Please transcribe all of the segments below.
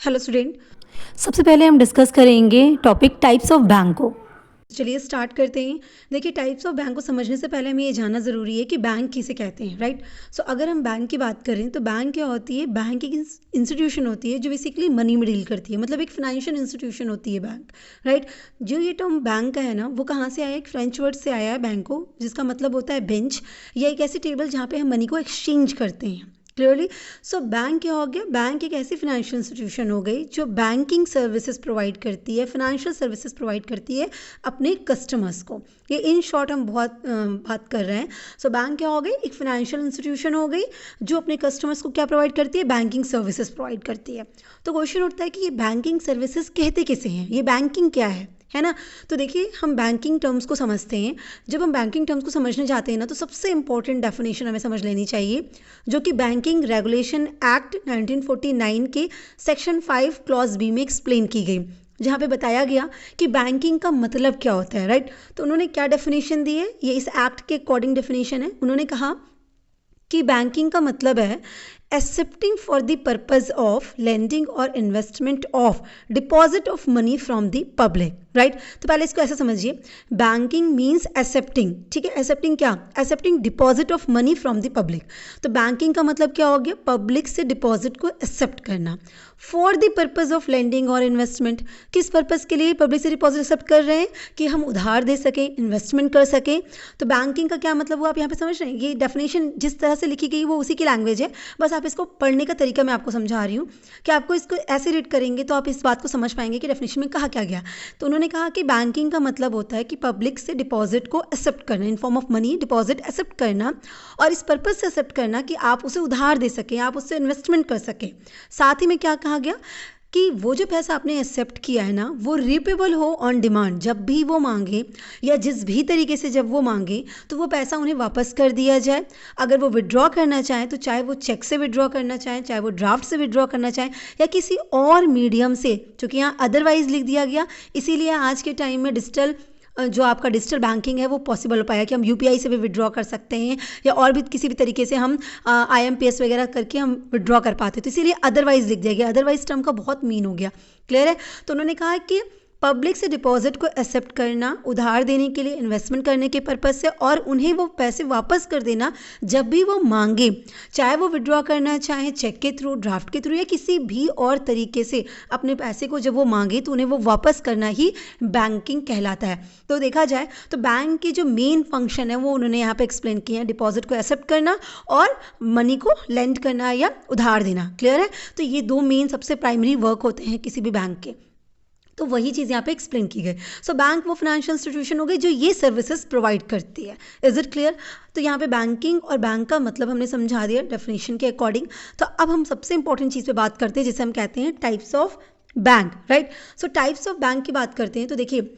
Hello student. सबसे पहले हम डिस्कस करेंगे टॉपिक टाइप्स ऑफ बैंक को। चलिए स्टार्ट करते हैं। देखिए, टाइप्स ऑफ बैंक को समझने से पहले हमें ये जानना ज़रूरी है कि बैंक किसे कहते हैं, राइट। सो अगर हम बैंक की बात करें तो बैंक क्या होती है? बैंक एक इंस्टीट्यूशन होती है जो बेसिकली मनी में डील करती है, मतलब एक फाइनेंशियल इंस्टीट्यूशन होती है बैंक, राइट। जो ये टर्म बैंक का है ना, वो कहाँ से आया? एक फ्रेंच वर्ड से आया है बैंको, जिसका मतलब होता है बेंच या एक ऐसी टेबल जहाँ पे हम मनी को एक्सचेंज करते हैं। क्लियरली। सो बैंक क्या हो गया? बैंक एक ऐसी फाइनेंशियल इंस्टीट्यूशन हो गई जो बैंकिंग सर्विसेज प्रोवाइड करती है, फाइनेंशियल सर्विसेज प्रोवाइड करती है अपने कस्टमर्स को। ये इन शॉर्ट हम बहुत बात कर रहे हैं। सो बैंक क्या हो गई? एक फाइनेंशियल इंस्टीट्यूशन हो गई जो अपने कस्टमर्स को क्या प्रोवाइड करती है? बैंकिंग सर्विसेज प्रोवाइड करती है। तो क्वेश्चन उठता है कि ये बैंकिंग सर्विसेज कहते किसे हैं? ये बैंकिंग क्या है ना। तो देखिए, हम बैंकिंग टर्म्स को समझते हैं। जब हम बैंकिंग टर्म्स को समझने जाते हैं ना, तो सबसे इंपॉर्टेंट डेफिनेशन हमें समझ लेनी चाहिए, जो कि बैंकिंग रेगुलेशन एक्ट 1949 के सेक्शन 5 क्लॉज बी में एक्सप्लेन की गई, जहाँ पे बताया गया कि बैंकिंग का मतलब क्या होता है, राइट। तो उन्होंने क्या डेफिनेशन दी है? ये इस एक्ट के अकॉर्डिंग डेफिनेशन है। उन्होंने कहा कि बैंकिंग का मतलब है accepting for the purpose of lending और investment of deposit of money from the public, right. तो पहले इसको ऐसा समझिए, बैंकिंग मीन्स एक्सेप्टिंग, ठीक है। एक्सेप्टिंग क्या? Accepting deposit of money from the public. तो बैंकिंग का मतलब क्या हो गया? पब्लिक से डिपॉजिट को एक्सेप्ट करना। For the purpose of lending और इन्वेस्टमेंट, किस पर्पज के लिए पब्लिक से डिपॉजिट एक्सेप्ट कर रहे हैं? कि हम उधार दे सकें, इन्वेस्टमेंट कर सकें। तो बैंकिंग का क्या मतलब हुआ? आप यहाँ पे समझ रहे हैं? ये डेफिनेशन जिस तरह से लिखी गई वो उसी की लैंग्वेज है, बस आप इसको पढ़ने का तरीका मैं आपको समझा रही हूँ कि आपको इसको ऐसे रीड करेंगे तो आप इस बात को समझ पाएंगे कि डेफिनेशन में कहा क्या गया। तो उन्होंने कहा कि बैंकिंग का मतलब होता है कि पब्लिक से डिपॉजिट को एक्सेप्ट करना, in form of money deposit accept करना, और इस पर्पज से एक्सेप्ट करना कि आप उसे उधार दे सकें, आप उससे इन्वेस्टमेंट कर सकें। साथ ही में क्या कहा गया कि वो जो पैसा आपने एक्सेप्ट किया है ना, वो रिपेबल हो ऑन डिमांड, जब भी वो मांगे या जिस भी तरीके से जब वो मांगे तो वो पैसा उन्हें वापस कर दिया जाए। अगर वो विड्रॉ करना चाहें तो चाहे वो चेक से विड्रॉ करना चाहें, चाहे वो ड्राफ्ट से विड्रॉ करना चाहें, या किसी और मीडियम से, क्योंकि यहाँ अदरवाइज लिख दिया गया, इसीलिए आज के टाइम में डिजिटल जो आपका डिजिटल बैंकिंग है वो पॉसिबल हो पाया कि हम यूपीआई से भी विड्रॉ कर सकते हैं, या और भी किसी भी तरीके से हम आईएमपीएस वगैरह करके हम विड्रॉ कर पाते हैं। तो इसीलिए अदरवाइज लिख दिया गया। अदरवाइज टर्म का बहुत मीन हो गया। क्लियर है? तो उन्होंने कहा कि पब्लिक से डिपॉजिट को एक्सेप्ट करना, उधार देने के लिए, इन्वेस्टमेंट करने के पर्पज से, और उन्हें वो पैसे वापस कर देना जब भी वो मांगे, चाहे वो विड्रॉ करना चाहे चेक के थ्रू, ड्राफ्ट के थ्रू, या किसी भी और तरीके से अपने पैसे को जब वो मांगे तो उन्हें वो वापस करना ही बैंकिंग कहलाता है। तो देखा जाए तो बैंक की जो मेन फंक्शन है वो उन्होंने यहाँ पे एक्सप्लेन किया है, डिपॉजिट को एक्सेप्ट करना और मनी को लेंड करना या उधार देना। क्लियर है? तो ये दो मेन सबसे प्राइमरी वर्क होते हैं किसी भी बैंक के, तो वही चीज़ यहाँ पे एक्सप्लेन की गई। सो बैंक वो फाइनेंशियल इंस्टीट्यूशन हो गई जो ये सर्विसेज प्रोवाइड करती है। Is it clear? तो यहाँ पे बैंकिंग और बैंक का मतलब हमने समझा दिया डेफिनेशन के अकॉर्डिंग। तो अब हम सबसे इंपॉर्टेंट चीज़ पे बात करते हैं जिसे हम कहते हैं types of bank, right. So types of bank की बात करते हैं तो देखिए,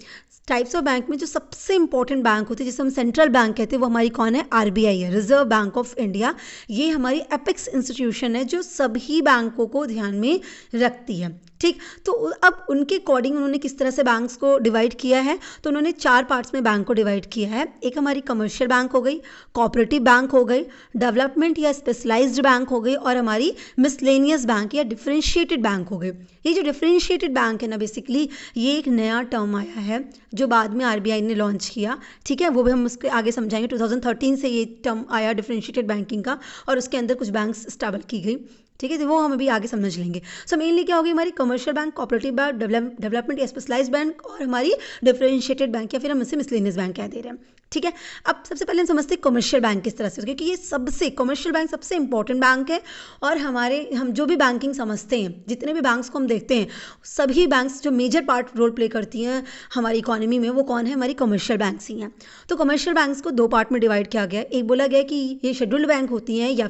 टाइप्स ऑफ बैंक में जो सबसे इंपॉर्टेंट बैंक होते हैं जिसे हम सेंट्रल बैंक कहते हैं, वो हमारी कौन है? आरबीआई है, रिजर्व बैंक ऑफ इंडिया। ये हमारी एपेक्स इंस्टीट्यूशन है जो सभी बैंकों को ध्यान में रखती है, ठीक। तो अब उनके अकॉर्डिंग उन्होंने किस तरह से बैंक्स को डिवाइड किया है? तो उन्होंने 4 पार्ट्स में बैंक को डिवाइड किया है। एक हमारी कमर्शियल बैंक हो गई, कोऑपरेटिव बैंक हो गई, डेवलपमेंट या स्पेशलाइज्ड बैंक हो गई, और हमारी मिसलेनियस बैंक या डिफरेंशिएटेड बैंक हो गई। ये जो डिफरेंशिएटेड बैंक है ना, बेसिकली ये एक नया टर्म आया है जो बाद में आरबीआई ने लॉन्च किया, ठीक है। वो भी हम उसके आगे समझाएंगे। 2013 से ये टर्म आया डिफरेंशिएटेड बैंकिंग का, और उसके अंदर कुछ बैंक्स स्टैब्लिश की गई, ठीक है। तो वो हम अभी आगे समझ लेंगे। सो मेनली क्या होगी? हमारी commercial bank, cooperative bank, development या स्पेशलाइज्ड बैंक, और हमारी डिफरेंशिएटेड बैंक, या फिर हम इसे मिसलेनियस बैंक कह दे रहे हैं, ठीक है। अब सबसे पहले हम समझते हैं कमर्शियल बैंक किस तरह से, क्योंकि ये सबसे कमर्शियल बैंक सबसे इंपॉर्टेंट बैंक है। और हम जो भी बैंकिंग समझते हैं, जितने भी बैंक्स को हम देखते हैं, सभी बैंक्स जो मेजर पार्ट रोल प्ले करती हैं हमारी इकोनॉमी में, वो कौन है? हमारी कमर्शियल बैंक्स ही हैं। तो कमर्शियल बैंक्स को 2 पार्ट में डिवाइड किया गया। एक बोला गया कि ये शेड्यूल्ड बैंक होती हैं या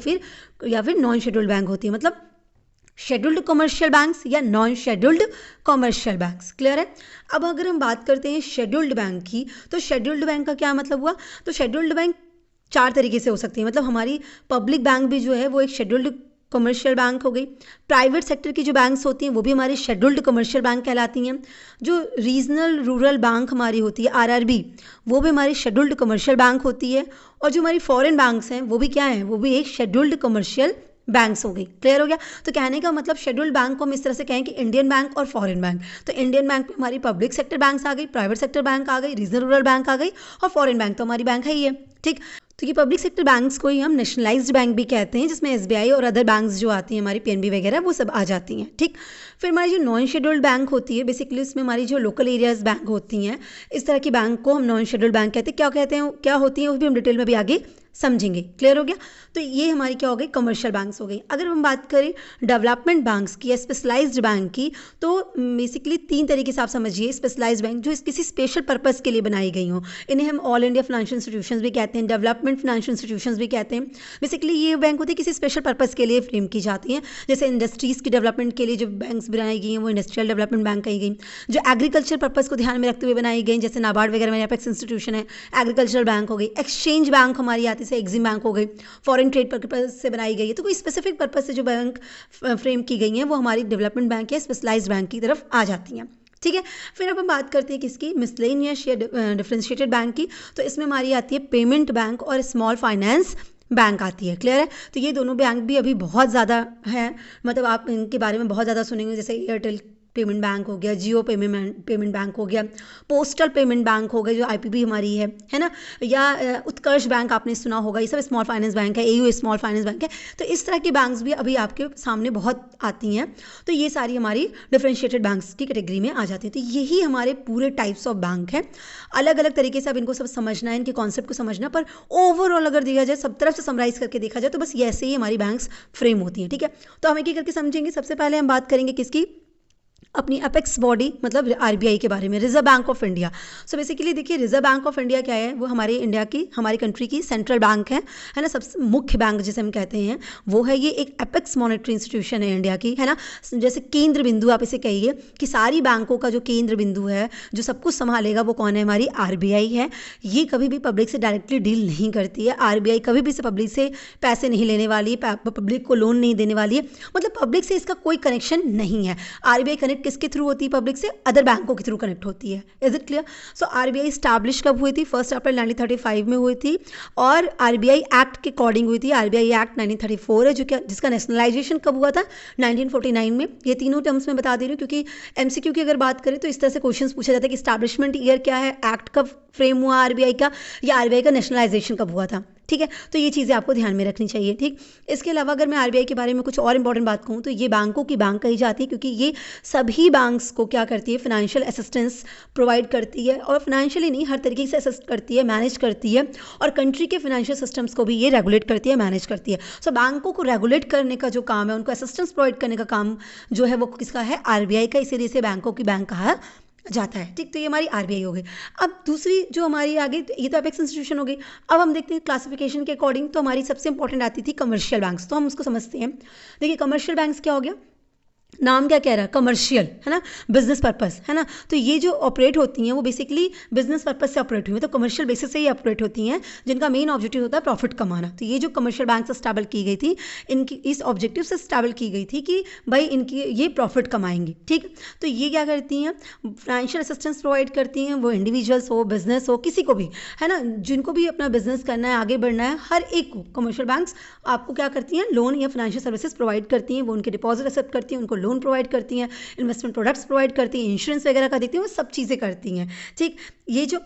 फिर नॉन शेड्यूल्ड बैंक होती है, मतलब शेड्यूल्ड कमर्शियल बैंक्स या non scheduled commercial banks. Clear है? अब अगर हम बात करते हैं शेड्यूल्ड बैंक की, तो शेड्यूल्ड बैंक का क्या मतलब हुआ? तो शेड्यूल्ड बैंक 4 तरीके से हो सकती है, मतलब हमारी पब्लिक बैंक भी जो है वो एक शेड्यूल्ड कमर्शियल बैंक हो गई। प्राइवेट सेक्टर की जो बैंक्स होती हैं वो भी हमारी शेड्यूल्ड कमर्शियल बैंक कहलाती हैं। जो रीजनल रूरल बैंक हमारी होती है आरआरबी, वो भी हमारी शेड्यूल्ड कमर्शियल बैंक होती है। और जो हमारी फॉरेन बैंक्स हैं वो भी क्या हैं? वो भी एक शेड्यूल्ड कमर्शियल बैंक्स हो गई। क्लियर हो गया? तो कहने का मतलब शेड्यूल्ड बैंक को हम इस तरह से कहें कि इंडियन बैंक और फॉरेन बैंक। तो इंडियन बैंक में हमारी पब्लिक सेक्टर बैंक्स आ गई, प्राइवेट सेक्टर बैंक आ गई, रीजनल रूरल बैंक आ गई, और फॉरेन बैंक तो हमारी बैंक है ही है। ठीक, तो ये पब्लिक सेक्टर बैंक्स को ही हम नेशनलाइज्ड बैंक भी कहते हैं, जिसमें एसबीआई और अदर बैंक्स जो आती हैं हमारी पीएनबी वगैरह वो सब आ जाती हैं। ठीक, फिर हमारी जो नॉन शेड्यूल्ड बैंक होती है, बेसिकली उसमें हमारी जो लोकल एरियाज बैंक होती हैं, इस तरह की बैंक को हम नॉन शेड्यूल्ड बैंक कहते हैं। क्या कहते हैं, क्या होती हैं, वो भी हम डिटेल में भी आगे समझेंगे। क्लियर हो गया? तो ये हमारी क्या हो गई, कमर्शियल बैंक्स हो गई। अगर हम बात करें डेवलपमेंट बैंक्स की या स्पेशलाइज्ड बैंक की, तो बेसिकली 3 तरीके से आप समझिए। स्पेशलाइज्ड बैंक जो किसी स्पेशल पर्पस के लिए बनाई गई हो, इन्हें हम ऑल इंडिया फाइनेंशियल इंस्टीट्यूशंस भी कहते हैं, डेवलपमेंट फाइनेंशियल इंस्टीट्यूशंस भी कहते हैं। बेसिकली ये बैंक होती है किसी स्पेशल पर्पस के लिए फ्रेम की जाती हैं। जैसे इंडस्ट्रीज़ की डेवलपमेंट के लिए जो बैंक्स बनाई गई हैं वो इंडस्ट्रियल डेवलपमेंट बैंक कही गई। जो एग्रीकल्चर पर्पस को ध्यान में रखते हुए बनाई गई, जैसे नाबार्ड वगैरह में एपेक्स इंस्टीट्यूशन है, एग्रीकल्चरल बैंक हो गई। एक्सचेंज बैंक हमारी आती है, एग्जिम बैंक हो गई, फॉरेन ट्रेड पर्पस से बनाई गई है। तो कोई स्पेसिफिक पर्पस से जो बैंक फ्रेम की गई हैं वो हमारी डेवलपमेंट बैंक या स्पेशलाइज्ड बैंक की तरफ आ जाती हैं। ठीक है, फिर अब हम बात करते हैं किसकी, मिसलेनियस या डिफरेंशिएटेड बैंक की। तो इसमें हमारी आती है पेमेंट बैंक और स्मॉल फाइनेंस बैंक आती है। क्लियर है? तो ये दोनों बैंक भी अभी बहुत ज़्यादा हैं, मतलब आप इनके बारे में बहुत ज़्यादा सुनेंगे। जैसे एयरटेल पेमेंट बैंक हो गया, जियो पेमेंट बैंक हो गया, पोस्टल पेमेंट बैंक हो गया जो आईपीबी हमारी है ना, या उत्कर्ष बैंक आपने सुना होगा। ये सब स्मॉल फाइनेंस बैंक है, एयू स्मॉल फाइनेंस बैंक है। तो इस तरह की बैंक्स भी अभी आपके सामने बहुत आती हैं। तो ये सारी हमारी डिफरेंशिएटेड बैंक्स की कैटेगरी में आ जाती है। तो यही हमारे पूरे टाइप्स ऑफ बैंक हैं। अलग अलग तरीके से अब इनको सब समझना है, इनके कॉन्सेप्ट को समझना, पर ओवरऑल अगर देखा जाए, सब तरफ से समराइज करके देखा जाए, तो बस ऐसे ही हमारी बैंक्स फ्रेम होती हैं। ठीक है, तो हम एक एक करके समझेंगे। सबसे पहले हम बात करेंगे किसकी, अपनी अपेक्स बॉडी मतलब आरबीआई के बारे में, reserve bank of India. So basically देखिए, रिजर्व बैंक ऑफ इंडिया क्या है, वो हमारे इंडिया की, हमारी कंट्री की सेंट्रल बैंक है ना, सबसे मुख्य बैंक जिसे हम कहते हैं वो है। ये एक अपेक्स मॉनेटरी इंस्टीट्यूशन है इंडिया की, है ना, जैसे केंद्र बिंदु आप इसे कहिए कि सारी बैंकों का जो केंद्र बिंदु है, जो सब कुछ संभालेगा, वो कौन है, हमारी आरबीआई है। ये कभी भी पब्लिक से डायरेक्टली डील नहीं करती है। आरबीआई कभी भी से पब्लिक से पैसे नहीं लेने वाली है, पब्लिक को लोन नहीं देने वाली है, मतलब पब्लिक से इसका कोई कनेक्शन नहीं है। आरबीआई कनेक्ट किसके थ्रू होती है, पब्लिक से, अदर बैंकों के थ्रू कनेक्ट होती है। Is it clear? So RBI establish कब हुई थी, 1 अप्रैल 1935 में हुई थी, और आरबीआई एक्ट के अकॉर्डिंग हुई थी। आरबीआई एक्ट 1934 है, जो कि जिसका नेशनलाइजेशन कब हुआ था, 1949 में। ये तीनों टर्म्स में बता दे रही हूँ क्योंकि एमसीक्यू की अगर बात करें तो इस तरह से क्वेश्चन पूछा जाता है कि स्टैब्लिशमेंट ईयर क्या है, एक्ट कब फ्रेम हुआ आरबीआई का, या आरबीआई का नेशनलाइजेशन कब हुआ था। ठीक है, तो ये चीज़ें आपको ध्यान में रखनी चाहिए। ठीक, इसके अलावा अगर मैं आरबीआई के बारे में कुछ और इंपॉर्टेंट बात कहूँ तो ये बैंकों की बैंक कही जाती है, क्योंकि ये सभी बैंक्स को क्या करती है, फाइनेंशियल असिस्टेंस प्रोवाइड करती है, और फाइनेंशियली नहीं, हर तरीके से असिस्ट करती है, मैनेज करती है, और कंट्री के फाइनेंशियल सिस्टम्स को भी ये रेगुलेट करती है, मैनेज करती है। सो बैंकों को रेगुलेट करने का जो काम है, उनको असिस्टेंस प्रोवाइड करने का काम जो है वो किसका है, आरबीआई का, इसीलिए इसे बैंकों की बैंक कहा जाता है। ठीक, तो ये हमारी आरबीआई हो गई। अब दूसरी जो हमारी आगे, ये तो अपेक्स इंस्टीट्यूशन हो गई। अब हम देखते हैं क्लासिफिकेशन के अकॉर्डिंग, तो हमारी सबसे इंपॉर्टेंट आती थी कमर्शियल बैंक्स। तो हम उसको समझते हैं। देखिए, कमर्शियल बैंक्स क्या हो गया, नाम क्या कह रहा है, कमर्शियल, है ना, बिजनेस पर्पस, है ना। तो ये जो ऑपरेट होती हैं वो बेसिकली बिजनेस पर्पस से ऑपरेट हुई हैं, तो कमर्शियल बेसिस से ही ऑपरेट होती हैं, जिनका मेन ऑब्जेक्टिव होता है प्रॉफिट कमाना। तो ये जो कमर्शियल बैंक से स्टैबल की गई थी, इनकी इस ऑब्जेक्टिव से स्टैबल की गई थी कि भाई इनकी ये प्रॉफिट कमाएंगी। ठीक, तो ये क्या करती हैं, फाइनेंशियल असिस्टेंस प्रोवाइड करती हैं, वो इंडिविजुअल्स हो, बिजनेस हो, किसी को भी, है ना, जिनको भी अपना बिजनेस करना है, आगे बढ़ना है, हर एक को कमर्शियल बैंक्स आपको क्या करती हैं, लोन या फाइनेंशियल सर्विसेज प्रोवाइड करती हैं। वो उनके डिपॉजिट एक्सेप्ट करती हैं, उनको लोन प्रोवाइड करती हैं, इन्वेस्टमेंट प्रोडक्ट्स प्रोवाइड करती हैं, इंश्योरेंस वगैरह का देखती हैं, वो सब चीज़ें करती हैं। ठीक, ये जो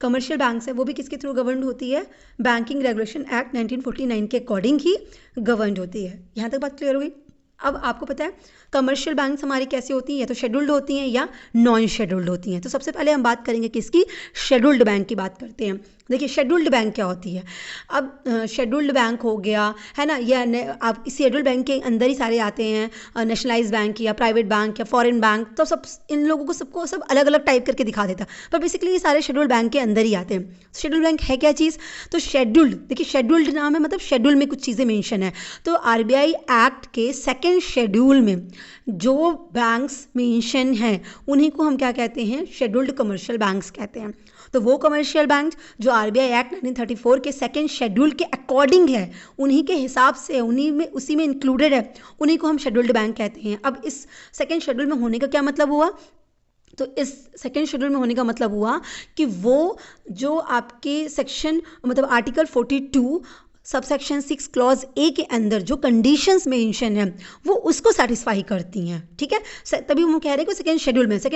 कमर्शियल बैंक्स है वो भी किसके थ्रू गवर्न होती है, बैंकिंग रेगुलेशन एक्ट 1949 के अकॉर्डिंग ही गवर्न होती है। यहाँ तक बात क्लियर हो गई? अब आपको पता है कमर्शियल बैंक्स हमारी कैसी होती हैं, या तो शेड्यूल्ड होती हैं या नॉन शेड्यूल्ड होती हैं। तो सबसे पहले हम बात करेंगे किसकी, शेड्यूल्ड बैंक की बात करते हैं। देखिए, शेड्यूल्ड बैंक क्या होती है। अब शेड्यूल्ड बैंक हो गया, है ना, या आप शेड्यूल्ड बैंक के अंदर ही सारे आते हैं, नेशनलाइज बैंक या प्राइवेट बैंक या फॉरेन बैंक, तो सब इन लोगों को सबको सब अलग अलग टाइप करके दिखा देता, पर बेसिकली ये सारे शेड्यूल्ड बैंक के अंदर ही आते हैं। शेड्यूल्ड बैंक है क्या चीज़, तो शेड्यूल्ड, देखिए शेड्यूल्ड नाम है, मतलब शेड्यूल में कुछ चीज़ें मेंशन है। तो आरबीआई एक्ट के सेकेंड शेड्यूल में जो बैंक्स मेंशन हैं उन्हीं को हम क्या कहते हैं, शेड्यूल्ड कमर्शियल बैंक्स कहते हैं। तो वो कमर्शियल बैंक जो आरबीआई एक्ट 1934 के सेकेंड शेड्यूल के अकॉर्डिंग है, उन्हीं के हिसाब से, उसी में इंक्लूडेड है, उन्हीं को हम शेड्यूल्ड बैंक कहते हैं। अब इस सेकेंड शेड्यूल में होने का क्या मतलब हुआ, तो इस सेकेंड शेड्यूल में होने का मतलब हुआ कि वो जो आपके सेक्शन मतलब आर्टिकल 42 सबसेक्शन 6 क्लॉज ए के अंदर जो कंडीशंस मेंशन है वो उसको सेटिस्फाई करती हैं, ठीक है। तभी हम कह रहे हैं कि सेकंड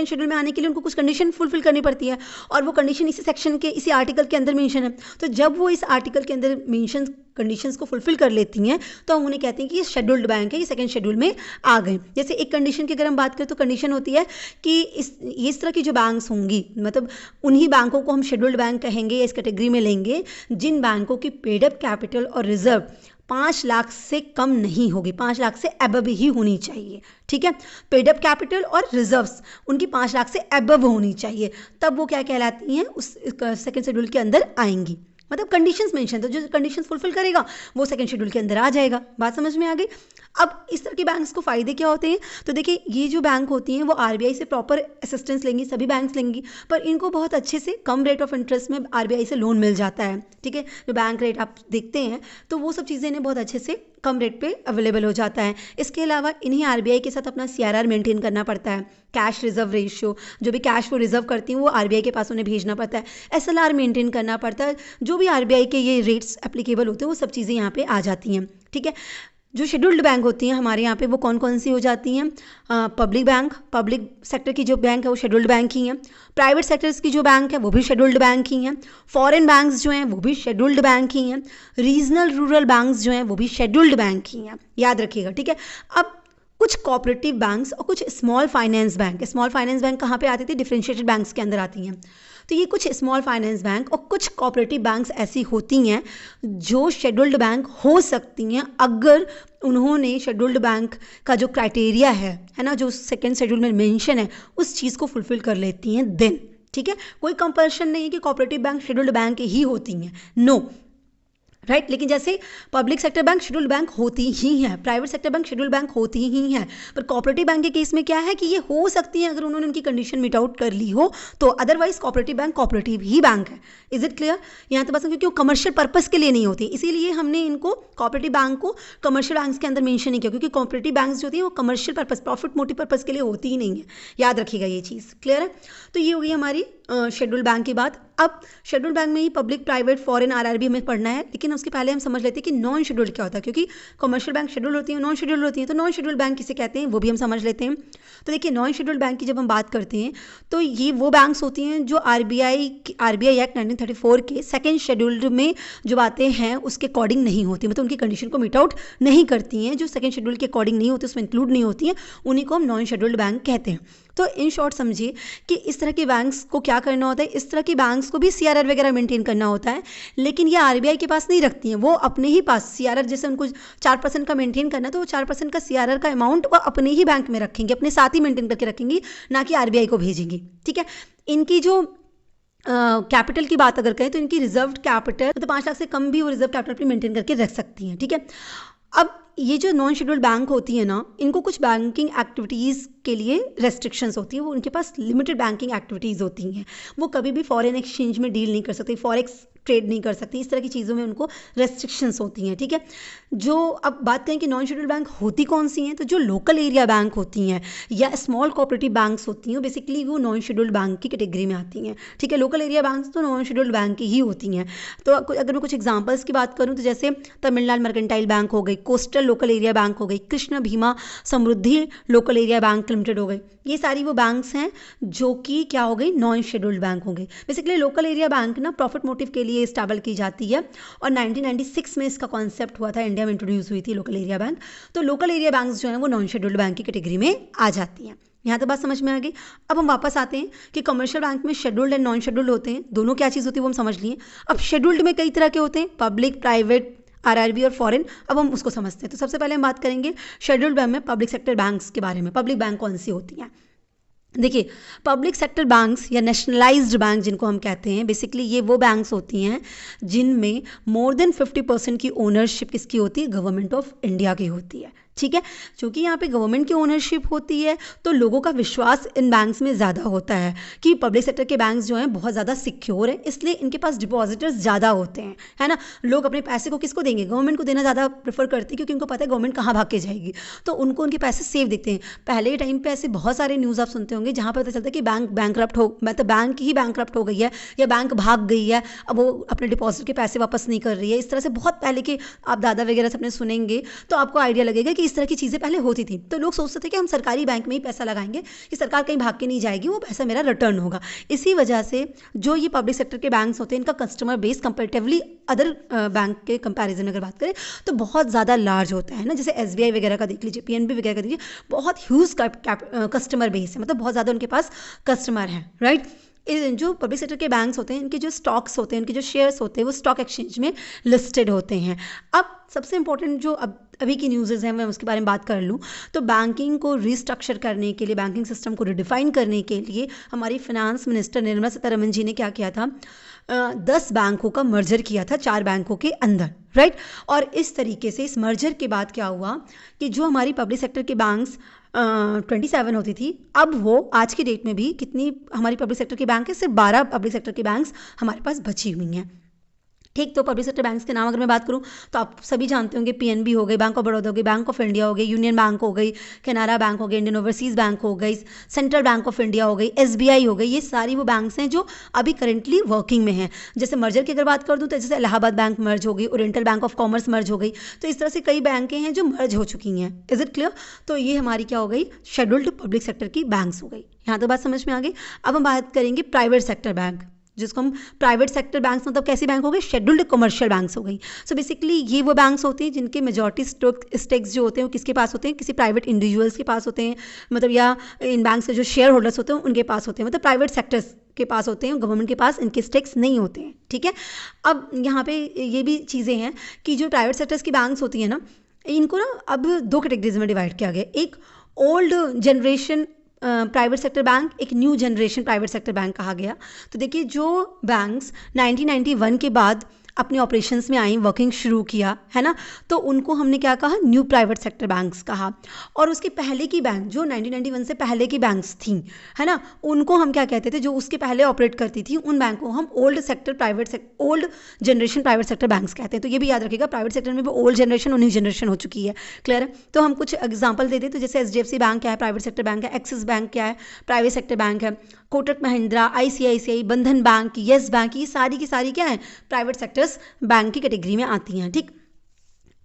शेड्यूल में आने के लिए उनको कुछ कंडीशन फुलफिल करनी पड़ती है, और वो कंडीशन इसी सेक्शन के इसी आर्टिकल के अंदर मेंशन है। तो जब वो इस आर्टिकल के अंदर मेंशन कंडीशंस को फुलफिल कर लेती हैं तो हम उन्हें कहते हैं कि ये शेड्यूल्ड बैंक है, ये सेकंड शेड्यूल में आ गए। जैसे एक कंडीशन की अगर हम बात करें तो कंडीशन होती है कि इस तरह की जो बैंक्स होंगी, मतलब उन्हीं बैंकों को हम शेड्यूल्ड बैंक कहेंगे या इस कैटेगरी में लेंगे जिन बैंकों की पेड अप कैपिटल और रिजर्व 5 लाख से कम नहीं होगी, 5 लाख से अबव ही होनी चाहिए, ठीक है। पेड अप कैपिटल और रिजर्व्स उनकी 5 लाख से अबव होनी चाहिए, तब वो क्या कहलाती हैं, उस सेकंड शेड्यूल के अंदर आएंगी। मतलब कंडीशंस मेंशन, तो जो कंडीशंस फुलफिल करेगा वो सेकंड शेड्यूल के अंदर आ जाएगा। बात समझ में आ गई। अब इस तरह के बैंक्स को फ़ायदे क्या होते हैं, तो देखिए ये जो बैंक होती हैं वो आरबीआई से प्रॉपर असिस्टेंस लेंगी, सभी बैंक्स लेंगी, पर इनको बहुत अच्छे से कम रेट ऑफ इंटरेस्ट में आरबीआई से लोन मिल जाता है, ठीक है। जो बैंक रेट आप देखते हैं तो वो सब चीज़ें इन्हें बहुत अच्छे से कम रेट पे अवेलेबल हो जाता है। इसके अलावा इन्हें आरबीआई के साथ अपना सीआरआर मेंटेन करना पड़ता है, कैश रिजर्व रेशियो, जो भी कैश वो रिजर्व करती हैं वो आरबीआई के पास उन्हें भेजना पड़ता है, एसएलआर मेंटेन करना पड़ता है, जो भी आरबीआई के ये रेट्स एप्लीकेबल होते हैं वो सब चीज़ें यहाँ पे आ जाती हैं, ठीक है। जो शेड्यूल्ड बैंक होती हैं हमारे यहाँ पे वो कौन कौन सी हो जाती हैं, पब्लिक बैंक, पब्लिक सेक्टर की जो बैंक है वो शेड्यूल्ड बैंक ही हैं, प्राइवेट सेक्टर्स की जो बैंक है वो भी शेड्यूल्ड बैंक ही हैं, फॉरेन बैंक्स जो हैं वो भी शेड्यूल्ड बैंक ही हैं, रीजनल रूरल बैंक्स जो हैं वो भी शेड्यूल्ड बैंक ही हैं, याद रखिएगा, ठीक है। अब कुछ कोऑपरेटिव बैंक्स और कुछ स्मॉल फाइनेंस बैंक कहाँ पे आती थी, डिफरेंशिएटेड बैंक्स के अंदर आती हैं। तो ये कुछ स्मॉल फाइनेंस बैंक और कुछ कोऑपरेटिव बैंक्स ऐसी होती हैं जो शेड्यूल्ड बैंक हो सकती हैं अगर उन्होंने शेड्यूल्ड बैंक का जो क्राइटेरिया है ना, जो सेकेंड शेड्यूल में मेंशन है उस चीज़ को फुलफिल कर लेती हैं देन, ठीक है। कोई कंपल्शन नहीं है कि कोऑपरेटिव बैंक शेड्यूल्ड बैंक ही होती हैं, नो, राइट। लेकिन जैसे public sector bank scheduled bank होती ही हैं, private sector bank scheduled bank होती ही हैं, पर कोऑपरेटिव बैंक के केस में क्या है कि ये हो सकती हैं अगर उन्होंने उनकी कंडीशन मीट आउट कर ली हो तो, अदरवाइज कोऑपरेटिव बैंक कोऑपरेटिव ही बैंक है। Is it clear? यहाँ तो बस क्योंकि वो कमर्शियल पर्पस के लिए नहीं होती, इसीलिए हमने इनको कोऑपरेटिव बैंक को कमर्शियल बैंक्स के अंदर मेंशन नहीं किया, क्योंकि कोऑपरेटिव बैंक्स जो होती हैं वो commercial purpose, profit motive purpose के लिए होती ही नहीं है, याद रखिएगा ये चीज़, क्लियर है। तो ये हो गई हमारी शेड्यूल्ड बैंक की बात। अब शेड्यूल्ड बैंक में ही पब्लिक, प्राइवेट, फॉरेन, आरआरबी हमें पढ़ना है, लेकिन उसके पहले हम समझ लेते हैं कि नॉन शेड्यूल्ड क्या होता है, क्योंकि कमर्शियल बैंक शेड्यूल होती है, नॉन शेड्यूल होती है, तो नॉन शेड्यूल्ड बैंक किसे कहते हैं वो भी हम समझ लेते हैं। तो देखिए नॉन शेड्यूल्ड बैंक की जब हम बात करते हैं तो ये वो बैंक्स होती हैं जो आरबीआई एक्ट 1934 के सेकेंड शेड्यूल्ड में जो बातें हैं उसके अकॉर्डिंग नहीं होती, मतलब उनकी कंडीशन को मीट आउट नहीं करती हैं, जो सेकेंड शेड्यूल के अकॉर्डिंग नहीं होती, उसमें इंक्लूड नहीं होती हैं, उन्हीं को हम नॉन शेड्यूल्ड बैंक कहते हैं। तो इन शॉर्ट समझिए कि इस तरह के बैंक्स को क्या करना होता है, इस तरह के बैंक्स को भी सीआरआर वगैरह मेंटेन करना होता है, लेकिन ये आरबीआई के पास नहीं रखती हैं, वो अपने ही पास सीआरआर, जैसे उनको 4% का मेंटेन करना है तो वो 4% का सीआरआर का अमाउंट वो अपने ही बैंक में रखेंगे, अपने साथ ही मेंटेन करके रखेंगी, ना कि आरबीआई को भेजेंगी, ठीक है। इनकी जो कैपिटल की बात अगर करें तो इनकी रिजर्व कैपिटल तो 5 लाख से कम भी वो रिजर्व कैपिटल पे मेंटेन करके रख सकती हैं, ठीक है। अब ये जो नॉन शेड्यूल्ड बैंक होती है ना, इनको कुछ बैंकिंग एक्टिविटीज़ के लिए रेस्ट्रिक्शंस होती है, वो उनके पास लिमिटेड बैंकिंग एक्टिविटीज़ होती हैं, वो कभी भी फॉरेन एक्सचेंज में डील नहीं कर सकती, फॉरेक्स ट्रेड नहीं कर सकती, इस तरह की चीज़ों में उनको रेस्ट्रिक्शंस होती हैं, ठीक है। जो अब बात करें कि नॉन शेड्यूल्ड बैंक होती कौन सी हैं, तो जो लोकल एरिया बैंक होती हैं या स्मॉल कोऑपरेटिव बैंक्स होती हैं, बेसिकली वो नॉन शेड्यूल्ड बैंक की कैटेगरी में आती हैं, ठीक है। लोकल एरिया बैंक्स तो नॉन शेड्यूल्ड बैंक ही होती हैं। तो अगर मैं कुछ एग्जांपल्स की बात करूं तो जैसे तमिलनाडु मर्केंटाइल बैंक हो गई, कोस्टल लोकल एरिया बैंक हो गई, कृष्ण भीमा समृद्धि लोकल एरिया बैंक लिमिटेड हो गई, ये सारी वो बैंक्स हैं जो कि क्या हो गई, नॉन शेड्यूल्ड बैंक हो गई। बेसिकली लोकल एरिया बैंक ना प्रॉफिट मोटिव के लिए स्टैबल की जाती है, और 1996 में इसका कॉन्सेप्ट हुआ था, इंडिया में इंट्रोड्यूस हुई थी लोकल एरिया बैंक। तो लोकल एरिया बैंक्स जो हैं वो नॉन शेड्यूल्ड बैंक की कैटेगरी में आ जाती हैं। यहाँ तो बात समझ में आ गई। अब हम वापस आते हैं कि कमर्शियल बैंक में शेड्यूल्ड एंड नॉन शेड्यूल्ड होते हैं, दोनों क्या चीज़ होती है वो हम समझ लिए। अब शेड्यूल्ड में कई तरह के होते हैं, पब्लिक, प्राइवेट, आरआरबी और फॉरेन। अब हम उसको समझते हैं। तो सबसे पहले हम बात करेंगे शेड्यूल्ड बैंक में पब्लिक सेक्टर बैंक्स के बारे में। पब्लिक बैंक कौन सी होती हैं? देखिए, पब्लिक सेक्टर बैंक्स या नेशनलाइज्ड बैंक जिनको हम कहते हैं, बेसिकली ये वो बैंक्स होती हैं जिनमें मोर देन 50% की ओनरशिप किसकी होती है, गवर्नमेंट ऑफ इंडिया की होती है, ठीक है, क्योंकि यहाँ पे गवर्नमेंट की ओनरशिप होती है तो लोगों का विश्वास इन बैंक्स में ज़्यादा होता है कि पब्लिक सेक्टर के बैंक्स जो हैं बहुत ज़्यादा सिक्योर हैं, इसलिए इनके पास डिपॉजिटर्स ज़्यादा होते हैं, है ना। लोग अपने पैसे को किसको देंगे, गवर्नमेंट को देना ज़्यादा प्रेफर करते हैं, क्योंकि उनको पता है गवर्नमेंट कहाँ भाग के जाएगी, तो उनको उनके पैसे सेफ दिखते हैं। पहले के टाइम पे ऐसे बहुत सारे न्यूज़ आप सुनते होंगे जहाँ पर पता चलता है कि बैंक ही बैंकरप्ट हो गई है या बैंक भाग गई है, अब वो अपने डिपॉजिट के पैसे वापस नहीं कर रही है। इस तरह से बहुत पहले के आप दादा वगैरह से अपने सुनेंगे तो आपको आइडिया लगेगा कि इस तरह की चीज़ें पहले होती थी। तो लोग सोचते थे कि हम सरकारी बैंक में ही पैसा लगाएंगे कि सरकार कहीं भाग के नहीं जाएगी, वो पैसा मेरा रिटर्न होगा। इसी वजह से जो ये पब्लिक सेक्टर के बैंक्स होते हैं इनका customer base comparatively other bank के कंपैरिजन में अगर बात करें तो बहुत ज़्यादा लार्ज होता है ना। जैसे SBI वगैरह का देख लीजिए, PNB वगैरह का देखिए, बहुत ह्यूज कस्टमर बेस है, मतलब बहुत ज़्यादा उनके पास कस्टमर है, राइट। जो पब्लिक सेक्टर के बैंक्स होते हैं इनके जो स्टॉक्स होते हैं, इनके जो शेयर्स होते हैं वो स्टॉक एक्सचेंज में लिस्टेड होते हैं। अब सबसे इंपॉर्टेंट जो अभी की न्यूज़ हैं मैं उसके बारे में बात कर लूँ तो बैंकिंग को रिस्ट्रक्चर करने के लिए, बैंकिंग सिस्टम को रिडिफाइन करने के लिए हमारी फाइनेंस मिनिस्टर निर्मला सीतारमण जी ने क्या किया था, 10 बैंकों का मर्जर किया था 4 बैंकों के अंदर, राइट। और इस तरीके से इस मर्जर के बाद क्या हुआ कि जो हमारी पब्लिक सेक्टर के बैंक्स 27 होती थी, अब वो आज की डेट में भी कितनी हमारी पब्लिक सेक्टर के बैंक है, सिर्फ 12 पब्लिक सेक्टर के बैंक्स हमारे पास बची हुई हैं। ठीक, तो पब्लिक सेक्टर बैंक्स के नाम अगर मैं बात करूं तो आप सभी जानते होंगे, PNB हो गई, बैंक ऑफ बड़ौदा हो गई, बैंक ऑफ इंडिया हो गई, यूनियन बैंक हो गई, कैनरा बैंक हो गई, इंडियन ओवरसीज़ बैंक हो गई, सेंट्रल बैंक ऑफ इंडिया हो गई, SBI हो गई। ये सारी वो बैंक्स हैं जो अभी करेंटली वर्किंग में हैं। जैसे मर्जर की अगर बात कर दूँ तो जैसे इलाहाबाद बैंक मर्ज हो गई, ओरिएंटल बैंक ऑफ कॉमर्स मर्ज हो गई, तो इस तरह से कई बैंकें हैं जो मर्ज हो चुकी हैं। Is it clear? तो ये हमारी क्या हो गई, शेड्यूल्ड पब्लिक सेक्टर की बैंक्स हो गई। यहाँ तो बात समझ में आ गई। अब हम बात करेंगे प्राइवेट सेक्टर बैंक, जिसको हम प्राइवेट सेक्टर बैंक्स मतलब कैसी बैंक हो गई, शेड्यूल्ड कमर्शियल बैंक्स हो गई। सो बेसिकली ये वो बैंक्स होते हैं जिनके मेजॉरिटी स्टेक्स जो होते हैं वो किसके पास होते हैं, किसी प्राइवेट इंडिविजुअल्स के पास होते हैं, मतलब या इन बैंक्स के जो शेयर होल्डर्स होते हैं उनके पास होते हैं, मतलब प्राइवेट सेक्टर्स के पास होते हैं, गवर्नमेंट के पास इनके स्टेक्स नहीं होते हैं, ठीक है। अब यहाँ पे ये भी चीज़ें हैं कि जो प्राइवेट सेक्टर्स की बैंक्स होती हैं ना, इनको ना अब 2 कैटेगरीज में डिवाइड किया गया। एक old generation private sector bank, एक new generation private sector bank कहा गया। तो देखिए जो बैंक्स 1991 के बाद अपने ऑपरेशंस में आई, वर्किंग शुरू किया, है ना, तो उनको हमने क्या कहा, न्यू प्राइवेट सेक्टर बैंक्स कहा। और उसके पहले की बैंक जो 1991 से पहले की बैंक्स थी, है ना, उनको हम क्या कहते थे, जो उसके पहले ऑपरेट करती थी उन बैंक को हम old generation private sector banks कहते हैं। तो ये भी याद रखिएगा, प्राइवेट सेक्टर में भी ओल्ड जनरेशन और न्यू जनरेशन हो चुकी है। क्लियर है? तो हम कुछ एग्जाम्पल देते, तो जैसे SDFC बैंक क्या है, प्राइवेट सेक्टर बैंक है, एक्सिस बैंक क्या है, प्राइवेट सेक्टर बैंक है, कोटक महिंद्रा, ICICI, बंधन बैंक, येस बैंक, ये सारी की सारी क्या है, प्राइवेट सेक्टर्स बैंक की कैटेगरी में आती हैं। ठीक,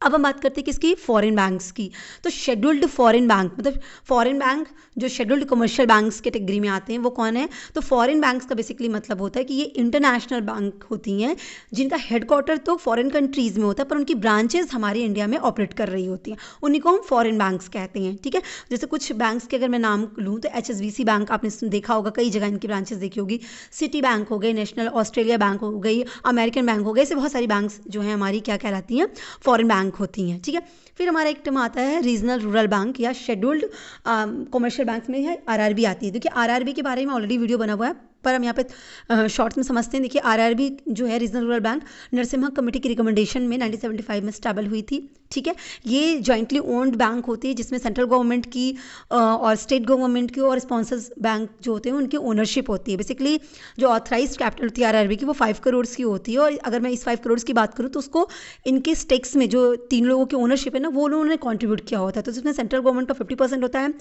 अब हम बात करते हैं किसकी, फॉरेन बैंक्स की। तो शेड्यूल्ड फॉरेन बैंक मतलब फॉरेन बैंक जो शेड्यूल्ड कमर्शियल बैंक्स कैटेगरी में आते हैं वो कौन है, तो फॉरेन बैंक्स का बेसिकली मतलब होता है कि ये इंटरनेशनल बैंक होती हैं जिनका हेडक्वार्टर तो फॉरेन कंट्रीज़ में होता है पर उनकी ब्रांचेस हमारे इंडिया में ऑपरेट कर रही होती हैं, उन्हीं को हम फॉरेन बैंक्स कहते हैं। ठीक है, जैसे कुछ बैंक्स के अगर मैं नाम लूँ तो HSBC बैंक आपने देखा होगा, कई जगह इनकी ब्रांचेस देखी होगी, सिटी बैंक हो गई, नेशनल ऑस्ट्रेलिया बैंक हो गई, अमेरिकन बैंक हो गए, ऐसे बहुत सारी बैंक्स जो हैं हमारी क्या कहलाती हैं, फॉरेन बैंक होती हैं। ठीक है, फिर हमारा एक टर्म आता है रीजनल रूरल बैंक या शेड्यूल्ड कमर्शियल बैंक में है RRB आती है। देखिए RRB के बारे में ऑलरेडी वीडियो बना हुआ है पर हम यहाँ पे शॉर्ट्स में समझते हैं। देखिए RRB जो है regional rural bank Narasimha committee की रिकमेंडेशन में 1975 में स्टैबल हुई थी। ठीक है, ये जॉइंटली ओन्ड बैंक होती है जिसमें सेंट्रल गवर्नमेंट की और स्टेट गवर्नमेंट की और स्पॉन्सर्स बैंक जो होते हैं उनकी ओनरशिप होती है। बेसिकली जो ऑथराइज्ड कैपिटल होती है RRB की वो 5 करोड़ की होती है और अगर मैं इस 5 करोड़ की बात करूँ तो उसको इनके स्टेक्स में जो 3 लोगों की ओनरशिप है ना वो उन्होंने कंट्रीब्यूट किया होता है। तो इसमें सेंट्रल गवर्नमेंट का 50% होता है,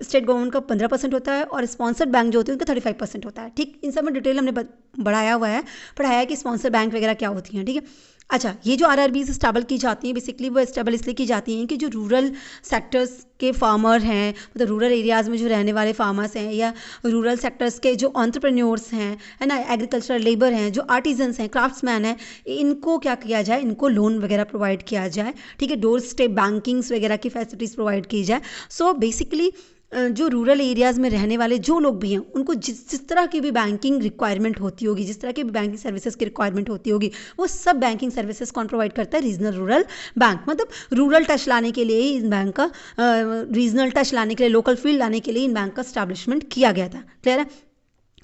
स्टेट गवर्नमेंट का 15% होता है और स्पॉन्सर्ड बैंक जो होते हैं उनका 35% होता है। ठीक, इन सब में डिटेल हमने बढ़ाया हुआ है, पढ़ाया कि स्पॉन्सर बैंक वगैरह क्या होती हैं। ठीक है, अच्छा, ये जो RRBs स्टेबल की जाती हैं बेसिकली वो स्टेबल इसलिए की जाती हैं कि जो रूरल सेक्टर्स के फार्मर हैं, मतलब रूरल एरियाज़ में जो रहने वाले फार्मर्स हैं या रूरल सेक्टर्स के जो एंटरप्रेन्योर्स हैं, है ना, एग्रीकल्चरल लेबर हैं, जो आर्टिजन्स हैं, क्राफ्ट्समैन हैं, इनको क्या किया जाए, इनको लोन वगैरह प्रोवाइड किया जाए। ठीक है, डोर स्टेप बैंकिंग्स वगैरह की फैसिलिटीज़ प्रोवाइड की जाए। सो बेसिकली जो रूरल एरियाज़ में रहने वाले जो लोग भी हैं उनको जिस तरह की भी बैंकिंग रिक्वायरमेंट होती होगी, जिस तरह की भी बैंकिंग सर्विसेज की रिक्वायरमेंट होती होगी, वो सब बैंकिंग सर्विसेज कौन प्रोवाइड करता है, रीजनल रूरल बैंक। मतलब रूरल टच लाने के लिए इन बैंक का रीजनल टच लाने के लिए, लोकल फील्ड लाने के लिए इन बैंक का स्टैब्लिशमेंट किया गया था। क्लियर है?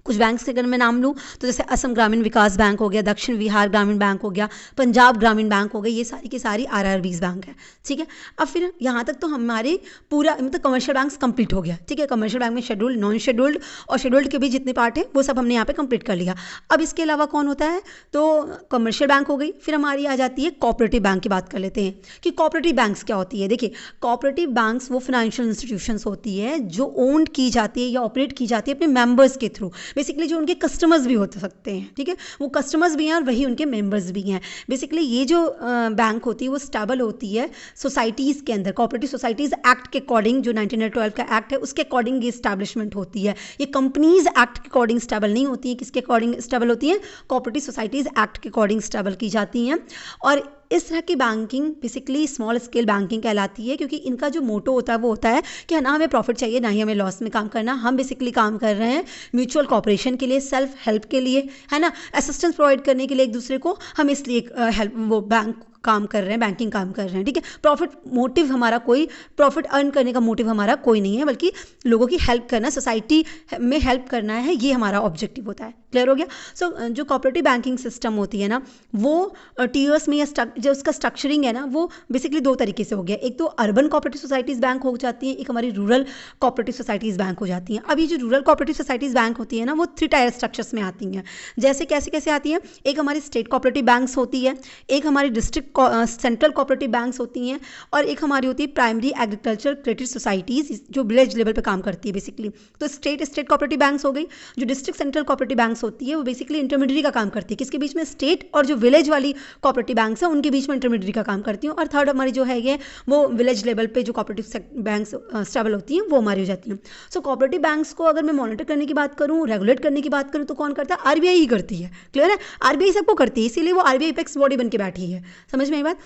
कुछ बैंक्स के अगर मैं नाम लूँ तो जैसे असम ग्रामीण विकास बैंक हो गया, दक्षिण बिहार ग्रामीण बैंक हो गया, पंजाब ग्रामीण बैंक हो गई, ये सारी की सारी आरआरबीज बैंक है। ठीक है, अब फिर यहाँ तक तो हमारे पूरा मतलब कमर्शियल बैंक्स कंप्लीट हो गया। ठीक है, कमर्शियल बैंक में शेड्यूल्ड, नॉन शेड्यूल्ड और शेड्यूल्ड के भी जितने पार्ट है वो सब हमने यहाँ पे कंप्लीट कर लिया। अब इसके अलावा कौन होता है, तो कमर्शियल बैंक हो गई, फिर हमारी आ जाती है कोऑपरेटिव बैंक की बात कर लेते हैं कि कोऑपरेटिव बैंक्स क्या होती है। देखिए, कोऑपरेटिव बैंक्स वो फाइनेंशियल इंस्टीट्यूशंस होती है जो ओन्ड की जाती है या ऑपरेट की जाती है अपने मेंबर्स के थ्रू, बेसिकली जो उनके कस्टमर्स भी हो सकते हैं। ठीक है, वो कस्टमर्स भी हैं और वही उनके मेंबर्स भी हैं। बेसिकली ये जो बैंक होती है वो स्टेबल होती है सोसाइटीज़ के अंदर, कोऑपरेटिव सोसाइटीज़ एक्ट के अकॉर्डिंग, जो 1912 का एक्ट है उसके अकॉर्डिंग ये स्टैब्लिशमेंट होती है। ये कंपनीज एक्ट के अकॉर्डिंग स्टेबल नहीं होती है, किसके अकॉर्डिंग स्टेबल होती है, कोऑपरेटिव सोसाइटीज़ एक्ट के अकॉर्डिंग स्टेबल की जाती हैं। और इस तरह की banking basically small scale banking कहलाती है, क्योंकि इनका जो मोटो होता है वो होता है कि ना हमें प्रॉफिट चाहिए ना ही हमें लॉस में काम करना, हम बेसिकली काम कर रहे हैं म्यूचुअल कॉपरेशन के लिए, सेल्फ हेल्प के लिए, है ना, असिस्टेंस प्रोवाइड करने के लिए एक दूसरे को, हम इसलिए हेल्प वो बैंक काम कर रहे हैं, बैंकिंग काम कर रहे हैं। ठीक है, प्रॉफिट मोटिव हमारा कोई, प्रॉफिट अर्न करने का मोटिव हमारा कोई नहीं है, बल्कि लोगों की हेल्प करना, सोसाइटी में हेल्प करना है, ये हमारा ऑब्जेक्टिव होता है। क्लियर हो गया। सो जो कोऑपरेटिव बैंकिंग सिस्टम होती है ना, वो टीयर्स में या जो उसका स्ट्रक्चरिंग है ना, वो बेसिकली दो तरीके से हो गया। एक तो अर्बन कोऑपरेटिव सोसाइटीज़ बैंक हो जाती हैं, एक हमारी रूरल कोऑपरेटिव सोसाइटीज़ बैंक हो जाती हैं। अब ये जो रूरल कोऑपरेटिव सोसाइटीज़ बैंक होती है ना, वो 3 टायर स्ट्रक्चर्स में आती हैं। जैसे कैसे कैसे आती हैं, एक हमारी स्टेट कोऑपरेटिव बैंक्स होती है, एक हमारी डिस्ट्रिक्ट सेंट्रल कोऑपरेटिव बैंक्स होती हैं, और एक हमारी होती है प्राइमरी एग्रीकल्चर क्रेडिट सोसाइटीज़ जो विलेज लेवल पे काम करती है बेसिकली। तो स्टेट कोऑपरेटिव बैंक्स हो गई। जो डिस्ट्रिक्ट सेंट्रल कोऑपरेटिव बैंक्स होती है वो बेसिकली इंटरमीडियरी का काम करती है, किसके बीच में, स्टेट और जो विलेज वाली कोऑपरेटिव बैंक्स हैं उनके बीच में इंटरमीडियरी का काम करती हैं। और थर्ड हमारी जो है ये वो विलेज लेवल पे जो कोऑपरेटिव बैंक्स स्टेबल होती हैं वो हमारी हो जाती हैं। सो कोऑपरेटिव बैंक्स को अगर मैं मॉनिटर करने की बात करूँ, रेगुलेट करने की बात करूँ, तो कौन करता है, आरबीआई ही करती है। क्लियर है, आरबीआई सबको करती है, इसीलिए वो आरबीआई एपेक्स बॉडी बन के बैठी है। समझ में आई बात।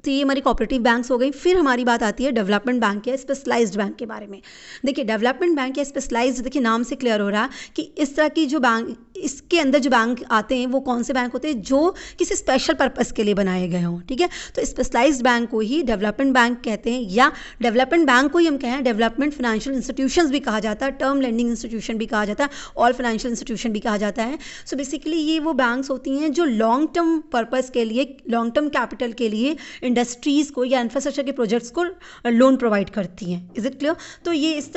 तो ये हमारी कोऑपरेटिव बैंक्स हो गई। फिर हमारी बात आती है डेवलपमेंट बैंक या स्पेशलाइज्ड बैंक के बारे में। देखिए, डेवलपमेंट बैंक या स्पेशलाइज्ड, देखिए नाम से क्लियर हो रहा है कि इस तरह की जो बैंक, इसके अंदर जो बैंक आते हैं वो कौन से बैंक होते हैं, जो किसी स्पेशल पर्पस के लिए बनाए गए हों। ठीक है, तो स्पेशलाइज्ड बैंक को ही डेवलपमेंट बैंक कहते हैं, या डेवलपमेंट बैंक को ही हम कहें डेवलपमेंट फाइनेंशियल इंस्टीट्यूशंस भी कहा जाता है, टर्म लेंडिंग इंस्टीट्यूशन भी कहा जाता है, ऑल फाइनेंशियल इंस्टीट्यूशन भी कहा जाता है। सो बेसिकली ये वो बैंक्स होती हैं जो लॉन्ग टर्म पर्पस के लिए, लॉन्ग टर्म कैपिटल के लिए इंडस्ट्रीज़ को या इंफ्रास्ट्रक्चर के प्रोजेक्ट्स को लोन प्रोवाइड करती हैं। Is it clear. तो ये इस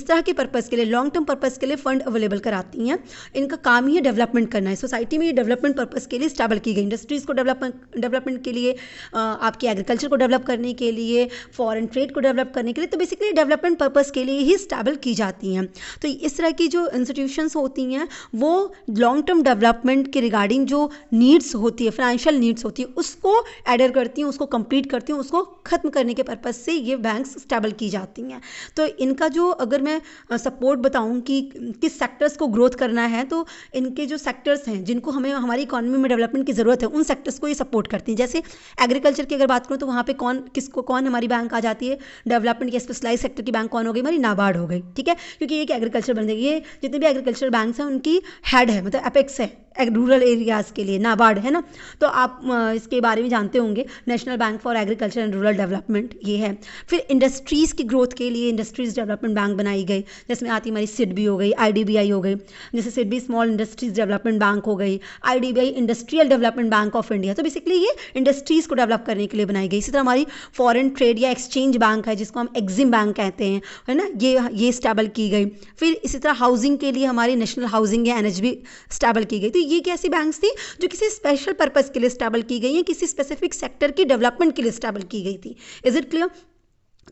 तरह के पर्पस के लिए, लॉन्ग टर्म पर्पस के लिए फंड अवेलेबल कराती हैं। इनका काम ही है डेवलपमेंट करना है। सोसाइटी में ये डेवलपमेंट पर्पस के लिए स्टेबल की गई, इंडस्ट्रीज़ को डेवलपमेंट के लिए, आपकी एग्रीकल्चर को डेवलप करने के लिए, फॉरेन ट्रेड को डेवलप करने के लिए, तो बेसिकली डेवलपमेंट पर्पस के लिए ही स्टेबल की जाती हैं। तो इस तरह की जो इंस्टीट्यूशंस होती हैं वो लॉन्ग टर्म डेवलपमेंट के रिगार्डिंग जो नीड्स होती है, फाइनेंशियल नीड्स होती है, उसको एडर करती हैं, उसको कंप्लीट करती हैं, उसको ख़त्म करने के पर्पस से ये बैंक्स स्टेबल की जाती हैं। तो इनका जो, अगर मैं सपोर्ट बताऊं कि किस सेक्टर्स को ग्रोथ करना है, तो इनके जो सेक्टर्स हैं जिनको हमें हमारी इकोनॉमी में डेवलपमेंट की ज़रूरत है, उन सेक्टर्स को ये सपोर्ट करती हैं। जैसे एग्रीकल्चर की अगर बात करूं तो वहाँ पे कौन हमारी बैंक आ जाती है, डेवलपमेंट या स्पेशलाइज सेक्टर की बैंक कौन हो गई, हमारी नाबार्ड हो गई। ठीक है, क्योंकि ये एग्रीकल्चर बन जाएगी। ये जितने भी एग्रीकल्चर बैंक्स हैं उनकी हेड है, मतलब एपेक्स है रूरल एरियाज़ के लिए, नाबार्ड है ना। तो आप इसके बारे में जानते होंगे, national bank for agriculture and rural development ये है। फिर इंडस्ट्रीज़ की ग्रोथ के लिए इंडस्ट्रीज़ डेवलपमेंट बैंक बनाई गई, जिसमें आती हमारी सिडबी हो गई, आईडीबीआई हो गई। जैसे SIDBI small industries development bank हो गई, IDBI industrial development bank of India. तो बेसिकली ये इंडस्ट्रीज़ को डेवलप करने के लिए बनाई गई। इसी तरह हमारी फॉरेन ट्रेड या एक्सचेंज बैंक है, जिसको हम एग्जिम बैंक कहते हैं, है ना, ये स्टेबल की गई। फिर इसी तरह हाउसिंग के लिए हमारी नेशनल हाउसिंग या एनएचबी स्टेबल की गई। तो ये कैसी बैंक्स थी जो किसी स्पेशल पर्पस के लिए स्टेबल की गई है, किसी स्पेसिफिक सेक्टर की डेवलपमेंट के लिए स्टेबल की गई थी। Is it clear.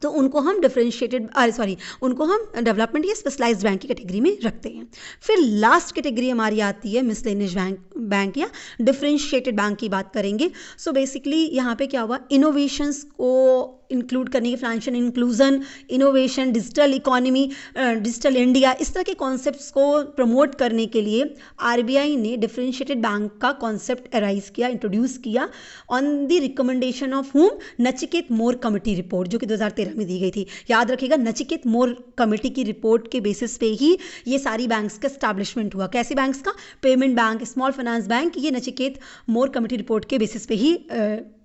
तो उनको हम उनको हम डेवलपमेंट या स्पेशलाइज्ड बैंक की कैटेगरी में रखते हैं। फिर लास्ट कैटेगरी हमारी आती है मिसलेनियस बैंक या डिफरेंशिएटेड बैंक की बात करेंगे। सो बेसिकली यहाँ पे क्या हुआ, इनोवेशंस को इंक्लूड करने के, financial inclusion, innovation, digital economy, digital India, इस तरह के कॉन्सेप्ट्स को प्रमोट करने के लिए आरबीआई ने डिफरेंशिएटेड बैंक का कॉन्सेप्ट अराइज किया, इंट्रोड्यूस किया ऑन द रिकमेंडेशन ऑफ हुम, नचिकेत मोर कमेटी रिपोर्ट, जो कि 2013 में दी गई थी। याद रखिएगा, नचिकेत मोर कमेटी की रिपोर्ट के बेसिस पे ही ये सारी बैंक्स का स्टैब्लिशमेंट हुआ। कैसे बैंक्स का, payment bank, small finance bank, ये नचिकेत मोर कमेटी रिपोर्ट के बेसिस पे ही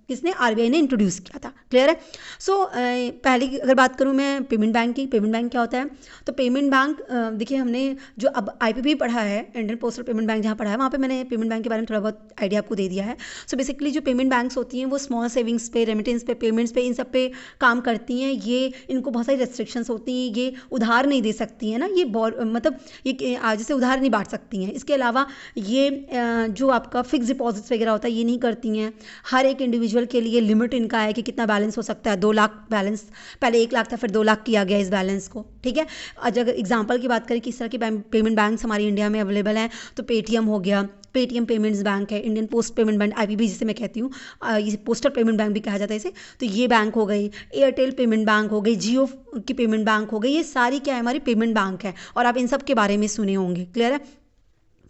किसने, आरबीआई ने इंट्रोड्यूस किया था। क्लियर है। सो पहले की अगर बात करूँ मैं पेमेंट बैंक की, पेमेंट बैंक क्या होता है, तो पेमेंट बैंक देखिए हमने जो अब आईपीपी पढ़ा है, इंडियन पोस्टल पेमेंट बैंक जहाँ पढ़ा है, वहाँ पे मैंने पेमेंट बैंक के बारे में थोड़ा बहुत आइडिया आपको दे दिया है। सो बेसिकली जो पेमेंट बैंक्स होती हैं वो स्मॉल सेविंग्स पे, रेमिटेंस पे, पेमेंट्स पे, इन सब पे काम करती हैं। ये इनको बहुत सारी रेस्ट्रिक्शंस होती हैं, ये उधार नहीं दे सकती हैं ना, ये मतलब ये जैसे उधार नहीं बांट सकती हैं। इसके अलावा ये जो आपका फिक्स डिपॉजिट्स वगैरह होता है ये नहीं करती हैं। हर एक इंडिविजुअल के लिए लिमिट इनका है कि कितना बैलेंस हो सकता है। 2 लाख बैलेंस, पहले 1 लाख था फिर 2 लाख किया गया इस बैलेंस को। ठीक है। अगर एग्जांपल की बात करें किस तरह की पेमेंट बैंक्स हमारी इंडिया में अवेलेबल हैं, तो पेटीएम हो गया, पेटीएम पेमेंट्स बैंक है, Indian post payment bank IPB जिसे मैं कहती हूँ, ये पोस्टल पेमेंट बैंक भी कहा जाता है इसे, तो ये बैंक हो गई, एयरटेल पेमेंट बैंक हो गई, जियो की पेमेंट बैंक हो गई। ये सारी क्या है, हमारी पेमेंट बैंक है और आप इन सब के बारे में सुने होंगे। क्लियर है।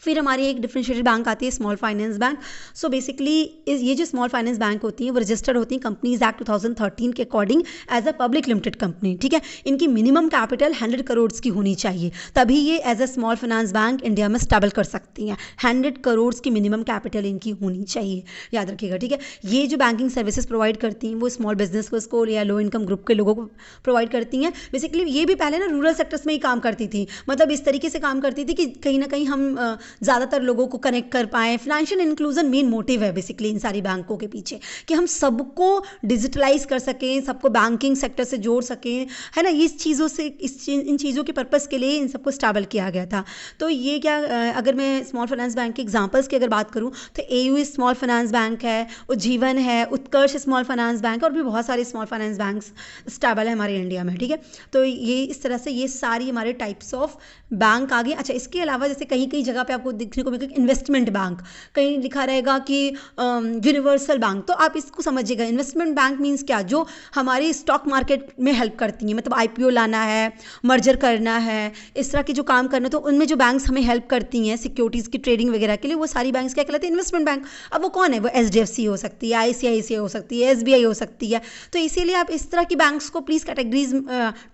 फिर हमारी एक डिफरेंशिएटेड बैंक आती है small finance bank. So basically ये जो स्मॉल फाइनेंस बैंक होती हैं वो रजिस्टर्ड होती हैं कंपनीज एक्ट 2013 के according as a public limited company. ठीक है। इनकी मिनिमम कैपिटल 100 करोड़ की होनी चाहिए, तभी ये as a small finance bank India में स्टेबल कर सकती हैं। 100 करोड़ की मिनिमम कैपिटल इनकी होनी चाहिए, याद रखिएगा। ठीक है। ये जो बैंकिंग सर्विसेज प्रोवाइड करती हैं वो स्मॉल बिजनेस को या लो इनकम ग्रुप के लोगों को प्रोवाइड करती हैं। बेसिकली ये भी पहले ना रूरल सेक्टर्स में ही काम करती थी, मतलब इस तरीके से काम करती थी कि कहीं ना कहीं हम ज़्यादातर लोगों को कनेक्ट कर पाएँ। फिनेंशियल इंक्लूजन मेन मोटिव है बेसिकली इन सारी बैंकों के पीछे, कि हम सबको डिजिटलाइज कर सकें, सबको बैंकिंग सेक्टर से जोड़ सकें, है ना। इस चीज़ों से इन चीज़ों के पर्पज़ के लिए इन सबको स्टेबल किया गया था। तो ये क्या, अगर मैं स्मॉल फाइनेंस बैंक के एग्जांपल्स की अगर बात करूँ तो एयू स्मॉल फाइनेंस बैंक है, उज्जीवन है, उत्कर्ष स्मॉल फाइनेंस बैंक और भी बहुत सारे स्मॉल फाइनेंस बैंक्स स्टेबल है हमारे इंडिया में। ठीक है। तो ये इस तरह से ये सारी हमारे टाइप्स ऑफ बैंक आ गए। अच्छा, इसके अलावा जैसे कहीं कहीं जगह पे आपको देखने को मिलेगा इन्वेस्टमेंट बैंक, कहीं लिखा रहेगा कि यूनिवर्सल बैंक, तो आप इसको समझिएगा। इन्वेस्टमेंट बैंक मीन्स क्या, जो हमारी स्टॉक मार्केट में हेल्प करती हैं, मतलब आईपीओ लाना है, मर्जर करना है, इस तरह के जो काम करना, तो उनमें जो बैंक्स हमें हेल्प करती हैं सिक्योरिटीज़ की ट्रेडिंग वगैरह के लिए, वो सारी बैंक्स क्या कहलाती है, इन्वेस्टमेंट बैंक। अब वो कौन है, वो एचडीएफसी हो सकती है, आईसीआईसीआई हो सकती है, एसबीआई हो सकती है। तो इसीलिए आप इस तरह की बैंक्स को please categories,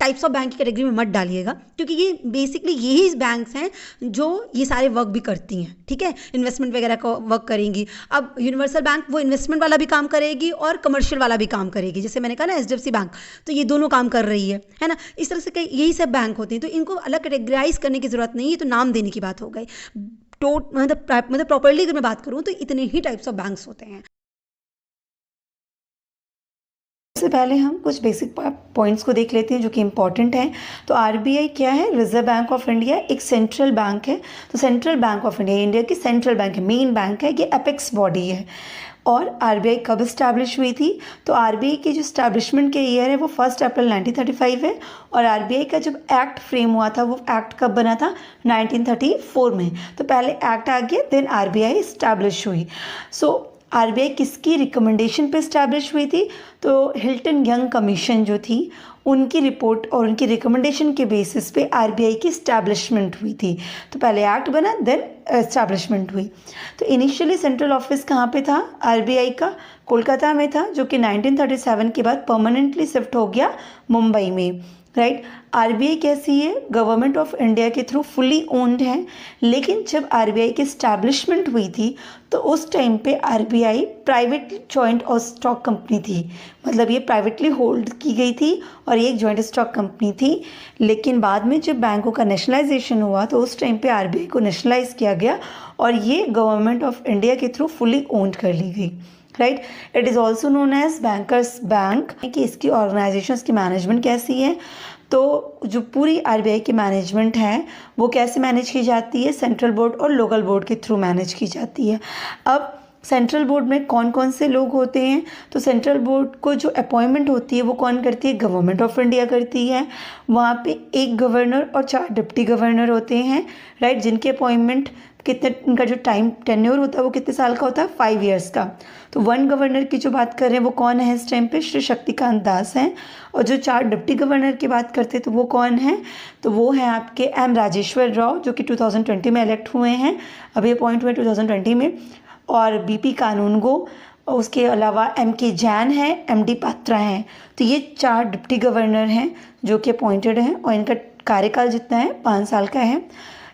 types of bank की कैटेगरी में मत डालिएगा, क्योंकि ये बेसिकली यही बैंक्स हैं जो ये सारे वर्क भी करती हैं। ठीक है। इन्वेस्टमेंट वगैरह का वर्क करेंगी। अब यूनिवर्सल बैंक वो इन्वेस्टमेंट वाला भी काम करेगी और कमर्शियल वाला भी काम करेगी, जैसे मैंने कहा ना एचडीएफसी बैंक, तो ये दोनों काम कर रही है ना। इस तरह से कई यही सब बैंक होते हैं, तो इनको अलग कैटेगराइज करने की जरूरत नहीं है, तो नाम देने की बात हो गई। मतलब प्रॉपर्ली अगर मैं बात करूँ तो इतने ही टाइप्स ऑफ बैंक्स होते हैं। सबसे पहले हम कुछ बेसिक पॉइंट्स को देख लेते हैं जो कि इम्पॉर्टेंट हैं। तो आरबीआई क्या है, रिजर्व बैंक ऑफ इंडिया, एक सेंट्रल बैंक है। तो central bank of India India की सेंट्रल बैंक है, मेन बैंक है, ये एपेक्स बॉडी है। और आरबीआई कब इस्टेब्लिश हुई थी, तो आरबीआई की जो इस्टेब्लिशमेंट के ईयर है वो 1 अप्रैल 1935 है। और आरबीआई का जब एक्ट फ्रेम हुआ था वो एक्ट कब बना था, 1934 में। तो पहले एक्ट आ गया, देन आरबीआई इस्टेब्लिश हुई। सो आरबीआई किसकी रिकमेंडेशन पे इस्टेब्लिश हुई थी, तो हिल्टन यंग कमीशन जो थी उनकी रिपोर्ट और उनकी रिकमेंडेशन के बेसिस पे आरबीआई की इस्टेब्लिशमेंट हुई थी। तो पहले एक्ट बना, देन इस्टेब्लिशमेंट हुई। तो इनिशियली सेंट्रल ऑफिस कहाँ पे था आरबीआई का, कोलकाता में था, जो कि 1937 के बाद परमानेंटली शिफ्ट हो गया मुंबई में। राइट। आरबीआई कैसी है, गवर्नमेंट ऑफ इंडिया के थ्रू फुली ओन्ड है। लेकिन जब आरबीआई की इस्टेब्लिशमेंट हुई थी तो उस टाइम पे आरबीआई प्राइवेटली जॉइंट और स्टॉक कंपनी थी, मतलब ये प्राइवेटली होल्ड की गई थी और ये एक जॉइंट स्टॉक कंपनी थी। लेकिन बाद में जब बैंकों का नेशनलाइजेशन हुआ तो उस टाइम पे आरबीआई को नेशनलाइज किया गया और ये गवर्नमेंट ऑफ इंडिया के थ्रू फुली ओन्ड कर ली गई। Right. It is also known as bankers bank, कि इसकी ऑर्गेनाइजेशन की मैनेजमेंट कैसी है, तो जो पूरी आरबीआई की मैनेजमेंट है वो कैसे मैनेज की जाती है, सेंट्रल बोर्ड और लोकल बोर्ड के थ्रू मैनेज की जाती है। अब सेंट्रल बोर्ड में कौन कौन से लोग होते हैं, तो सेंट्रल बोर्ड को जो अपॉइंटमेंट होती है वो कौन करती है, गवर्नमेंट ऑफ इंडिया करती है। वहाँ पे एक गवर्नर और 4 डिप्टी गवर्नर होते हैं। राइट। जिनके अपॉइंटमेंट कितने, इनका जो टाइम टेन्योर होता है वो कितने साल का होता है, 5 ईयर्स का। तो 1 गवर्नर की जो बात कर रहे हैं वो कौन है इस टाइम पे, श्री शक्तिकांत दास हैं। और जो 4 डिप्टी गवर्नर की बात करते हैं तो वो कौन है, तो वो हैं आपके एम राजेश्वर राव, जो कि 2020 में इलेक्ट हुए हैं, अभी अपॉइंट हुए 2020 में। और बीपी कानूनगो, उसके अलावा एमके जैन है, एमडी पात्रा हैं। तो ये 4 डिप्टी गवर्नर हैं जो कि अपॉइंटेड हैं और इनका कार्यकाल जितना है 5 साल का है।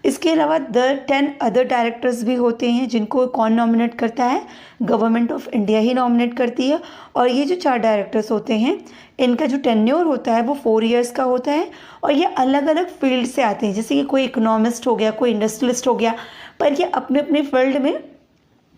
इसके अलावा 10 अदर डायरेक्टर्स भी होते हैं जिनको कौन नॉमिनेट करता है, government of India he nominate करती है। और ये जो 4 डायरेक्टर्स होते हैं इनका जो टेन्योर होता है वो 4 इयर्स का होता है और ये अलग अलग फील्ड से आते हैं, जैसे कि कोई इकोनॉमिस्ट हो गया, कोई इंडस्ट्रियलिस्ट हो गया, पर ये अपने अपने फील्ड में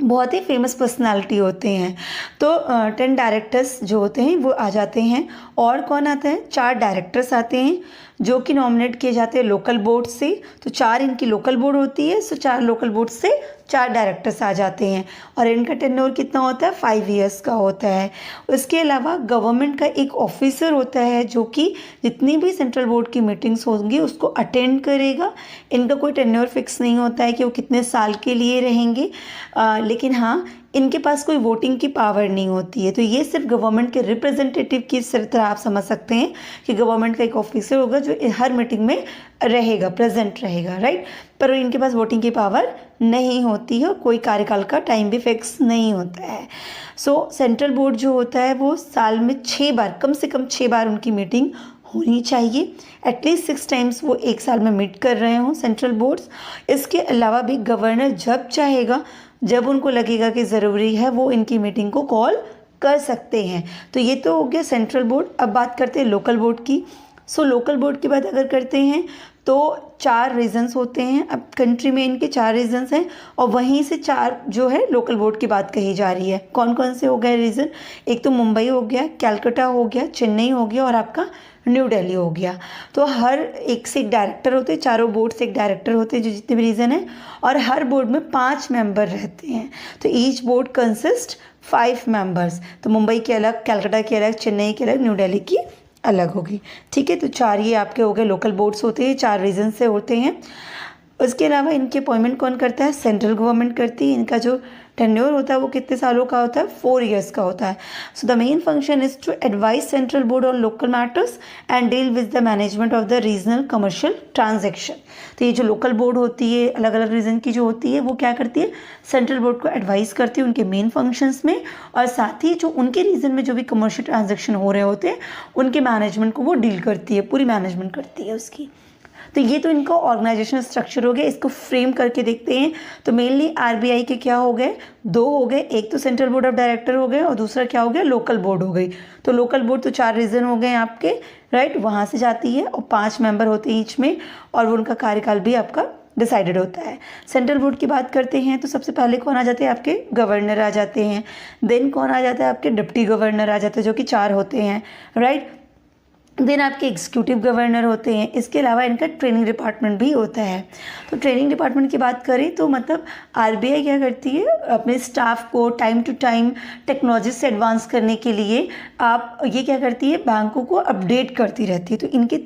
बहुत ही फेमस पर्सनालिटी होते हैं। तो 10 डायरेक्टर्स जो होते हैं वो आ जाते हैं। और कौन आता है, 4 डायरेक्टर्स आते हैं जो कि नॉमिनेट किए जाते हैं लोकल बोर्ड से। तो 4 इनकी लोकल बोर्ड होती है, सो 4 लोकल बोर्ड से 4 डायरेक्टर्स आ जाते हैं और इनका टेन्योर कितना होता है, 5 इयर्स का होता है। उसके अलावा गवर्नमेंट का एक ऑफिसर होता है जो कि जितनी भी सेंट्रल बोर्ड की मीटिंग्स होंगी उसको अटेंड करेगा। इनका कोई टेन्योर फिक्स नहीं होता है कि वो कितने साल के लिए रहेंगे, लेकिन हाँ इनके पास कोई वोटिंग की पावर नहीं होती है। तो ये सिर्फ गवर्नमेंट के रिप्रेजेंटेटिव की तरह आप समझ सकते हैं कि गवर्नमेंट का एक ऑफिसर होगा जो हर मीटिंग में रहेगा, प्रेजेंट रहेगा, राइट। पर इनके पास वोटिंग की पावर नहीं होती है, कोई कार्यकाल का टाइम भी फिक्स नहीं होता है। सो सेंट्रल बोर्ड जो होता है वो साल में 6 बार, कम से कम 6 बार उनकी मीटिंग होनी चाहिए। एटलीस्ट 6 टाइम्स वो एक साल में मीट कर रहे हों सेंट्रल बोर्ड्स। इसके अलावा भी गवर्नर जब चाहेगा, जब उनको लगेगा कि ज़रूरी है, वो इनकी मीटिंग को कॉल कर सकते हैं। तो ये तो हो गया सेंट्रल बोर्ड। अब बात करते हैं लोकल बोर्ड की। सो लोकल बोर्ड की बात अगर करते हैं तो 4 रीजन्स होते हैं। अब कंट्री में इनके 4 रीजन्स हैं और वहीं से 4 जो है लोकल बोर्ड की बात कही जा रही है। कौन कौन से हो गए रीज़न, एक तो मुंबई हो गया, कैलकाटा हो गया, चेन्नई हो गया और आपका न्यू दिल्ली हो गया। तो हर एक से एक डायरेक्टर होते हैं, चारों बोर्ड से एक डायरेक्टर होते हैं जो जितने भी रीजन है, और हर बोर्ड में 5 मेंबर रहते हैं। तो ईच बोर्ड कंसिस्ट 5 मेंबर्स। तो मुंबई के अलग, कैलकाटा के अलग, चेन्नई के अलग, न्यू दिल्ली की अलग होगी, ठीक है। तो 4 ये आपके हो गए लोकल बोर्ड्स होते हैं, 4 रीजन से होते हैं। उसके अलावा इनके अपॉइंटमेंट कौन करता है, सेंट्रल गवर्नमेंट करती है। इनका जो टेन्योर होता है वो कितने सालों का होता है, 4 इयर्स का होता है। So the main function is to advise central board on local matters and deal with the management of the regional commercial transaction. तो ये जो लोकल बोर्ड होती है अलग अलग रीजन की जो होती है वो क्या करती है, सेंट्रल बोर्ड को एडवाइस करती है उनके मेन फंक्शंस में, और साथ ही जो उनके रीजन में जो भी कमर्शियल ट्रांजेक्शन हो रहे होते हैं उनके मैनेजमेंट को वो डील करती है, पूरी मैनेजमेंट करती है उसकी। तो ये तो इनका ऑर्गेनाइजेशनल स्ट्रक्चर हो गया। इसको फ्रेम करके देखते हैं तो मेनली आरबीआई के क्या हो गए, 2 हो गए। एक तो सेंट्रल बोर्ड ऑफ डायरेक्टर हो गए और दूसरा क्या हो गया, लोकल बोर्ड हो गई। तो लोकल बोर्ड तो 4 रीजन हो गए आपके, राइट, वहाँ से जाती है और 5 मेंबर होते हैं ईच में, और वो उनका कार्यकाल भी आपका डिसाइडेड होता है। सेंट्रल बोर्ड की बात करते हैं तो सबसे पहले कौन आ जाते हैं, आपके गवर्नर आ जाते हैं। देन कौन आ जाता है, आपके डिप्टी गवर्नर आ जाते हैं जो कि 4 होते हैं, राइट। देन आपके एग्जीक्यूटिव गवर्नर होते हैं। इसके अलावा इनका ट्रेनिंग डिपार्टमेंट भी होता है। तो ट्रेनिंग डिपार्टमेंट की बात करें तो मतलब आरबीआई क्या करती है, अपने स्टाफ को टाइम टू टाइम टेक्नोलॉजी से एडवांस करने के लिए आप ये क्या करती है, बैंकों को अपडेट करती रहती है। तो इनके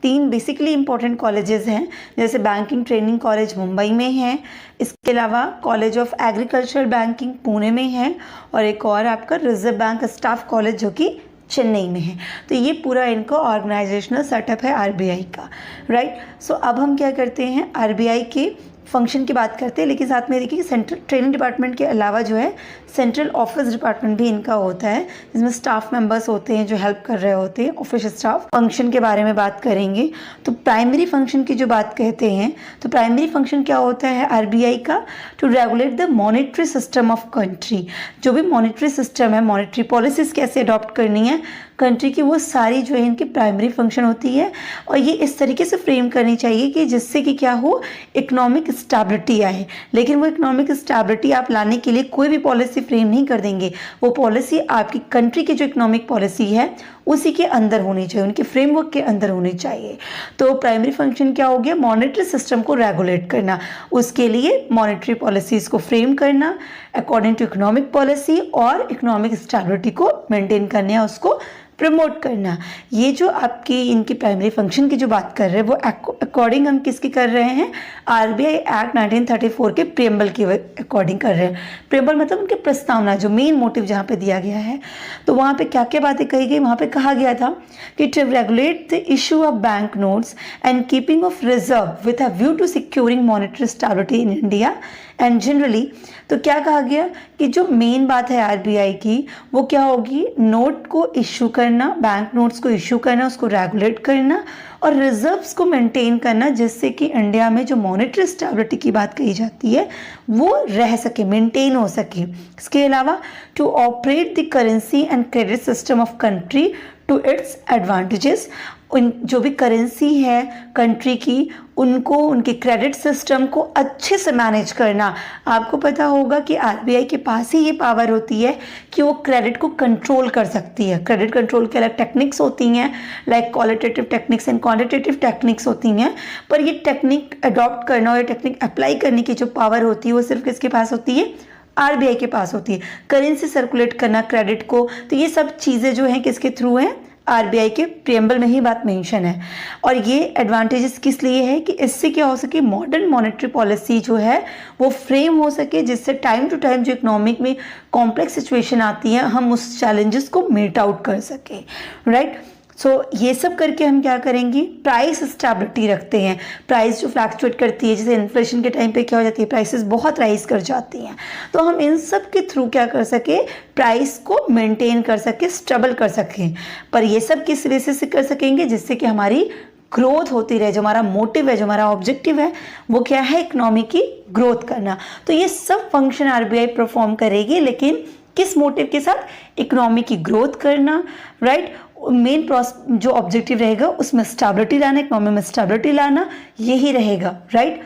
3 बेसिकली इंपॉर्टेंट कॉलेजेस हैं, जैसे बैंकिंग ट्रेनिंग कॉलेज मुंबई में है, इसके अलावा college of agricultural banking Pune में है, और एक और आपका रिजर्व बैंक स्टाफ कॉलेज जो कि चेन्नई में है। तो ये पूरा इनका ऑर्गेनाइजेशनल सेटअप है आरबीआई का, राइट। सो अब हम क्या करते हैं, आरबीआई के फंक्शन की बात करते हैं, लेकिन साथ में देखिए सेंट्रल ट्रेनिंग डिपार्टमेंट के अलावा जो है सेंट्रल ऑफिस डिपार्टमेंट भी इनका होता है, जिसमें स्टाफ मेंबर्स होते हैं जो हेल्प कर रहे होते हैं। ऑफिस स्टाफ फंक्शन के बारे में बात करेंगे तो प्राइमरी फंक्शन की जो बात कहते हैं, तो प्राइमरी फंक्शन क्या होता है आरबीआई का, to regulate the monetary system of country. जो भी मॉनेटरी सिस्टम है, मॉनेटरी पॉलिसीज़ कैसे अडॉप्ट करनी है कंट्री की, वो सारी जो है इनकी प्राइमरी फंक्शन होती है। और ये इस तरीके से फ्रेम करनी चाहिए कि जिससे कि क्या हो, इकोनॉमिक स्टेबिलिटी आए। लेकिन वो इकोनॉमिक स्टेबिलिटी आप लाने के लिए कोई भी पॉलिसी फ्रेम नहीं कर देंगे, वो पॉलिसी आपकी कंट्री की जो इकोनॉमिक पॉलिसी है उसी के अंदर होनी चाहिए, उनके फ्रेमवर्क के अंदर होनी चाहिए। तो प्राइमरी फंक्शन क्या हो गया, मॉनेटरी सिस्टम को रेगुलेट करना, उसके लिए मॉनेटरी पॉलिसीज़ को फ्रेम करना अकॉर्डिंग टू इकोनॉमिक पॉलिसी, और इकोनॉमिक स्टेबिलिटी को मेंटेन करना, उसको प्रमोट करना। ये जो आपकी इनकी प्राइमरी फंक्शन की जो बात कर रहे हैं वो अकॉर्डिंग हम किसकी कर रहे हैं, आरबीआई एक्ट 1934 के प्रियम्बल के अकॉर्डिंग कर रहे हैं। प्रियम्बल मतलब उनके प्रस्तावना, जो मेन मोटिव जहाँ पे दिया गया है। तो वहाँ पे क्या क्या बातें कही गई, वहाँ पे कहा गया था कि to regulate the issue of bank notes and keeping of reserve with a view to securing monetary stability in India and generally तो क्या कहा गया कि जो मेन बात है आरबीआई की वो क्या होगी, नोट को इशू करना, बैंक नोट्स को इशू करना, उसको रेगुलेट करना और रिजर्व्स को मेंटेन करना, जिससे कि इंडिया में जो मॉनेटरी स्टेबिलिटी की बात कही जाती है वो रह सके, मेंटेन हो सके। इसके अलावा to operate the currency and credit system of country to its advantages, उन जो भी करेंसी है कंट्री की उनको, उनके क्रेडिट सिस्टम को अच्छे से मैनेज करना। आपको पता होगा कि आरबीआई के पास ही ये पावर होती है कि वो क्रेडिट को कंट्रोल कर सकती है। क्रेडिट कंट्रोल के अलग टेक्निक्स होती हैं, like qualitative techniques and quantitative techniques होती हैं, पर ये टेक्निक अडॉप्ट करना और ये टेक्निक अप्लाई करने की जो पावर होती है वो सिर्फ किसके पास होती है, आरबीआई के पास होती है। करेंसी सर्कुलेट करना क्रेडिट को, तो ये सब चीज़ें जो हैं किसके थ्रू हैं, आरबीआई के प्रियम्बल में ही बात मेंशन है। और ये एडवांटेजेस किस लिए है कि इससे क्या हो सके, मॉडर्न मॉनेटरी पॉलिसी जो है वो फ्रेम हो सके, जिससे टाइम टू टाइम जो इकोनॉमिक में कॉम्प्लेक्स सिचुएशन आती है हम उस चैलेंजेस को मीट आउट कर सके, राइट। सो ये सब करके हम क्या करेंगे, प्राइस स्टेबिलिटी रखते हैं। प्राइस जो फ्लैक्चुएट करती है, जैसे इन्फ्लेशन के टाइम पे क्या हो जाती है, प्राइसेस बहुत राइज कर जाती हैं, तो हम इन सब के थ्रू क्या कर सके, प्राइस को मेंटेन कर सके, स्टेबल कर सकें। पर ये सब किस बेसिस से कर सकेंगे, जिससे कि हमारी ग्रोथ होती रहे। जो हमारा मोटिव है, जो हमारा ऑब्जेक्टिव है वो क्या है, इकोनॉमी की ग्रोथ करना। तो ये सब फंक्शन आरबीआई परफॉर्म करेगी, लेकिन किस मोटिव के साथ, इकोनॉमी की ग्रोथ करना, राइट। मेन जो ऑब्जेक्टिव रहेगा उसमें स्टेबिलिटी लाना, इकोनॉमी में स्टेबिलिटी लाना, यही रहेगा, राइट।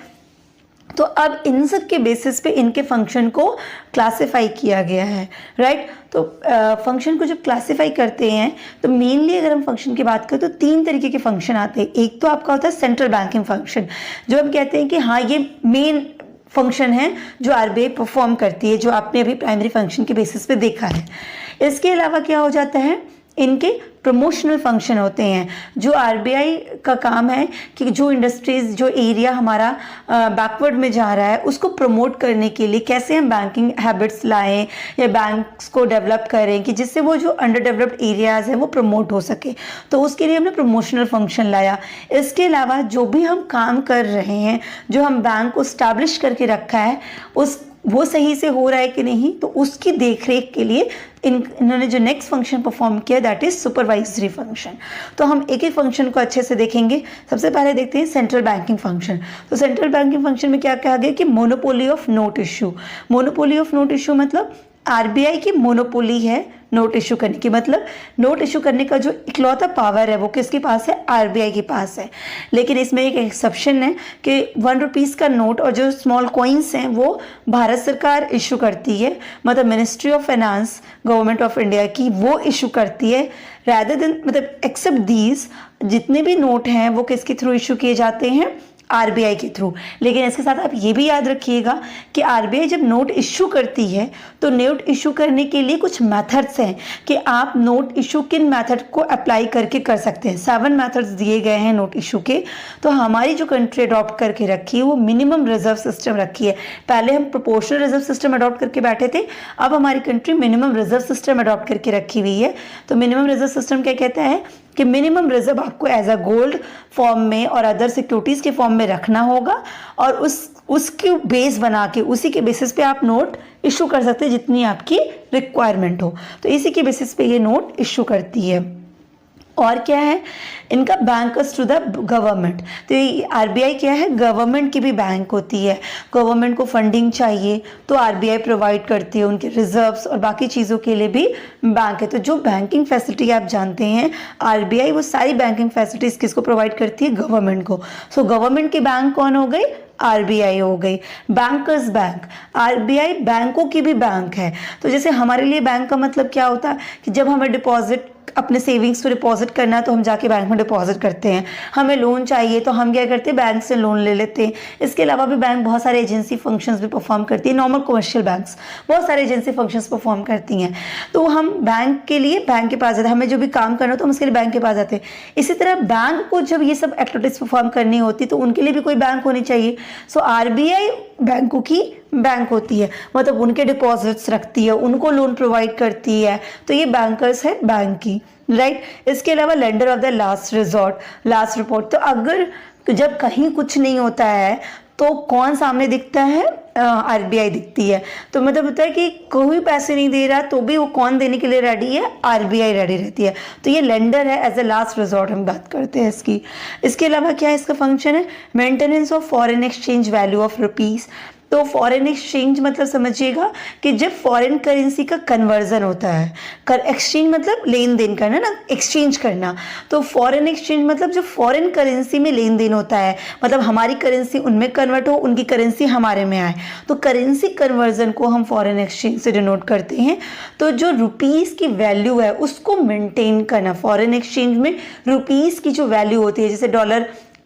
तो अब इन सब के बेसिस पे इनके फंक्शन को क्लासिफाई किया गया है, राइट। तो फंक्शन को जब क्लासिफाई करते हैं तो मेनली अगर हम फंक्शन की बात करें तो 3 तरीके के फंक्शन आते हैं। एक तो आपका होता है सेंट्रल बैंकिंग फंक्शन, जो हम कहते हैं कि हाँ ये मेन फंक्शन है जो आरबीआई परफॉर्म करती है, जो आपने अभी प्राइमरी फंक्शन के बेसिस पे देखा है। इसके अलावा क्या हो जाता है, इनके प्रमोशनल फंक्शन होते हैं, जो आरबीआई का काम है कि जो इंडस्ट्रीज, जो एरिया हमारा बैकवर्ड में जा रहा है उसको प्रमोट करने के लिए कैसे हम बैंकिंग हैबिट्स लाएं या बैंक्स को डेवलप करें कि जिससे वो जो अंडर डेवलप्ड एरियाज हैं वो प्रमोट हो सके। तो उसके लिए हमने प्रमोशनल फंक्शन लाया। इसके अलावा जो भी हम काम कर रहे हैं, जो हम बैंक को स्टैब्लिश करके रखा है, वो सही से हो रहा है कि नहीं, तो उसकी देखरेख के लिए इन्होंने जो नेक्स्ट फंक्शन परफॉर्म किया, दैट इज सुपरवाइजरी फंक्शन। तो हम एक एक फंक्शन को अच्छे से देखेंगे। सबसे पहले देखते हैं सेंट्रल बैंकिंग फंक्शन। तो सेंट्रल बैंकिंग फंक्शन में क्या कहा गया कि monopoly of note issue. Monopoly of note issue मतलब आरबीआई की मोनोपोली है नोट इशू करने की, मतलब नोट इशू करने का जो इकलौता पावर है वो किसके पास है, आरबीआई के पास है। लेकिन इसमें एक एक्सेप्शन है कि 1 रुपीज़ का नोट और जो स्मॉल कॉइन्स हैं वो भारत सरकार इशू करती है, मतलब ministry of finance government of India की वो इशू करती है। रैदर देन, मतलब एक्सेप्ट दीज जितने भी नोट हैं वो किसके थ्रू इशू किए जाते हैं, आरबीआई के थ्रू। लेकिन इसके साथ आप ये भी याद रखिएगा कि आरबीआई जब नोट इशू करती है तो नोट इशू करने के लिए कुछ मेथड्स हैं कि आप नोट इशू किन मेथड को अप्लाई करके कर सकते हैं। 7 मेथड्स दिए गए हैं नोट इशू के। तो हमारी जो कंट्री अडॉप्ट करके रखी है वो मिनिमम रिजर्व सिस्टम रखी है। पहले हम प्रोपोर्शनल रिजर्व सिस्टम अडॉप्ट करके बैठे थे, अब हमारी country minimum reserve system adopt करके रखी हुई है। तो मिनिमम रिजर्व सिस्टम क्या कहता है कि मिनिमम रिजर्व आपको एज अ गोल्ड फॉर्म में और अदर सिक्योरिटीज़ के फॉर्म में रखना होगा और उसके बेस बना के उसी के बेसिस पे आप नोट इशू कर सकते हैं जितनी आपकी रिक्वायरमेंट हो। तो इसी के बेसिस पे ये नोट इशू करती है। और क्या है, इनका बैंकर्स टू द गवर्नमेंट। तो ये आरबीआई क्या है, गवर्नमेंट की भी बैंक होती है। गवर्नमेंट को फंडिंग चाहिए तो आरबीआई प्रोवाइड करती है, उनके रिजर्व्स और बाकी चीज़ों के लिए भी बैंक है। तो जो बैंकिंग फैसिलिटी आप जानते हैं आरबीआई वो सारी बैंकिंग फैसिलिटीज़ किसको प्रोवाइड करती है, गवर्नमेंट को। सो गवर्नमेंट की बैंक कौन हो गई, आरबीआई हो गई। बैंकर्स बैंक, आरबीआई बैंकों की भी बैंक है। तो जैसे हमारे लिए बैंक का मतलब क्या होता है कि जब हमें डिपॉजिट अपने सेविंग्स को डिपॉजिट करना है तो हम जाके बैंक में डिपॉजिट करते हैं। हमें लोन चाहिए तो हम क्या करते हैं, बैंक से लोन ले लेते हैं। इसके अलावा भी बैंक बहुत सारे एजेंसी फंक्शंस भी परफॉर्म करती है। नॉर्मल कमर्शियल बैंक्स बहुत सारे एजेंसी फंक्शंस परफॉर्म करती हैं। तो हम बैंक के लिए बैंक के पास जाते हैं, हमें जो भी काम करना हो तो हम उसके लिए बैंक के पास जाते हैं। इसी तरह बैंक को जब ये सब एक्टिविटीज परफॉर्म करनी होती तो उनके लिए भी कोई बैंक होनी चाहिए। सो आरबीआई बैंकों की बैंक होती है, मतलब उनके डिपॉजिट्स रखती है, उनको लोन प्रोवाइड करती है। तो ये बैंकर्स है बैंक की, राइट। इसके अलावा lender of the last resort, last report. तो अगर जब कहीं कुछ नहीं होता है तो कौन सामने दिखता है, आरबीआई दिखती है। तो मतलब होता है कि कोई पैसे नहीं दे रहा तो भी वो कौन देने के लिए रेडी है, आरबीआई रेडी रहती है। तो ये लेंडर है, एज ए लास्ट रिजॉर्ट हम बात करते हैं इसकी। इसके अलावा क्या है इसका फंक्शन है, maintenance of foreign exchange value of rupees. तो फॉरेन एक्सचेंज मतलब समझिएगा कि जब फॉरेन करेंसी का कन्वर्जन होता है, एक्सचेंज मतलब लेन देन करना ना, एक्सचेंज करना। तो फॉरेन एक्सचेंज मतलब जो फॉरेन करेंसी में लेन देन होता है, मतलब हमारी करेंसी उनमें कन्वर्ट हो, उनकी करेंसी हमारे में आए, तो करेंसी कन्वर्जन को हम फॉरेन एक्सचेंज से डिनोट करते हैं। तो जो रुपीज़ की वैल्यू है उसको मेंटेन करना, फॉरेन एक्सचेंज में रुपीज़ की जो वैल्यू होती है, जैसे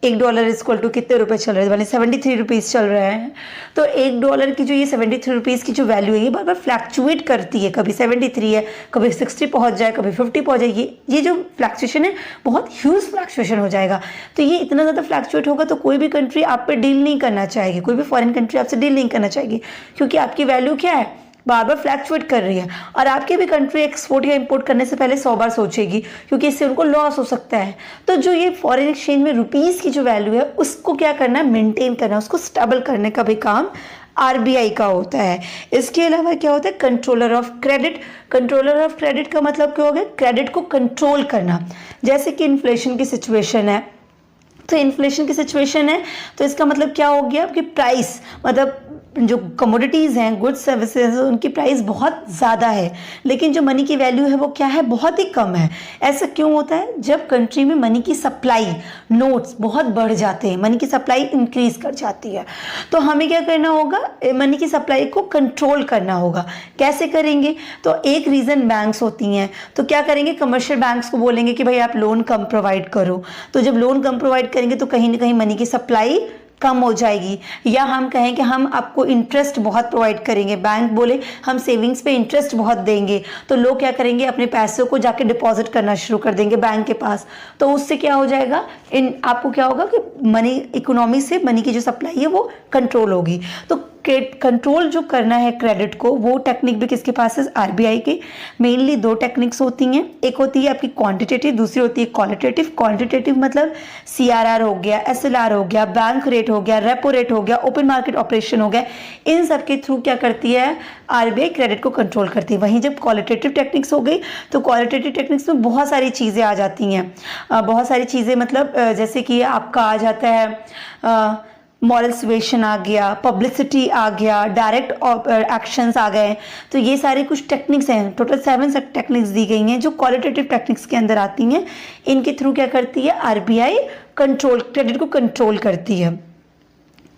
$1 इक्वल टू कितने रुपए चल रहे हैं, 73 रुपीज़ चल रहा है। तो $1 की जो ये 73 रुपीज़ की जो वैल्यू है ये बार बार फ्लैक्चुएट करती है, कभी 73 है, कभी 60 पहुंच जाए, कभी 50 पहुंच जाए। ये जो फ्लैक्चुएशन है बहुत ह्यूज फ्लैक्चुएशन हो जाएगा। तो ये इतना ज़्यादा फ्लैक्चुएट होगा तो कोई भी कंट्री आप पे डील नहीं करना चाहेगी, कोई भी फॉरेन कंट्री आपसे डील नहीं करना चाहेगी, क्योंकि आपकी वैल्यू क्या है, बार बार फ्लैक्चुएट कर रही है। और आपकी भी कंट्री एक्सपोर्ट या इंपोर्ट करने से पहले 100 बार सोचेगी, क्योंकि इससे उनको लॉस हो सकता है। तो जो ये फॉरेन एक्सचेंज में रुपीज़ की जो वैल्यू है उसको क्या करना है, मेंटेन करना, उसको स्टेबल करने का भी काम आरबीआई का होता है। इसके अलावा क्या होता है, controller of credit. Controller of credit का मतलब क्या हो गया, क्रेडिट को कंट्रोल करना। जैसे कि इन्फ्लेशन की सिचुएशन है, तो इन्फ्लेशन की सिचुएशन है तो इसका मतलब क्या हो गया कि प्राइस, मतलब जो कमोडिटीज़ हैं, गुड्स सर्विसेज, उनकी प्राइस बहुत ज़्यादा है, लेकिन जो मनी की वैल्यू है वो क्या है, बहुत ही कम है। ऐसा क्यों होता है, जब कंट्री में मनी की सप्लाई, नोट्स बहुत बढ़ जाते हैं, मनी की सप्लाई इंक्रीज कर जाती है। तो हमें क्या करना होगा, मनी की सप्लाई को कंट्रोल करना होगा। कैसे करेंगे, तो एक रीज़न बैंक्स होती हैं, तो क्या करेंगे, कमर्शियल बैंक्स को बोलेंगे कि भाई आप लोन कम प्रोवाइड करो। तो जब लोन कम प्रोवाइड करेंगे तो कहीं ना कहीं मनी की सप्लाई कम हो जाएगी। या हम कहें कि हम आपको इंटरेस्ट बहुत प्रोवाइड करेंगे, बैंक बोले हम सेविंग्स पे इंटरेस्ट बहुत देंगे, तो लोग क्या करेंगे, अपने पैसों को जाके डिपॉजिट करना शुरू कर देंगे बैंक के पास। तो उससे क्या हो जाएगा, आपको क्या होगा कि मनी इकोनॉमी से मनी की जो सप्लाई है वो कंट्रोल होगी। तो कंट्रोल जो करना है क्रेडिट को, वो टेक्निक भी किसके पास है, आरबीआई के। मेनली 2 टेक्निक्स होती हैं, एक होती है आपकी क्वांटिटेटिव, दूसरी होती है क्वालिटेटिव। क्वांटिटेटिव मतलब सीआरआर हो गया, एसएलआर हो गया, बैंक रेट हो गया, रेपो रेट हो गया, ओपन मार्केट ऑपरेशन हो गया, इन सब के थ्रू क्या करती है आरबीआई, क्रेडिट को कंट्रोल करती है। वहीं जब क्वालिटेटिव टेक्निक्स हो गई तो क्वालिटेटिव टेक्निक्स में बहुत सारी चीज़ें आ जाती हैं, बहुत सारी चीज़ें, मतलब जैसे कि आपका आ जाता है मॉरल सुएशन आ गया, पब्लिसिटी आ गया, डायरेक्ट एक्शंस आ गए। तो ये सारे कुछ टेक्निक्स हैं, टोटल 7 टेक्निक्स दी गई हैं जो क्वालिटेटिव टेक्निक्स के अंदर आती हैं। इनके थ्रू क्या करती है आरबीआई, क्रेडिट को कंट्रोल करती है।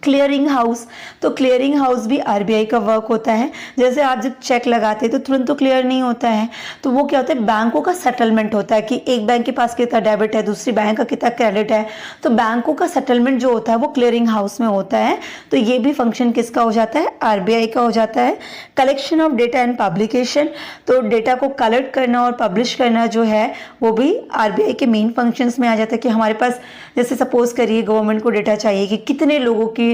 क्लियरिंग हाउस, तो क्लियरिंग हाउस भी आरबीआई का वर्क होता है। जैसे आप जब चेक लगाते हैं तो तुरंत तो क्लियर नहीं होता है, तो वो क्या होता है, बैंकों का सेटलमेंट होता है कि एक बैंक के पास कितना डेबिट है, दूसरी बैंक का कितना क्रेडिट है। तो बैंकों का सेटलमेंट जो होता है वो क्लियरिंग हाउस में होता है। तो ये भी फंक्शन किसका हो जाता है, आरबीआई का हो जाता है। Collection of data and publication, तो डेटा को कलेक्ट करना और पब्लिश करना जो है वो भी आरबीआई के मेन फंक्शंस में आ जाता है। कि हमारे पास जैसे सपोज करिए गवर्नमेंट को डेटा चाहिए कि कितने लोगों के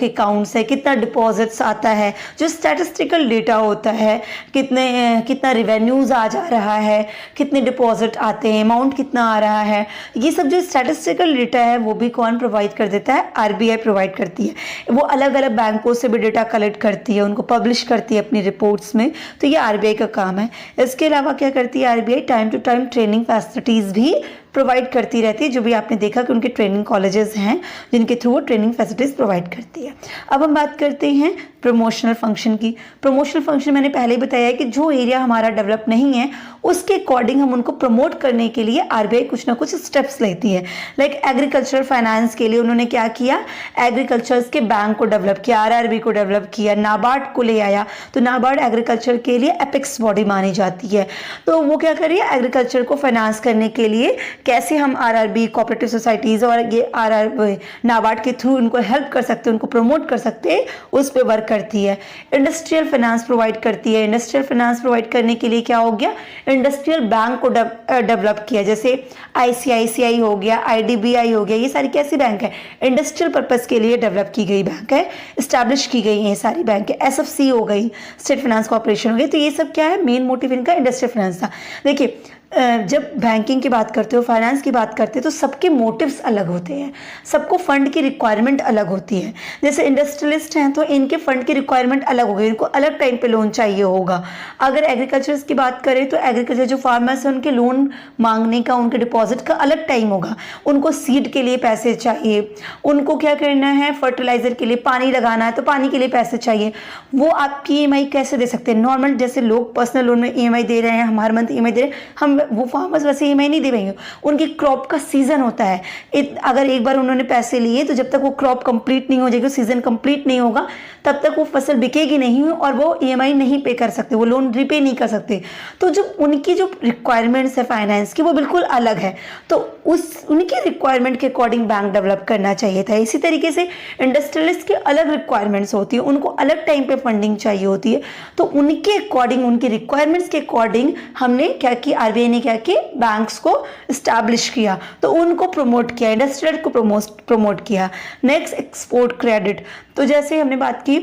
अकाउंट्स है, कितना डिपॉजिट्स आता है, जो स्टैटिस्टिकल डेटा होता है, कितना रिवेन्यूज आ जा रहा है, कितने डिपॉजिट आते हैं, अमाउंट कितना आ रहा है, ये सब जो स्टैटिस्टिकल डेटा है वो भी कौन प्रोवाइड कर देता है, आरबीआई प्रोवाइड करती है। वो अलग अलग बैंकों से भी डेटा कलेक्ट करती है, उनको पब्लिश करती है अपनी रिपोर्ट्स में। तो ये आरबीआई का काम है। इसके अलावा क्या करती है RBI, time to time training facilities भी प्रोवाइड करती रहती है, जो भी आपने देखा कि उनके ट्रेनिंग कॉलेजेस हैं जिनके थ्रू वो ट्रेनिंग फैसिलिटीज़ प्रोवाइड करती है। अब हम बात करते हैं प्रमोशनल फंक्शन की। प्रमोशनल फंक्शन मैंने पहले ही बताया है कि जो एरिया हमारा डेवलप नहीं है उसके अकॉर्डिंग हम उनको प्रमोट करने के लिए आरबीआई कुछ ना कुछ स्टेप्स लेती है। लाइक एग्रीकल्चरल फाइनेंस के लिए उन्होंने क्या किया, एग्रीकल्चर के बैंक को डेवलप किया, आरआरबी को डेवलप किया, नाबार्ड को ले आया। तो नाबार्ड एग्रीकल्चर के लिए एपेक्स बॉडी मानी जाती है। तो वो क्या कर रही है, एग्रीकल्चर को फाइनेंस करने के लिए कैसे हम आरआरबी, कोऑपरेटिव सोसाइटीज़ और ये नाबार्ड के थ्रू उनको हेल्प कर सकते हैं, उनको प्रमोट कर सकते हैं, उस पर वर्क करती है। इंडस्ट्रियल फाइनेंस प्रोवाइड करती है। इंडस्ट्रियल फाइनेंस प्रोवाइड करने के लिए क्या हो गया, इंडस्ट्रियल बैंक को डेवलप किया। जैसे आईसीआईसीआई हो गया, आईडीबीआई हो गया, ये सारी कैसी बैंक है, इंडस्ट्रियल पर्पस के लिए डेवलप की गई बैंक है, इस्टेब्लिश की गई है सारी बैंक है। एसएफसी हो गई, स्टेट फाइनेंस कॉर्पोरेशन हो गई। तो ये सब क्या है, मेन मोटिव इनका इंडस्ट्रियल फाइनेंस था। देखिए जब बैंकिंग की बात करते हो, फाइनेंस की बात करते हो, तो सबके मोटिव्स अलग होते हैं, सबको फंड की रिक्वायरमेंट अलग होती है। जैसे इंडस्ट्रियलिस्ट हैं तो इनके फंड की रिक्वायरमेंट अलग होगी, इनको अलग टाइम पे लोन चाहिए होगा। अगर एग्रीकल्चर्स की बात करें तो एग्रीकल्चर जो फार्मर्स हैं उनके लोन मांगने का, उनके डिपॉजिट का अलग टाइम होगा। उनको सीड के लिए पैसे चाहिए, उनको क्या करना है, फर्टिलाइजर के लिए पानी लगाना है तो पानी के लिए पैसे चाहिए। वो आपकी ईएमआई कैसे दे सकते हैं? नॉर्मल जैसे लोग पर्सनल लोन में ईएमआई दे रहे हैं, हम हर मंथ ईएमआई दे रहे हैं, हम वो फार्मर्स वैसे ईएमआई नहीं दे पाएंगे। उनकी क्रॉप का सीजन होता है, अगर एक बार उन्होंने पैसे लिए तो जब तक वो क्रॉप कंप्लीट नहीं हो जाएगी, सीजन कंप्लीट नहीं होगा, तब तक वो फसल बिकेगी नहीं और वो ईएमआई नहीं पे कर सकते, वो लोन रिपे नहीं कर सकते। तो जो उनकी जो रिक्वायरमेंट्स है फाइनेंस की वो बिल्कुल अलग है, तो उनकी रिक्वायरमेंट के अकॉर्डिंग बैंक डेवलप करना चाहिए था। इसी तरीके से इंडस्ट्रियलिस्ट की अलग रिक्वायरमेंट्स होती है, उनको अलग टाइम पे फंडिंग चाहिए होती है, तो उनके अकॉर्डिंग, उनकी रिक्वायरमेंट्स के अकॉर्डिंग हमने क्या किया, आरबीआई ने क्या किया, बैंक्स को इस्टेब्लिश किया, तो उनको प्रमोट किया, इंडस्ट्रियल को प्रमोट किया। Next, export credit. तो जैसे हमने बात की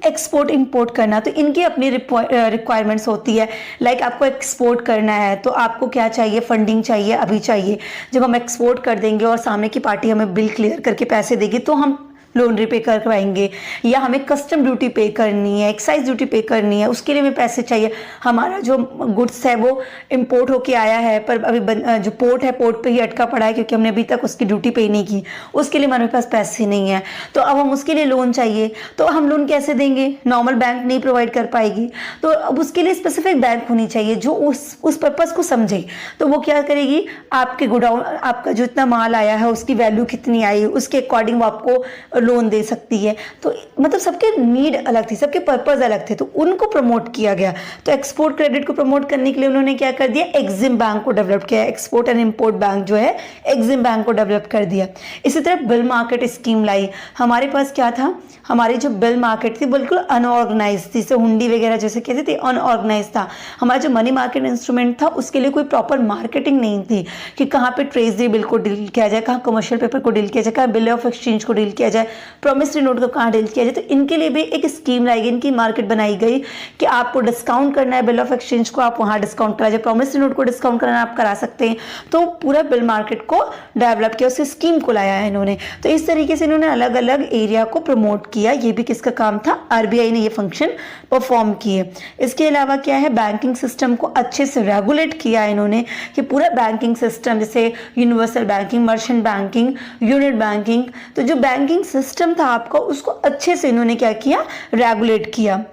एक्सपोर्ट इंपोर्ट करना, तो इनकी अपनी रिक्वायरमेंट्स होती है। लाइक आपको एक्सपोर्ट करना है तो आपको क्या चाहिए, फंडिंग चाहिए, अभी चाहिए। जब हम एक्सपोर्ट कर देंगे और सामने की पार्टी हमें बिल क्लियर करके पैसे देगी तो हम लोन रिपे करवाएंगे, या हमें कस्टम ड्यूटी पे करनी है, एक्साइज ड्यूटी पे करनी है, उसके लिए हमें पैसे चाहिए। हमारा जो गुड्स है वो इंपोर्ट होके आया है पर अभी जो पोर्ट है, पोर्ट पे ही अटका पड़ा है क्योंकि हमने अभी तक उसकी ड्यूटी पे नहीं की, उसके लिए हमारे पास पैसे नहीं है, तो अब हम उसके लिए लोन चाहिए। तो हम लोन कैसे देंगे, नॉर्मल बैंक नहीं प्रोवाइड कर पाएगी, तो अब उसके लिए स्पेसिफिक बैंक होनी चाहिए जो उस पर्पज़ को समझे। तो वो क्या करेगी, आपके गोडाउन, आपका जो इतना माल आया है उसकी वैल्यू कितनी आई, उसके अकॉर्डिंग वो आपको लोन दे सकती है। तो मतलब सबके नीड अलग थी, सबके पर्पस अलग थे, तो उनको प्रमोट किया गया। तो एक्सपोर्ट क्रेडिट को प्रमोट करने के लिए उन्होंने क्या कर दिया, एक्जिम बैंक को डेवलप किया, एक्सपोर्ट एंड इंपोर्ट बैंक जो है एक्जिम बैंक को डेवलप कर दिया। इसी तरह बिल मार्केट स्कीम लाई। हमारे पास क्या था, हमारी जो बिल मार्केट थी बिल्कुल अनऑर्गेनाइज थी, जैसे हुंडी वगैरह जैसे कहते थे, अनऑर्गेनाइज था। हमारा जो मनी मार्केट इंस्ट्रूमेंट था उसके लिए कोई प्रॉपर मार्केटिंग नहीं थी कि कहाँ पे ट्रेजरी बिल को डील किया जाए, कहाँ कमर्शियल पेपर को डील किया जाए, कहाँ बिल ऑफ एक्सचेंज को डील किया जाए, प्रॉमिसरी नोट को कहाँ डील किया जाए। तो इनके लिए भी एक स्कीम लाई गई, इनकी मार्केट बनाई गई कि आपको डिस्काउंट करना है, बिल ऑफ एक्सचेंज को आप वहाँ डिस्काउंट करा जाए, प्रॉमिसरी नोट को डिस्काउंट करना आप करा सकते हैं। तो पूरा बिल मार्केट को डेवलप किया, उसकी स्कीम को लाया है इन्होंने। तो इस तरीके से इन्होंने अलग अलग एरिया को प्रमोट किया, ये भी किसका काम था, आरबीआई ने ये फंक्शन परफॉर्म किए। इसके अलावा क्या है, बैंकिंग सिस्टम को अच्छे से रेगुलेट किया इन्होंने कि पूरा बैंकिंग सिस्टम, जैसे universal banking, merchant banking, unit banking, तो जो बैंकिंग सिस्टम था आपका उसको अच्छे से इन्होंने क्या किया, रेगुलेट किया।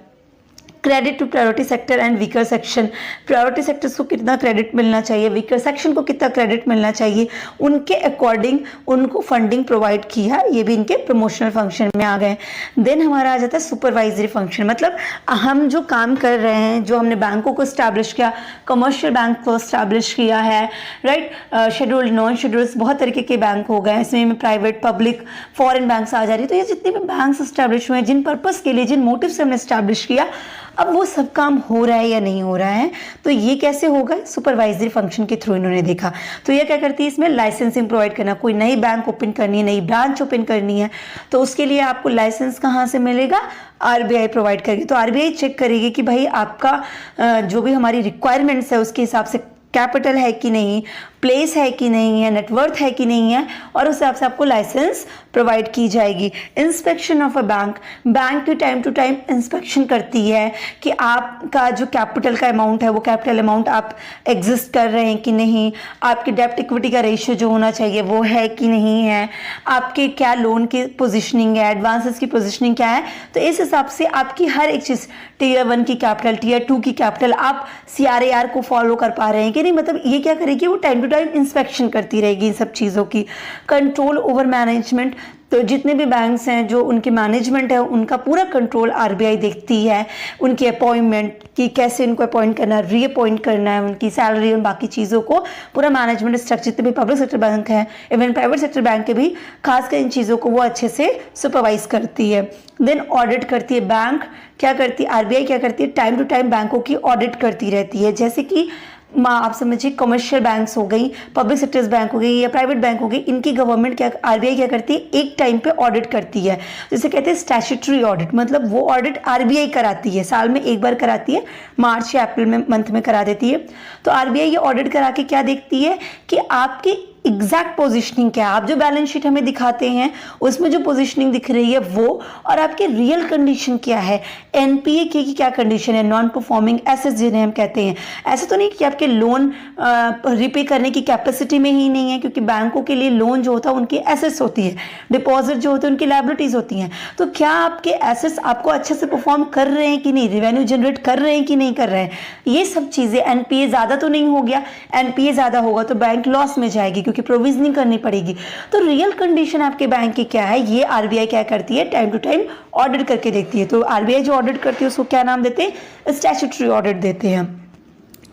Credit to priority sector and weaker section, priority sectors को कितना क्रेडिट मिलना चाहिए, वीकर सेक्शन को कितना क्रेडिट मिलना चाहिए, उनके अकॉर्डिंग उनको फंडिंग प्रोवाइड किया। ये भी इनके प्रमोशनल फंक्शन में आ गए। देन हमारा आ जाता है सुपरवाइजरी फंक्शन, मतलब हम जो काम कर रहे हैं, जो हमने बैंकों को स्टैब्लिश किया, कमर्शियल बैंक को स्टैब्लिश किया है, राइट, शेड्यूल्ड, नॉन शेड्यूल्ड, बहुत तरीके के बैंक हो गए, इसमें प्राइवेट, पब्लिक, फॉरेन बैंक्स आ जा रही है। तो ये जितने भी बैंक्स स्टैब्लिश हुए हैं, जिन पर्पज़ के लिए, जिन मोटिव से हमने स्टैब्लिश किया, अब वो सब काम हो रहा है या नहीं हो रहा है, तो ये कैसे होगा, सुपरवाइजरी फंक्शन के थ्रू इन्होंने देखा। तो ये क्या करती है, इसमें लाइसेंसिंग प्रोवाइड करना, कोई नई बैंक ओपन करनी है, नई ब्रांच ओपन करनी है, तो उसके लिए आपको लाइसेंस कहाँ से मिलेगा, आरबीआई प्रोवाइड करेगी। तो आरबीआई चेक करेगी कि भाई आपका जो भी हमारी रिक्वायरमेंट्स है उसके हिसाब से कैपिटल है कि नहीं, प्लेस है कि नहीं है, नेटवर्थ है कि नहीं है, और उस हिसाब से आपको लाइसेंस प्रोवाइड की जाएगी। Inspection of a bank, bank की टाइम टू टाइम इंस्पेक्शन करती है कि आपका जो कैपिटल का अमाउंट है वो कैपिटल अमाउंट आप एग्जिस्ट कर रहे हैं कि नहीं, आपकी डेब्ट इक्विटी का रेशियो जो होना चाहिए वो है कि नहीं है, आपके क्या लोन की पोजिशनिंग है, एडवांसेस की पोजिशनिंग क्या है। तो इस हिसाब से आपकी हर एक चीज़, टीयर 1 की कैपिटल, टीयर 2 की कैपिटल, आप CRAR को फॉलो कर पा रहे हैं कि नहीं, मतलब ये क्या करेगी, वो टाइम टू टाइम इंस्पेक्शन करती रहेगी इन सब चीज़ों की। कंट्रोल ओवर मैनेजमेंट, तो जितने भी बैंक्स हैं जो उनके मैनेजमेंट है उनका पूरा कंट्रोल आरबीआई देखती है, उनकी अपॉइंटमेंट की कैसे उनको अपॉइंट करना है, रीअपॉइंट करना है, उनकी सैलरी और बाकी चीज़ों को पूरा मैनेजमेंट स्ट्रक्चर, जितने भी पब्लिक सेक्टर बैंक है, इवन प्राइवेट सेक्टर बैंक के भी, खासकर इन चीज़ों को वो अच्छे से सुपरवाइज करती है। देन ऑडिट करती है बैंक, क्या करती है आरबीआई, क्या करती है, टाइम टू टाइम बैंकों की ऑडिट करती रहती है। जैसे कि आप समझिए कमर्शियल बैंक्स हो गई, पब्लिक सेक्टर्स बैंक हो गई या प्राइवेट बैंक हो गई, इनकी गवर्नमेंट क्या, आरबीआई क्या करती है, एक टाइम पे ऑडिट करती है, जिसे कहते हैं स्टैट्यूटरी ऑडिट। मतलब वो ऑडिट आरबीआई कराती है, साल में एक बार कराती है, मार्च या अप्रैल में मंथ में करा देती है। तो आरबीआई ये ऑडिट करा के क्या देखती है कि आपकी एग्जैक्ट पोजीशनिंग क्या है, आप जो बैलेंस शीट हमें दिखाते हैं उसमें जो पोजीशनिंग दिख रही है वो, और आपकी रियल कंडीशन क्या है, एनपीए की क्या कंडीशन है, नॉन परफॉर्मिंग एसेट्स जिन्हें हम कहते हैं। ऐसा तो नहीं कि आपके लोन रिपे करने की कैपेसिटी में ही नहीं है, क्योंकि बैंकों के लिए लोन जो होता है उनकी एसेट्स होती है, डिपॉजिट जो होते हैं उनकी लायबिलिटीज होती हैं। तो क्या आपके एसेट्स आपको अच्छे से परफॉर्म कर रहे हैं कि नहीं, रेवेन्यू जनरेट कर रहे हैं कि नहीं कर रहे हैं, ये सब चीज़ें। एनपीए ज़्यादा तो नहीं हो गया, एनपीए ज़्यादा होगा तो बैंक लॉस में जाएगी क्योंकि प्रोविजनिंग करनी पड़ेगी। तो रियल कंडीशन आपके बैंक की क्या है, ये आरबीआई क्या करती है, टाइम टू टाइम ऑडिट करके देखती है। तो आरबीआई जो ऑडिट करती है उसको क्या नाम देते हैं, स्टैट्यूटरी ऑडिट देते हैं।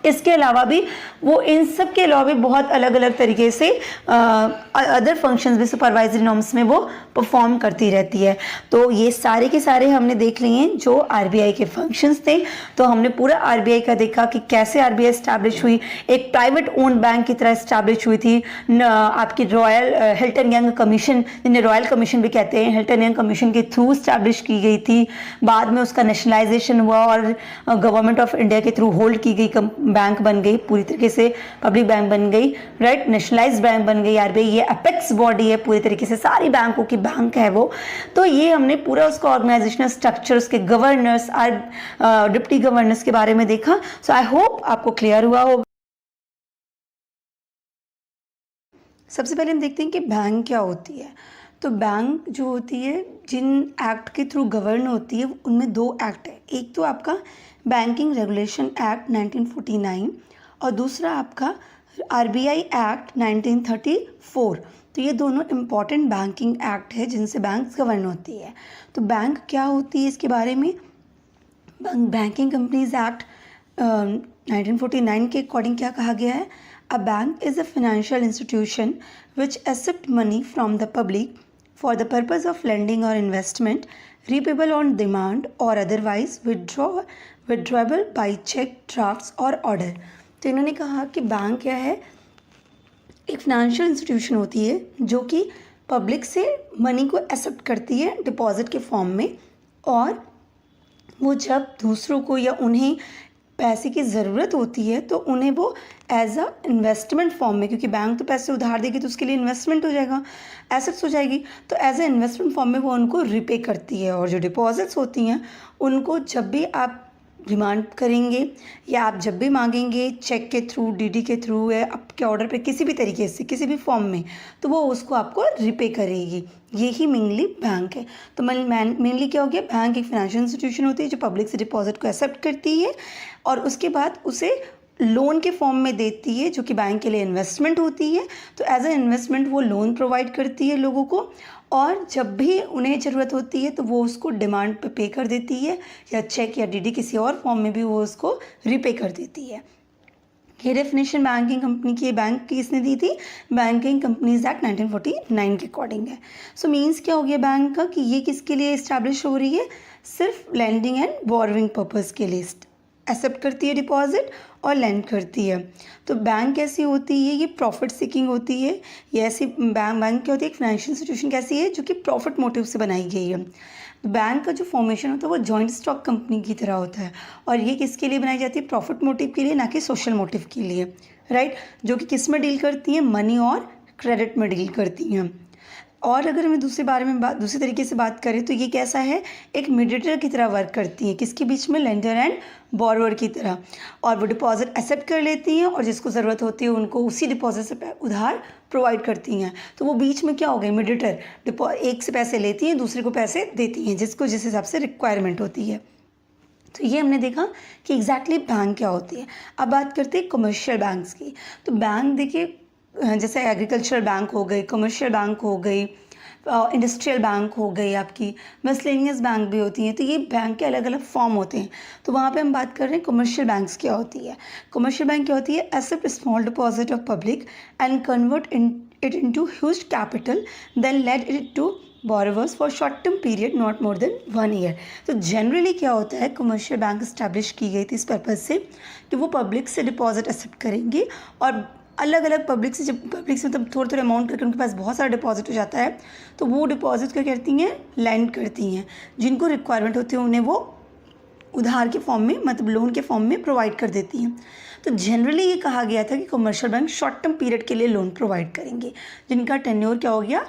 इसके अलावा भी वो इन सब के अलावा भी बहुत अलग अलग तरीके से अदर फंक्शंस भी सुपरवाइजरी नॉर्म्स में वो परफॉर्म करती रहती है। तो ये सारे के सारे हमने देख लिए हैं जो आरबीआई के फंक्शंस थे। तो हमने पूरा आरबीआई का देखा कि कैसे आरबीआई एस्टैब्लिश हुई, एक प्राइवेट ओन्ड बैंक की तरह एस्टैब्लिश हुई थी। आपकी रॉयल हिल्टन यंग कमीशन, जिन्हें रॉयल कमीशन भी कहते हैं, हिल्टन यंग कमीशन के थ्रू एस्टैब्लिश की गई थी। बाद में उसका नेशनलाइजेशन हुआ और गवर्नमेंट ऑफ इंडिया के थ्रू होल्ड की गई बैंक बन गई, पूरी तरीके से पब्लिक बैंक बन गई, राइट, नेशनलाइज्ड बैंक बन गई आरबीआई। ये अपेक्स बॉडी है, पूरी तरीके से सारी बैंकों की बैंक है वो। तो ये हमने पूरा उसका ऑर्गेनाइजेशनल स्ट्रक्चर, उसके गवर्नर्स, डिप्टी गवर्नर्स के बारे में देखा। सो आई होप आपको क्लियर हुआ होगा। सबसे पहले हम देखते हैं कि बैंक क्या होती है। तो बैंक जो होती है, जिन एक्ट के थ्रू गवर्न होती है, उनमें दो एक्ट है। एक तो आपका बैंकिंग रेगुलेशन एक्ट 1949 और दूसरा आपका आरबीआई एक्ट 1934। तो ये दोनों इम्पॉर्टेंट बैंकिंग एक्ट है जिनसे बैंक्स गवर्न होती है। तो बैंक क्या होती है इसके बारे में, बैंकिंग कंपनीज एक्ट 1949 के अकॉर्डिंग क्या कहा गया है, a bank is a financial institution which accept money from the public for the purpose of lending or investment, repayable on demand or otherwise withdrawable by check, drafts or order। तो इन्होंने कहा कि bank क्या है, एक financial institution होती है जो कि पब्लिक से मनी को एक्सेप्ट करती है डिपॉजिट के फॉर्म में, और वो जब दूसरों को या उन्हें पैसे की ज़रूरत होती है तो उन्हें वो एज अ इन्वेस्टमेंट फॉर्म में, क्योंकि बैंक तो पैसे उधार देगी तो उसके लिए इन्वेस्टमेंट हो जाएगा, एसेट्स हो जाएगी, तो एज अ इन्वेस्टमेंट फॉर्म में वो उनको रिपे करती है। और जो डिपॉजिट्स होती हैं उनको जब भी आप डिमांड करेंगे या आप जब भी मांगेंगे, चेक के थ्रू, डीडी के थ्रू या आपके ऑर्डर पे किसी भी तरीके से, किसी भी फॉर्म में, तो वो उसको आपको रिपे करेगी। यही मेनली बैंक है। तो मेनली क्या हो गया, बैंक एक फाइनेंशियल इंस्टीट्यूशन होती है जो पब्लिक से डिपॉजिट को एक्सेप्ट करती है और उसके बाद उसे लोन के फॉर्म में देती है जो कि बैंक के लिए इन्वेस्टमेंट होती है। तो एज ए इन्वेस्टमेंट वो लोन प्रोवाइड करती है लोगों को, और जब भी उन्हें ज़रूरत होती है तो वो उसको डिमांड पे कर देती है, या चेक या डीडी किसी और फॉर्म में भी वो उसको रिपे कर देती है। ये डेफिनेशन बैंकिंग कंपनी की, बैंक की किसने दी थी, बैंकिंग कंपनीज एक्ट 1949 के अकॉर्डिंग है। सो मीन्स क्या हो गया बैंक का, कि ये किसके लिए इस्टेब्लिश हो रही है, सिर्फ लैंडिंग एंड बोरोइंग पर्पज़ के लिए एक्सेप्ट करती है डिपॉजिट और लैंड करती है। तो बैंक कैसी होती है, ये प्रॉफिट सीकिंग होती है। ये ऐसी बैंक क्या होती है, एक फाइनेंशियल इंस्टीट्यूशन कैसी है जो कि प्रॉफिट मोटिव से बनाई गई है। बैंक का जो फॉर्मेशन होता है वो जॉइंट स्टॉक कंपनी की तरह होता है, और ये किसके लिए बनाई जाती है, प्रॉफिट मोटिव के लिए, ना कि सोशल मोटिव के लिए, राइट, जो कि किस में डील करती हैं, मनी और क्रेडिट में डील करती हैं। और अगर हमें दूसरे तरीके से बात करें तो ये कैसा है, एक मीडिएटर की तरह वर्क करती है, किसके बीच में, लेंडर एंड बोरोवर की तरह। और वो डिपॉजिट एक्सेप्ट कर लेती हैं और जिसको ज़रूरत होती है उनको उसी डिपॉजिट से उधार प्रोवाइड करती हैं। तो वो बीच में क्या हो गए, मीडिएटर, एक से पैसे लेती हैं, दूसरे को पैसे देती हैं, जिसको जिस हिसाब से रिक्वायरमेंट होती है। तो ये हमने देखा कि एग्जैक्टली बैंक क्या होती है। अब बात करते हैं कमर्शियल बैंक्स की। तो बैंक देखिए, जैसे एग्रीकल्चरल बैंक हो गई, कमर्शियल बैंक हो गई, इंडस्ट्रियल बैंक हो गई, आपकी मिसलेनियस बैंक भी होती हैं। तो ये बैंक के अलग अलग फॉर्म होते हैं। तो वहाँ पे हम बात कर रहे हैं कमर्शियल बैंक्स क्या होती है। कमर्शियल बैंक क्या होती है, accept small deposit of public and convert it into huge capital, then let it to borrowers for short term period not more than 1 year. तो जनरली क्या होता है, कमर्शियल बैंक इस्टेब्लिश की गई थी इस पर्पज़ से कि वो पब्लिक से डिपॉजिट एक्सेप्ट करेंगे, और अलग अलग पब्लिक से, जब पब्लिक से मतलब थोड़े थोड़े अमाउंट करके उनके पास बहुत सारा डिपॉजिट हो जाता है, तो वो डिपॉजिट क्या करती हैं, लैंड करती हैं, जिनको रिक्वायरमेंट होती है उन्हें वो उधार के फॉर्म में, मतलब लोन के फॉर्म में प्रोवाइड कर देती हैं। तो जनरली ये कहा गया था कि commercial bank short term period के लिए लोन प्रोवाइड करेंगे, जिनका टेन्योर क्या हो गया,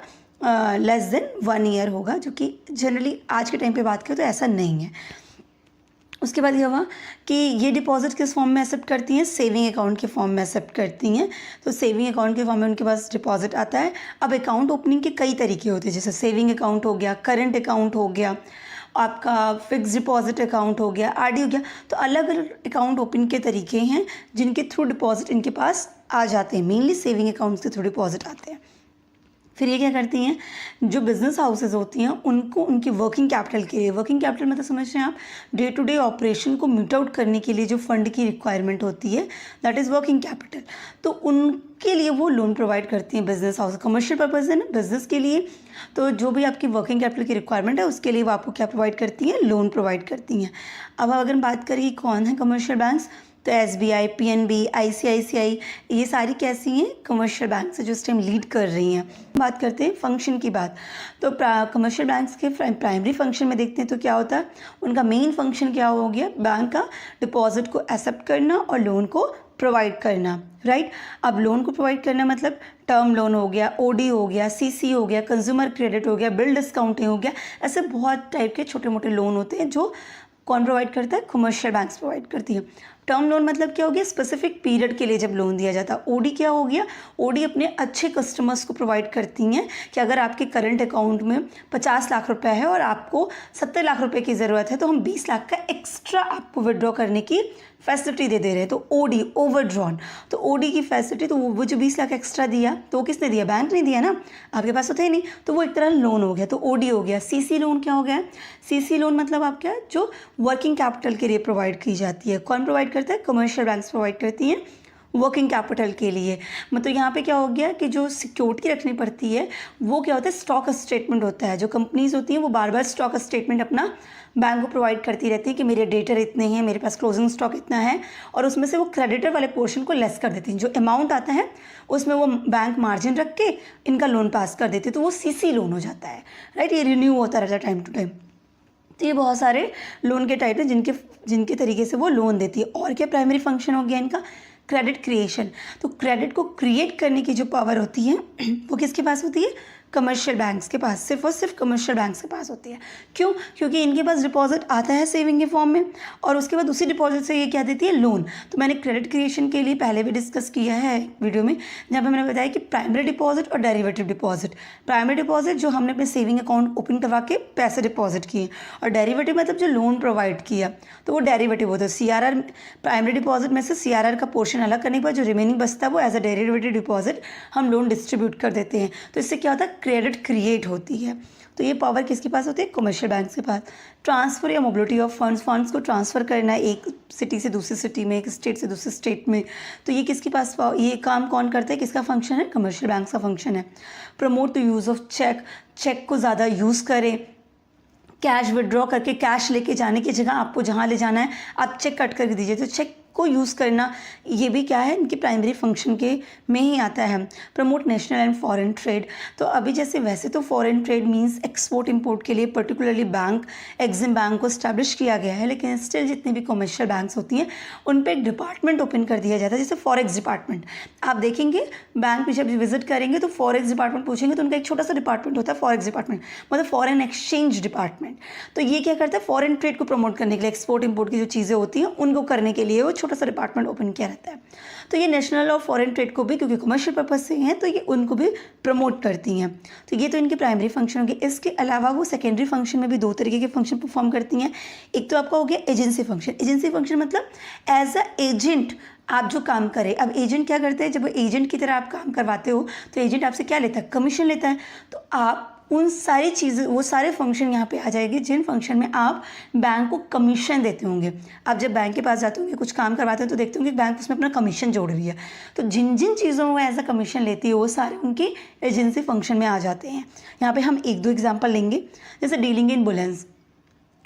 लेस देन 1 ईयर होगा, जो कि जनरली आज के टाइम पे बात करें तो ऐसा नहीं है। उसके बाद ये हुआ कि ये डिपॉजिट किस फॉर्म में एक्सेप्ट करती हैं, सेविंग अकाउंट के फॉर्म में एक्सेप्ट करती हैं। तो सेविंग अकाउंट के फॉर्म में उनके पास डिपॉजिट आता है। अब अकाउंट ओपनिंग के कई तरीके होते हैं, जैसे सेविंग अकाउंट हो गया, करंट अकाउंट हो गया, आपका फिक्स डिपॉजिट अकाउंट हो गया, आरडी हो गया। तो अलग अलग अकाउंट ओपन के तरीके हैं जिनके थ्रू डिपॉजिट इनके पास आ जाते हैं। मेनली सेविंग अकाउंट्स के थ्रू डिपॉजिट आते हैं। फिर ये क्या करती हैं, जो बिज़नेस हाउसेज होती हैं उनको उनकी वर्किंग कैपिटल के लिए, वर्किंग कैपिटल मतलब समझ रहे हैं आप, डे टू डे ऑपरेशन को मीट आउट करने के लिए जो फंड की रिक्वायरमेंट होती है, दैट इज़ वर्किंग कैपिटल। तो उनके लिए वो लोन प्रोवाइड करती हैं बिज़नेस हाउस। कमर्शियल पर्पज़ है ना बिज़नेस के लिए, तो जो भी आपकी वर्किंग कैपिटल की रिक्वायरमेंट है उसके लिए वो आपको क्या प्रोवाइड करती हैं, लोन प्रोवाइड करती हैं। अब अगर हम बात करें कौन है कमर्शियल बैंक्स, तो SBI, PNB, ICICI, ये सारी कैसी हैं, कमर्शियल बैंक से जो इस टाइम लीड कर रही हैं। बात करते हैं फंक्शन की बात, तो कमर्शियल बैंक्स के प्राइमरी फंक्शन में देखते हैं तो क्या होता है, उनका मेन फंक्शन क्या हो गया, बैंक का डिपॉजिट को एक्सेप्ट करना और लोन को प्रोवाइड करना, राइट। अब लोन को प्रोवाइड करना मतलब टर्म लोन हो गया, OD हो गया, CC हो गया, कंज्यूमर क्रेडिट हो गया, बिल डिस्काउंटिंग हो गया, ऐसे बहुत टाइप के छोटे मोटे लोन होते हैं जो कौन प्रोवाइड करता है, कमर्शियल बैंक्स प्रोवाइड करती है। टर्म लोन मतलब क्या हो गया, स्पेसिफिक पीरियड के लिए जब लोन दिया जाता है। OD क्या हो गया, OD अपने अच्छे कस्टमर्स को प्रोवाइड करती हैं कि अगर आपके करंट अकाउंट में 50 लाख रुपए है और आपको 70 लाख रुपए की ज़रूरत है, तो हम 20 लाख का एक्स्ट्रा आपको विड्रॉ करने की फैसिलिटी दे रहे हैं। तो OD ओवरड्रॉन, तो OD की फैसिलिटी, तो वो जो 20 लाख एक्स्ट्रा दिया तो वो किसने दिया, बैंक ने दिया ना, आपके पास तो थे नहीं, तो वो एक तरह लोन हो गया। तो OD हो गया। CC लोन क्या हो गया, CC लोन मतलब आप क्या, जो वर्किंग कैपिटल के लिए प्रोवाइड की जाती है। कौन प्रोवाइड करता है, कमर्शियल बैंक्स प्रोवाइड करती हैं वर्किंग कैपिटल के लिए। मतलब यहाँ पे क्या हो गया कि जो सिक्योरिटी रखनी पड़ती है वो क्या होता है, स्टॉक स्टेटमेंट होता है। जो कंपनीज होती हैं वो बार बार स्टॉक स्टेटमेंट अपना बैंक को प्रोवाइड करती रहती है कि मेरे डेटर इतने हैं, मेरे पास क्लोजिंग स्टॉक इतना है, और उसमें से वो क्रेडिटर वाले पोर्शन को लेस कर देती हैं। जो अमाउंट आता है उसमें वो बैंक मार्जिन रख के इनका लोन पास कर देती है, तो वो CC लोन हो जाता है, राइट। ये रिन्यू होता रहता है टाइम टू टाइम। तो ये बहुत सारे लोन के टाइप हैं जिनके तरीके से वो लोन देती है। और क्या प्राइमरी फंक्शन हो गया इनका, क्रेडिट क्रिएशन। तो क्रेडिट को क्रिएट करने की जो पावर होती है वो किसके पास होती है, कमर्शियल बैंक्स के पास, सिर्फ और सिर्फ कमर्शियल बैंक्स के पास होती है। क्यों, क्योंकि इनके पास डिपॉजिट आता है सेविंग के फॉर्म में, और उसके बाद उसी डिपॉजिट से ये क्या देती है, लोन। तो मैंने क्रेडिट क्रिएशन के लिए पहले भी डिस्कस किया है वीडियो में, जहाँ पर मैंने बताया कि प्राइमरी डिपॉजिट और डेरिवेटिव डिपॉजिट। प्राइमरी डिपॉजिट जो हमने अपने सेविंग अकाउंट ओपन करवा के पैसे डिपॉजिट किए, और डेरिवेटिव मतलब जो लोन प्रोवाइड किया, तो वो डेरिवेटिव होता है। CRR प्राइमरी डिपॉजिट में से CRR का पोर्शन अलग करने के बाद जो रिमेनिंग बचता है वो एज अ डेरिवेटिव डिपॉजिट हम लोन डिस्ट्रीब्यूट कर देते हैं। तो इससे क्या होता है, क्रेडिट क्रिएट होती है। तो ये पावर किसके पास होती है, कमर्शियल बैंक्स के पास। ट्रांसफ़र या मोबिलिटी ऑफ फंड्स को ट्रांसफ़र करना है एक सिटी से दूसरी सिटी में, एक स्टेट से दूसरे स्टेट में, तो ये किसके पास, ये काम कौन करता है, किसका फंक्शन है, कमर्शियल बैंक्स का फंक्शन है। Promote the use of cheque को ज़्यादा यूज़ करें। कैश विड्रॉ करके कैश लेके जाने की जगह आपको जहाँ ले जाना है आप चेक कट करके दीजिए। तो चेक को यूज़ करना ये भी क्या है, इनके प्राइमरी फंक्शन के में ही आता है। Promote national and foreign trade. तो अभी जैसे वैसे तो foreign trade means export import के लिए पर्टिकुलरली बैंक, एग्जिम बैंक को इस्टेब्लिश किया गया है, लेकिन स्टिल जितनी भी कमर्शियल बैंक्स होती हैं उन पर एक डिपार्टमेंट ओपन कर दिया जाता है, जैसे फॉरेक्स डिपार्टमेंट। आप देखेंगे बैंक में जब विजिट करेंगे तो फॉरेक्स डिपार्टमेंट पूछेंगे तो उनका एक छोटा सा डिपार्टमेंट होता है फॉरेक्स डिपार्टमेंट, मतलब फॉरेन एक्सचेंज डिपार्टमेंट। तो ये क्या करता है, फॉरेन ट्रेड को प्रमोट करने के लिए, एक्सपोर्ट इंपोर्ट की जो चीज़ें होती हैं उनको करने के लिए वो छोटा सा डिपार्टमेंट ओपन किया रहता है। तो ये नेशनल और फॉरेन ट्रेड को भी, क्योंकि कमर्शियल पर्पज से हैं, तो ये उनको भी प्रमोट करती हैं। तो ये तो इनके प्राइमरी फंक्शन हो गए। इसके अलावा वो सेकेंडरी फंक्शन में भी 2 तरीके के फंक्शन परफॉर्म करती हैं। एक तो आपका हो गया एजेंसी फंक्शन। एजेंसी फंक्शन मतलब एज अ एजेंट आप जो काम करें। अब एजेंट क्या करते हैं, जब एजेंट की तरह आप काम करवाते हो तो एजेंट आपसे क्या लेता है, कमीशन लेता है। तो आप उन सारी चीज़ें, वो सारे फंक्शन यहाँ पे आ जाएंगे जिन फंक्शन में आप बैंक को कमीशन देते होंगे। आप जब बैंक के पास जाते होंगे, कुछ काम करवाते हैं, तो देखते होंगे बैंक उसमें अपना कमीशन जोड़ रही है। तो जिन जिन चीज़ों में एज अ कमीशन लेती है वो सारे उनके एजेंसी फंक्शन में आ जाते हैं। यहाँ पे हम 1-2 एग्जाम्पल लेंगे, जैसे डीलिंग इन बुलेंस,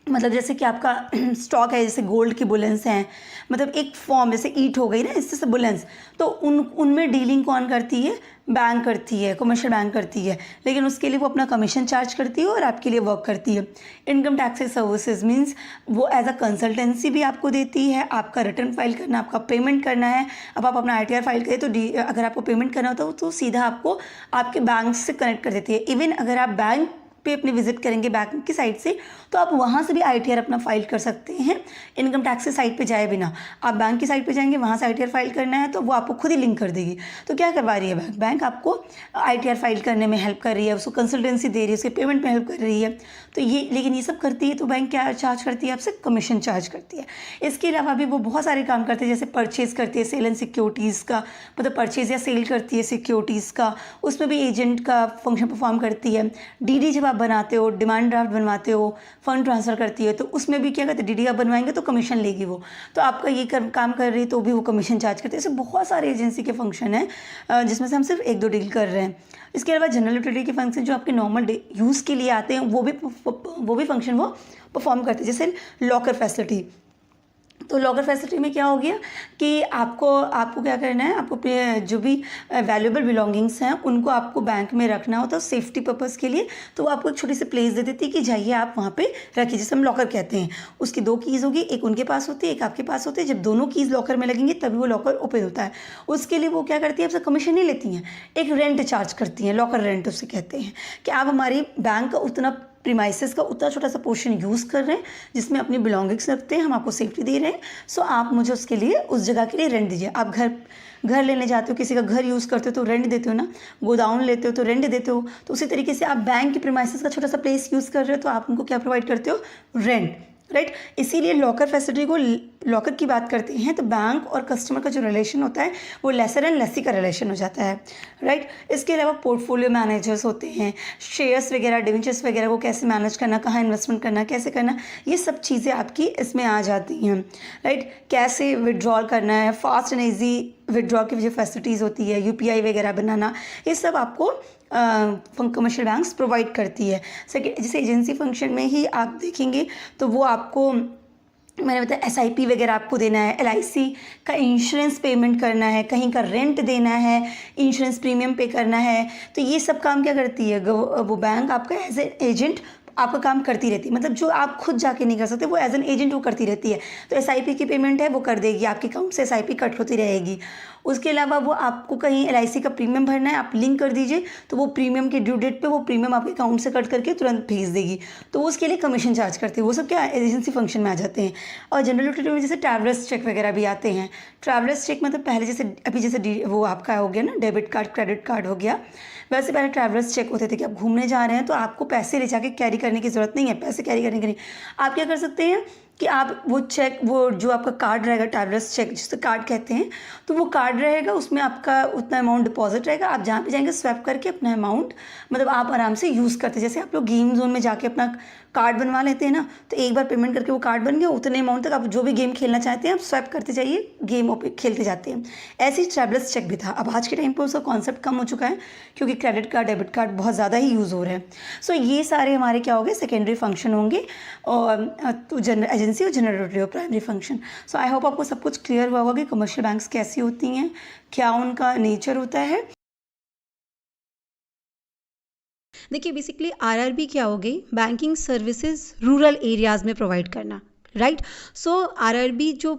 मतलब जैसे कि आपका स्टॉक है, जैसे गोल्ड की बुलेंस हैं, मतलब एक फॉर्म जैसे ईट हो गई ना, इससे सब बुलेंस, तो उनमें डीलिंग कौन करती है? बैंक करती है, कमर्शियल बैंक करती है, लेकिन उसके लिए वो अपना कमीशन चार्ज करती है और आपके लिए वर्क करती है। इनकम टैक्स सर्विसेज मींस वो एज अ कंसल्टेंसी भी आपको देती है, आपका रिटर्न फाइल करना, आपका पेमेंट करना है। अब आप अपना ITR फाइल करें तो अगर आपको पेमेंट करना होता है तो सीधा आपको आपके बैंक से कनेक्ट कर देती है। इवन अगर आप बैंक पे अपने विजिट करेंगे बैंक की साइट से, तो आप वहाँ से भी ITR अपना फाइल कर सकते हैं, इनकम टैक्स की साइट पे जाए बिना। आप बैंक की साइट पे जाएंगे, वहाँ से ITR फाइल करना है तो वो आपको खुद ही लिंक कर देगी। तो क्या करवा रही है बैंक? बैंक आपको ITR फाइल करने में हेल्प कर रही है, उसको कंसल्टेंसी दे रही है, उसके पेमेंट में हेल्प कर रही है। तो ये, लेकिन ये सब करती है तो बैंक क्या चार्ज करती है? आपसे कमीशन चार्ज करती है। इसके अलावा भी वो बहुत सारे काम करते हैं, जैसे परचेज़ करती है, सेल एंड सिक्योरिटीज़ का, मतलब परचेज़ या सेल करती है सिक्योरिटीज़ का, उसमें भी एजेंट का फंक्शन परफॉर्म करती है। DD जब आप बनाते हो, डिमांड ड्राफ्ट बनवाते हो, फंड ट्रांसफ़र करती है, तो उसमें भी क्या करते हैं? DD आप बनवाएंगे तो कमीशन लेगी वो, तो आपका ये काम कर रही है तो भी वो कमीशन चार्ज करते हैं। ऐसे बहुत सारे एजेंसी के फंक्शन हैं जिसमें से हम सिर्फ 1-2 डील कर रहे हैं। इसके अलावा जनरल यूटिलिटी के फंक्शन जो आपके नॉर्मल यूज़ के लिए आते हैं, वो भी फंक्शन वो परफॉर्म करते हैं, जैसे लॉकर फैसिलिटी। तो लॉकर फैसिलिटी में क्या हो गया कि आपको क्या करना है? आपको जो भी वैल्यूएबल बिलोंगिंग्स हैं उनको आपको बैंक में रखना होता है सेफ्टी पर्पज़ के लिए, तो वो आपको एक छोटी सी प्लेस दे देती है कि जाइए आप वहाँ पे रखिए, जिसे हम लॉकर कहते हैं। उसकी 2 कीज़ होगी, एक उनके पास होती है, एक आपके पास होती है। जब दोनों कीज़ लॉकर में लगेंगी तभी वो लॉकर ओपन होता है। उसके लिए वो क्या करती है? आपसे कमीशन नहीं लेती हैं, एक रेंट चार्ज करती हैं, लॉकर रेंट उसे कहते हैं, कि आप हमारी बैंक का उतना प्रीमाइसेस का उतना छोटा सा पोर्शन यूज़ कर रहे हैं जिसमें अपनी बिलोंगिंग्स रखते हैं, हम आपको सेफ्टी दे रहे हैं, सो आप मुझे उसके लिए, उस जगह के लिए रेंट दीजिए। आप घर लेने जाते हो, किसी का घर यूज़ करते हो तो रेंट देते हो ना, गोदाउन लेते हो तो रेंट देते हो, तो उसी तरीके से आप बैंक के प्रीमाइसेस का छोटा सा प्लेस यूज़ कर रहे हो तो आप उनको क्या प्रोवाइड करते हो? Rent, right. इसीलिए लॉकर फैसिलिटी को, लॉकर की बात करते हैं तो बैंक और कस्टमर का जो रिलेशन होता है वो लेसर एंड लेसी का रिलेशन हो जाता है, राइट। इसके अलावा पोर्टफोलियो मैनेजर्स होते हैं, शेयर्स वगैरह, डिवेंचर्स वगैरह को कैसे मैनेज करना, कहाँ इन्वेस्टमेंट करना, कैसे करना, ये सब चीज़ें आपकी इसमें आ जाती हैं, राइट। कैसे विड्रॉल करना है, फास्ट एंड ईजी विड्रॉ की जो फैसिलिटीज़ होती है, UPI वगैरह बनाना, ये सब आपको कमर्शियल बैंक्स प्रोवाइड करती है। जैसे एजेंसी फंक्शन में ही आप देखेंगे तो वो आपको, मैंने बताया, SIP वगैरह आपको देना है, LIC का इंश्योरेंस पेमेंट करना है, कहीं का रेंट देना है, इंश्योरेंस प्रीमियम पे करना है, तो ये सब काम क्या करती है? वो बैंक आपका एज ए एजेंट आपका काम करती रहती है, मतलब जो आप खुद जाके नहीं कर सकते वो एज एन एजेंट वो करती रहती है। तो SIP की पेमेंट है वो कर देगी, आपके अकाउंट से SIP कट होती रहेगी। उसके अलावा वो आपको कहीं LIC का प्रीमियम भरना है, आप लिंक कर दीजिए तो वो प्रीमियम के ड्यू डेट पे वो प्रीमियम आपके अकाउंट से कट करके तुरंत भेज देगी, तो वो उसके लिए कमीशन चार्ज करते हैं। वो सब क्या एजेंसी फंक्शन में आ जाते हैं। और जनरल यूटिलिटी में जैसे ट्रैवलर्स चेक वगैरह भी आते हैं। ट्रैवलर्स चेक मतलब पहले जैसे अभी जैसे वो आपका हो गया ना, डेबिट कार्ड, क्रेडिट कार्ड हो गया, वैसे पहले ट्रैवलर्स चेक होते थे कि आप घूमने जा रहे हैं तो आपको पैसे ले जाके कैरी करने की ज़रूरत नहीं है, पैसे कैरी करने की नहीं। आप क्या कर सकते हैं कि आप वो चेक, वो जो आपका कार्ड रहेगा, ट्रैवलर्स चेक जिससे कार्ड कहते हैं, तो वो कार्ड रहेगा, उसमें आपका उतना अमाउंट डिपॉजिट रहेगा, आप जहाँ पे जाएंगे स्वैप करके अपना अमाउंट, मतलब आप आराम से यूज़ करते, जैसे आप लोग गेम जोन में जाके अपना कार्ड बनवा लेते हैं ना, तो एक बार पेमेंट करके वो कार्ड बन गया, उतने अमाउंट तक आप जो भी गेम खेलना चाहते हैं आप स्वैप करते जाइए, गेम खेलते जाते हैं। ऐसे ही ट्रैवलर्स चेक भी था। अब आज के टाइम पर उसका कॉन्सेप्ट कम हो चुका है क्योंकि क्रेडिट कार्ड, डेबिट कार्ड बहुत ज़्यादा ही यूज़ हो रहे हैं। सो ये सारे हमारे क्या हो गए? सेकेंडरी फंक्शन होंगे, और तो जनरल एजेंसी और general utility primary function. So I hope आपको सब कुछ क्लियर हुआ होगा कि कमर्शियल बैंक्स कैसी होती हैं, क्या उनका नेचर होता है। देखिए बेसिकली RRB क्या हो गई? बैंकिंग सर्विसेज रूरल एरियाज़ में प्रोवाइड करना, राइट। सो RRB जो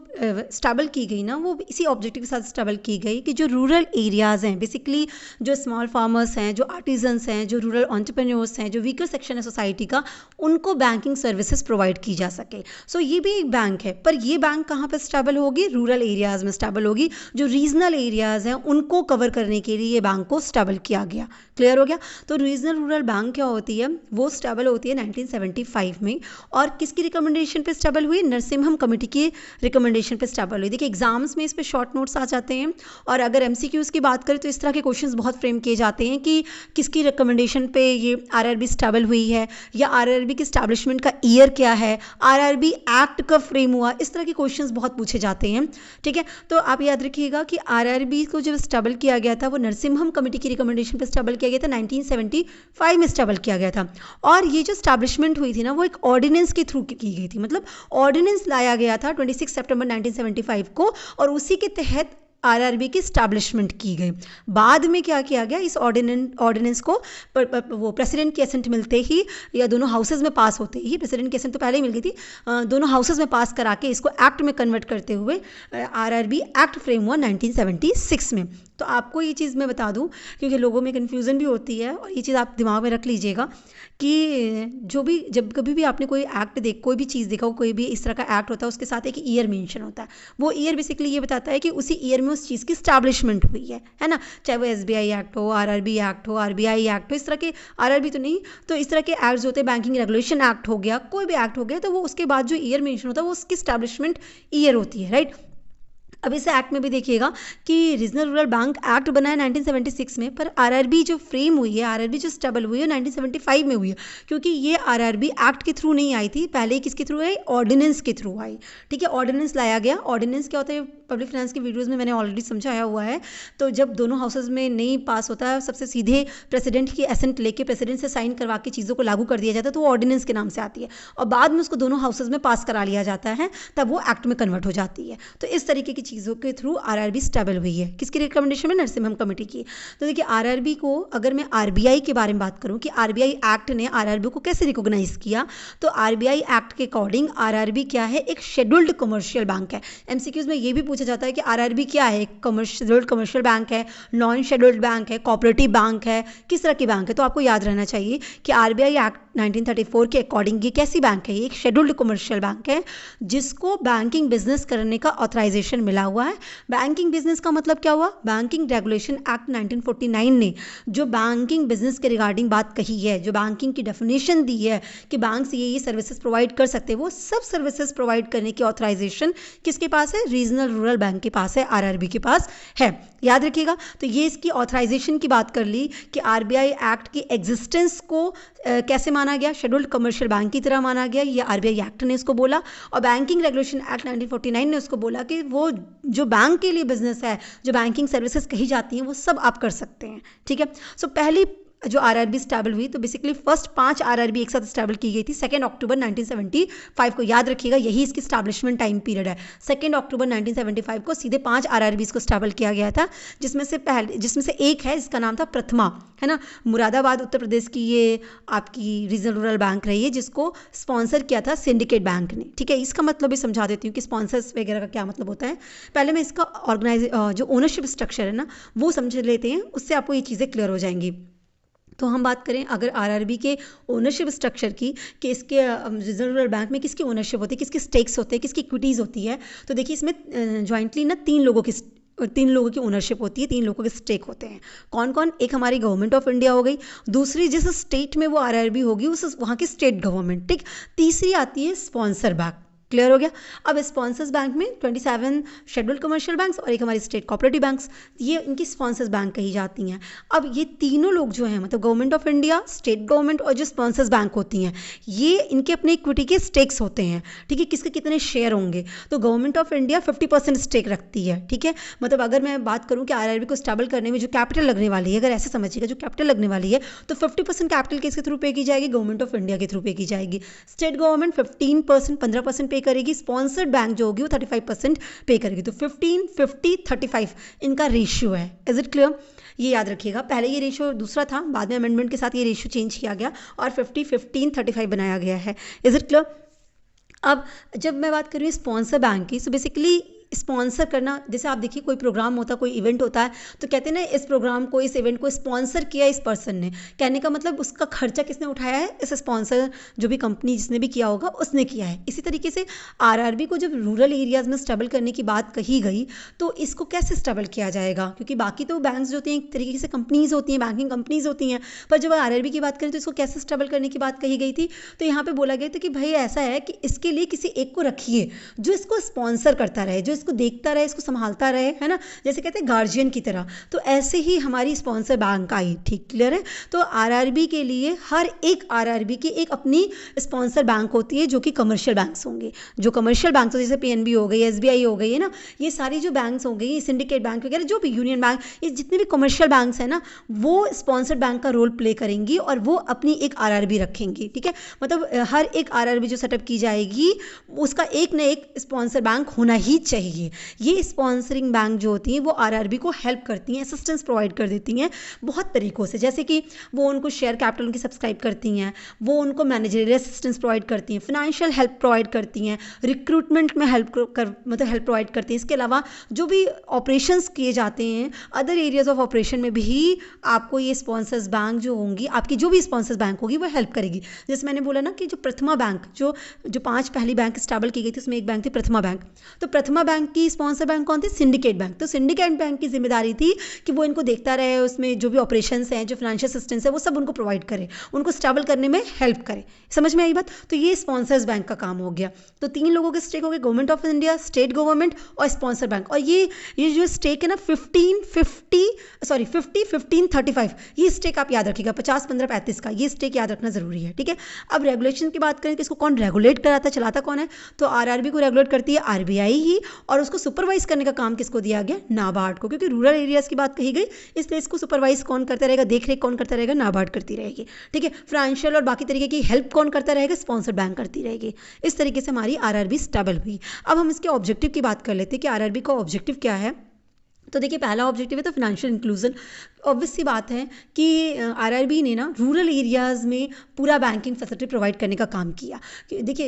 स्टेबल की गई ना, वो इसी ऑब्जेक्टिव के साथ स्टेबल की गई कि जो रूरल एरियाज़ हैं, बेसिकली जो स्मॉल फार्मर्स हैं, जो आर्टिजन्स हैं, जो रूरल एंटरप्रेन्योर्स हैं, जो वीकर सेक्शन है सोसाइटी का, उनको बैंकिंग सर्विसेज प्रोवाइड की जा सके। सो ये भी एक बैंक है, पर ये बैंक कहाँ पर स्टेबल होगी? रूरल एरियाज़ में स्टेबल होगी। जो रीजनल एरियाज़ हैं उनको कवर करने के लिए ये बैंक को स्टेबल किया गया। क्लियर हो गया? तो रीजनल रूरल बैंक क्या होती है? वो स्टेबल होती है 1975 में, और किसकी रिकमेंडेशन पे स्टेबल स्टेबल हुई, नरसिम्हम कमेटी की रिकमेंडेशन पे स्टेबल हुई। देखिए एग्जाम्स में इस पे शॉर्ट नोट्स आ जाते हैं, और अगर एमसीक्यूज़ की बात करें तो इस तरह के क्वेश्चंस बहुत फ्रेम किए जाते हैं कि किसकी रिकमेंडेशन पे ये आरआरबी स्टेबल हुई है, या आरआरबी की स्टैब्लिशमेंट का ईयर क्या है, आरआरबी एक्ट कब फ्रेम हुआ, इस तरह के क्वेश्चंस बहुत पूछे जाते हैं। ठीक है, तो आप याद रखिएगा कि आरआरबी को जब स्टेबल किया गया था वो नरसिम्हम कमेटी की रिकमेंडेशन पे स्टेबल किया गया था, 1975 में स्टेबल किया गया था। और ये जो स्टैब्लिशमेंट हुई थी ना वो एक ऑर्डिनेंस के थ्रू की गई थी, मतलब ऑर्डिनेंस लाया गया था 26 सितंबर 1975 को, और उसी के तहत आरआरबी की स्टैब्लिशमेंट की गई। बाद में क्या किया गया, इस ऑर्डिनेंस को वो प्रेसिडेंट की एसेंट मिलते ही या दोनों हाउसेज में पास होते ही, प्रेसिडेंट की एसेंट तो पहले ही मिल गई थी, दोनों हाउसेज में पास करा के इसको एक्ट में कन्वर्ट करते हुए आरआरबी एक्ट फ्रेम हुआ 1976 में। तो आपको ये चीज़ मैं बता दूं क्योंकि लोगों में कन्फ्यूज़न भी होती है, और ये चीज़ आप दिमाग में रख लीजिएगा कि जब कभी भी आपने कोई एक्ट कोई भी चीज़ देखा हो, कोई भी इस तरह का एक्ट होता है, उसके साथ एक ईयर मेंशन होता है। वो ईयर बेसिकली ये बताता है कि उसी ईयर में उस चीज़ की स्टैब्लिशमेंट हुई है ना। चाहे वो एसबीआई एक्ट हो, आरआरबी एक्ट हो, आरबीआई एक्ट हो, इस तरह के, आरआरबी तो नहीं, तो इस तरह के एक्ट्स होते हैं, बैंकिंग रेगुलेशन एक्ट हो गया, कोई भी एक्ट हो गया, तो वो उसके बाद जो ईयर मेंशन होता है वो उसकी स्टैब्लिशमेंट ईयर होती है, राइट। अब इस एक्ट में भी देखिएगा कि रीजनल रूरल बैंक एक्ट बना है 1976 में, पर आरआरबी जो फ्रेम हुई है, आरआरबी जो स्टेबल हुई है 1975 में हुई है, क्योंकि ये आरआरबी एक्ट के थ्रू नहीं आई थी, पहले किसके थ्रू आई, ऑर्डिनेंस के थ्रू आई। ठीक है, ऑर्डिनेंस लाया गया। ऑर्डिनेंस क्या होता है, पब्लिक फाइनेंस की वीडियोज़ में मैंने ऑलरेडी समझाया हुआ है। तो जब दोनों हाउसेज में नहीं पास होता है, सबसे सीधे प्रेसिडेंट की एसेंट लेके प्रेसिडेंट से साइन करवा के चीज़ों को लागू कर दिया जाता है, तो वो ऑर्डिनेंस के नाम से आती है, और बाद में उसको दोनों हाउसेज में पास करा लिया जाता है, तब वो एक्ट में कन्वर्ट हो जाती है। तो इस तरीके की चीज़ों के थ्रू आरआरबी स्टेबल हुई है। किसकी रिकमेंडेशन में, नरसिम्हम कमेटी की। तो देखिए आरआरबी को, अगर मैं आरबीआई के बारे में बात करूं कि आरबीआई एक्ट ने आरआरबी को कैसे रिकॉग्नाइज किया, तो आरबीआई एक्ट के अकॉर्डिंग आरआरबी क्या है, एक शेड्यूल्ड कमर्शियल बैंक है। एमसीक्यूज में ये भी पूछा जाता है कि आरआरबी क्या है, एक शेड्यूल्ड कमर्शियल बैंक है, नॉन शेड्यूल्ड बैंक है, कोऑपरेटिव बैंक है, किस तरह की बैंक है। तो आपको याद रहना चाहिए कि आरबीआई एक्ट 1934 के अकॉर्डिंग ये कैसी बैंक है, ये एक शेड्यूल्ड कमर्शियल बैंक है जिसको बैंकिंग बिजनेस करने का ऑथराइजेशन मिला हुआ है। बैंकिंग बिजनेस का मतलब क्या हुआ, बैंकिंग रेगुलेशन एक्ट 1949 ने जो बैंकिंग बिजनेस के रिगार्डिंग बात कही है, जो बैंकिंग की डेफिनेशन दी है कि बैंक से ये सर्विसेज प्रोवाइड कर सकते हैं, वो सब सर्विसेज प्रोवाइड करने की ऑथराइजेशन किसके पास है, रीजनल रूरल बैंक के पास है, आरआरबी के पास है। याद रखिएगा। तो ये इसकी ऑथराइजेशन की बात कर ली कि आरबीआई एक्ट की एग्जिस्टेंस को कैसे माना गया, शेड्यूल्ड कमर्शियल बैंक की तरह माना गया, ये आरबीआई एक्ट ने इसको बोला, और बैंकिंग रेगुलेशन एक्ट 1949 ने उसको बोला कि वो जो बैंक के लिए बिजनेस है, जो बैंकिंग सर्विसेज कही जाती हैं, वो सब आप कर सकते हैं। ठीक है। सो पहली जो आरआरबी स्टेबल हुई, तो बेसिकली फर्स्ट 5 आरआरबी एक साथ स्टेबल की गई थी 2 अक्टूबर 1975 को। याद रखिएगा यही इसकी स्टैब्लिशमेंट टाइम पीरियड है। 2 अक्टूबर 1975 को सीधे 5 आरआरबी को स्टेबल किया गया था, जिसमें से एक है, इसका नाम था प्रथमा, है ना। मुरादाबाद उत्तर प्रदेश की ये आपकी रीजनल रूरल बैंक रही है, जिसको स्पॉन्सर किया था सिंडिकेट बैंक ने। ठीक है, इसका मतलब भी समझा देती हूँ कि स्पॉन्सर्स वगैरह का क्या मतलब होता है। पहले मैं इसका जो ओनरशिप स्ट्रक्चर है ना, वो समझ लेते हैं, उससे आपको ये चीज़ें क्लियर हो जाएंगी। तो हम बात करें अगर आरआरबी के ओनरशिप स्ट्रक्चर की, कि इसके रिजर्व रूरल बैंक में किसकी ओनरशिप होती है, किसकी स्टेक्स होते हैं, किसकी इक्विटीज़ होती है, तो देखिए इसमें जॉइंटली ना 3 लोगों की ओनरशिप होती है, 3 लोगों के स्टेक होते हैं। कौन कौन, एक हमारी गवर्नमेंट ऑफ इंडिया हो गई, दूसरी जिस स्टेट में वो आरआरबी होगी उस वहाँ की स्टेट गवर्नमेंट, ठीक, तीसरी आती है स्पॉन्सर बैंक। क्लियर हो गया। अब स्पॉन्सर्स बैंक में 27 शेड्यूल्ड कमर्शियल बैंक्स और एक हमारी स्टेट कोऑपरेटिव बैंक्स, ये इनकी स्पॉन्सर्स बैंक कही जाती हैं। अब ये तीनों लोग जो हैं, मतलब government of India, state government और जो स्पॉन्सर्स बैंक होती हैं, ये इनके अपने इक्विटी के स्टेक्स होते हैं। ठीक है, किसके कितने शेयर होंगे, तो गवर्नमेंट ऑफ इंडिया 50% स्टेक रखती है। ठीक है, मतलब अगर मैं बात करूँ कि आरआरबी को स्टेबल करने में जो कैपिटल लगने वाली है, अगर ऐसे समझिएगा, जो कैपिटल लगने वाली है, तो 50% कैपिटल किसके थ्रू पे की जाएगी, गवर्नमेंट ऑफ इंडिया के थ्रू पे की जाएगी। स्टेट गवर्नमेंट 15% पे करेगी, स्पॉन्सर्ड बैंक जो होगी वो 35% पे करेगी। तो 15, 50, 35 इनका रेशियो है। Is it clear? ये याद रखिएगा। पहले ये रेशियो दूसरा था, बाद में अमेंडमेंट के साथ ये रेशियो चेंज किया गया और 50, 15, 35 बनाया गया है। Is it clear? अब जब मैं बात कर रही हूँ स्पॉन्सर बैंक की, सो बेसिकली स्पॉन्सर करना, जैसे आप देखिए कोई प्रोग्राम होता है, कोई इवेंट होता है, तो कहते हैं ना इस प्रोग्राम को, इस इवेंट को स्पॉन्सर किया इस पर्सन ने, कहने का मतलब उसका खर्चा किसने उठाया है, इस स्पॉन्सर जो भी कंपनी जिसने भी किया होगा उसने किया है। इसी तरीके से आरआरबी को जब रूरल एरियाज़ में स्टेबल करने की बात कही गई तो इसको कैसे स्टेबल किया जाएगा, क्योंकि बाकी तो बैंक्स जो होती हैं एक तरीके से कंपनीज़ होती हैं, बैंकिंग कंपनीज़ होती हैं, पर जब आरआरबी की बात करें तो इसको कैसे स्टेबल करने की बात कही गई थी। तो यहाँ पे बोला गया था कि भाई ऐसा है कि इसके लिए किसी एक को रखिए जो इसको स्पॉन्सर करता रहे, जो इसको देखता रहे, इसको संभालता रहे, है ना, जैसे कहते हैं गार्जियन की तरह। तो ऐसे ही हमारी स्पॉन्सर बैंक आई, ठीक क्लियर है। तो आरआरबी के लिए हर एक आरआरबी की एक अपनी स्पॉन्सर बैंक होती है जो कि कमर्शियल बैंक्स होंगे, जो कमर्शियल बैंक तो जैसे पीएनबी हो गई, एसबीआई हो गई, है ना, ये सारी जो बैंक्स हो गई, सिंडिकेट बैंक वगैरह जो भी, यूनियन बैंक, ये जितने भी कमर्शियल बैंक्स हैं ना, वो स्पॉन्सर्ड बैंक का रोल प्ले करेंगी और वो अपनी एक आरआरबी रखेंगी, ठीक है। मतलब हर एक आरआरबी जो सेटअप की जाएगी उसका एक ना एक स्पॉन्सर बैंक होना ही चाहिए। ये स्पॉन्सरिंग बैंक जो होती हैं वो आरआरबी को हेल्प करती हैं, असिस्टेंस प्रोवाइड कर देती हैं बहुत तरीक़ों से, जैसे कि वो उनको शेयर कैपिटल उनकी सब्सक्राइब करती हैं, वो उनको मैनेजरियल असिस्टेंस प्रोवाइड करती हैं, फाइनेंशियल हेल्प प्रोवाइड करती हैं, रिक्रूटमेंट में हेल्प प्रोवाइड करती हैं। इसके अलावा जो भी ऑपरेशंस किए जाते हैं अदर एरियाज ऑफ ऑपरेशन में भी आपको ये स्पॉन्सर्स बैंक जो होंगी, आपकी जो भी स्पॉन्सर्स बैंक होगी वो हेल्प करेगी। जैसे मैंने बोला ना कि जो प्रथमा बैंक, जो 5 पहली बैंक स्टेबल की गई थी उसमें एक बैंक थी प्रथमा बैंक। तो प्रथमा बैंक की स्पॉन्सर बैंक कौन थी, सिंडिकेट बैंक। तो सिंडिकेट बैंक की जिम्मेदारी थी कि वो इनको देखता रहे, उसमें जो भी ऑपरेशंस हैं, जो फाइनेंशियल असिस्टेंस है वो सब उनको प्रोवाइड करे, उनको स्टेबल करने में हेल्प करे। समझ में आई बात। तो ये स्पॉन्सर्स बैंक का काम हो गया। तो 3 लोगों के स्टेक हो गए, government of India, state government और स्पॉन्सर बैंक। और ये जो स्टेक है ना 50-15-35, ये स्टेक आप याद रखिएगा, 50-15-35 का ये स्टेक याद रखना जरूरी है, ठीक है। अब रेगुलेशन की बात करें कि इसको कौन रेगुलेट कराता है, चलाता कौन है, तो आरआरबी को रेगुलेट करती है आरबीआई ही, और उसको सुपरवाइज करने का काम किसको दिया गया, नाबार्ड को, क्योंकि रूरल एरियाज की बात कही गई इसलिए इसको सुपरवाइज कौन करता रहेगा, देख रेख कौन करता रहेगा, नाबार्ड करती रहेगी, ठीक है। फाइनेंशियल और बाकी तरीके की हेल्प कौन करता रहेगा, स्पॉन्सर बैंक करती रहेगी। इस तरीके से हमारी आरआरबी स्टेबल हुई। अब हम इसके ऑब्जेक्टिव की बात कर लेते हैं कि आरआरबी का ऑब्जेक्टिव क्या है। तो देखिए पहला ऑब्जेक्टिव है तो फाइनेंशियल इंक्लूजन। ऑब्वियस सी बात है कि आरआरबी ने ना रूरल एरियाज़ में पूरा बैंकिंग फैसिलिटी प्रोवाइड करने का काम किया। देखिए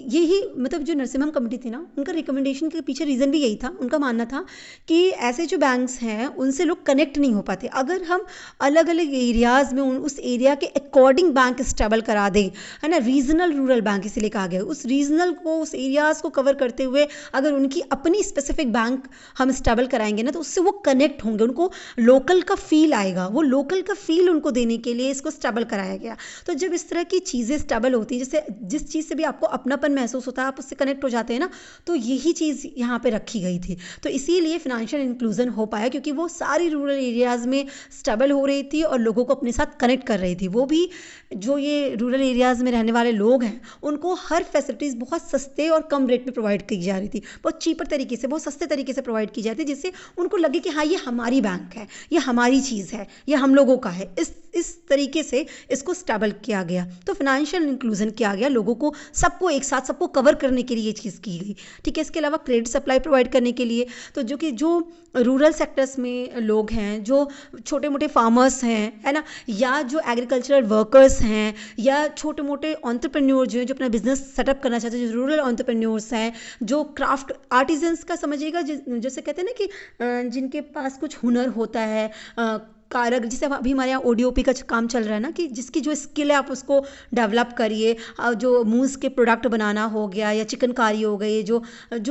यही मतलब जो नरसिम्हम कमेटी थी ना, उनका रिकमेंडेशन के पीछे रीज़न भी यही था। उनका मानना था कि ऐसे जो बैंक्स हैं उनसे लोग कनेक्ट नहीं हो पाते। अगर हम अलग अलग एरियाज़ में उस एरिया के अकॉर्डिंग बैंक स्टेबल करा दें, है ना, रीजनल रूरल बैंक इसीलिए कहा गया, उस रीजनल को, उस एरियाज़ को कवर करते हुए अगर उनकी अपनी स्पेसिफिक बैंक हम स्टेबल कराएंगे ना, तो उससे वो कनेक्ट होंगे, उनको लोकल का फील आएगा। वो लोकल का फील उनको देने के लिए इसको स्टेबल कराया गया। तो जब इस तरह की चीज़ें स्टेबल होती हैं, जैसे जिस चीज़ से भी आपको अपनापन महसूस होता है, आप उससे कनेक्ट हो जाते हैं ना, तो यही चीज़ यहाँ पे रखी गई थी। तो इसीलिए फाइनेंशियल इंक्लूजन हो पाया, क्योंकि वो सारी रूरल एरियाज़ में स्टेबल हो रही थी और लोगों को अपने साथ कनेक्ट कर रही थी। वो भी जो ये रूरल एरियाज़ में रहने वाले लोग हैं उनको हर फैसिलिटीज़ बहुत सस्ते और कम रेट में प्रोवाइड की जा रही थी, बहुत चीपर तरीके से, बहुत सस्ते तरीके से प्रोवाइड की जाती, जिससे उनको लगे कि हाँ ये हमारी बैंक है, ये हमारी चीज़ है, ये हम लोगों का है। इस तरीके से इसको स्टेबल किया गया। तो फाइनेंशियल इंक्लूजन किया गया, लोगों को सबको एक साथ सबको कवर करने के लिए ये चीज़ की गई, ठीक है। इसके अलावा क्रेडिट सप्लाई प्रोवाइड करने के लिए, तो जो रूरल सेक्टर्स में लोग हैं, जो छोटे मोटे फार्मर्स हैं, है ना, या जो एग्रीकल्चरल वर्कर्स हैं, या छोटे मोटे एंटरप्रेन्योर जो अपना बिजनेस सेटअप करना चाहते हैं, जो रूरल एंटरप्रेन्योर्स हैं, जो क्राफ्ट आर्टिजन्स का समझिएगा, जैसे कहते हैं ना कि जिनके पास कुछ हुनर होता है, कारक, जैसे अभी हमारे यहाँ ओडीओपी का काम चल रहा है ना, कि जिसकी जो स्किल है आप उसको डेवलप करिए। जो मूस के प्रोडक्ट बनाना हो गया, या चिकनकारी हो गई, जो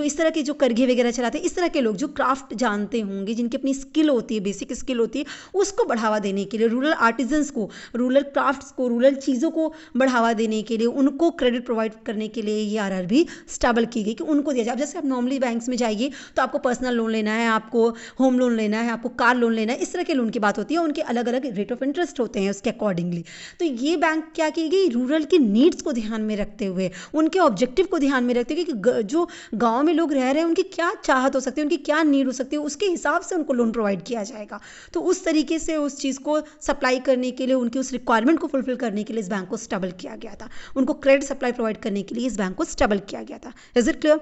इस तरह के जो करघे वगैरह चलाते हैं, इस तरह के लोग जो क्राफ्ट जानते होंगे, जिनकी अपनी स्किल होती है, बेसिक स्किल होती है, उसको बढ़ावा देने के लिए, रूरल आर्टिजन्स को, रूरल क्राफ्ट्स को, रूरल चीज़ों को बढ़ावा देने के लिए, उनको क्रेडिट प्रोवाइड करने के लिए ये आरआरबी स्टेबल की गई कि उनको दिया जाए। अब जैसे आप नॉर्मली बैंक्स में जाइए तो आपको पर्सनल लोन लेना है, आपको होम लोन लेना है, आपको कार लोन लेना है, इस तरह के लोन की बात होती है, उनके अलग अलग रेट ऑफ इंटरेस्ट होते हैं उसके अकॉर्डिंगली। तो ये बैंक क्या की गई, रूरल की नीड्स को ध्यान में रखते हुए, उनके ऑब्जेक्टिव को ध्यान में रखते हुए कि जो गांव में लोग रह रहे हैं उनकी क्या चाहत हो सकती है, उनकी क्या नीड हो सकती है, उसके हिसाब से उनको लोन प्रोवाइड किया जाएगा। तो उस तरीके से उस चीज़ को सप्लाई करने के लिए, उनकी उस रिक्वायरमेंट को फुलफिल करने के लिए इस बैंक को स्टेबल किया गया था। उनको क्रेडिट सप्लाई प्रोवाइड करने के लिए इस बैंक को स्टेबल किया गया था। Is it clear?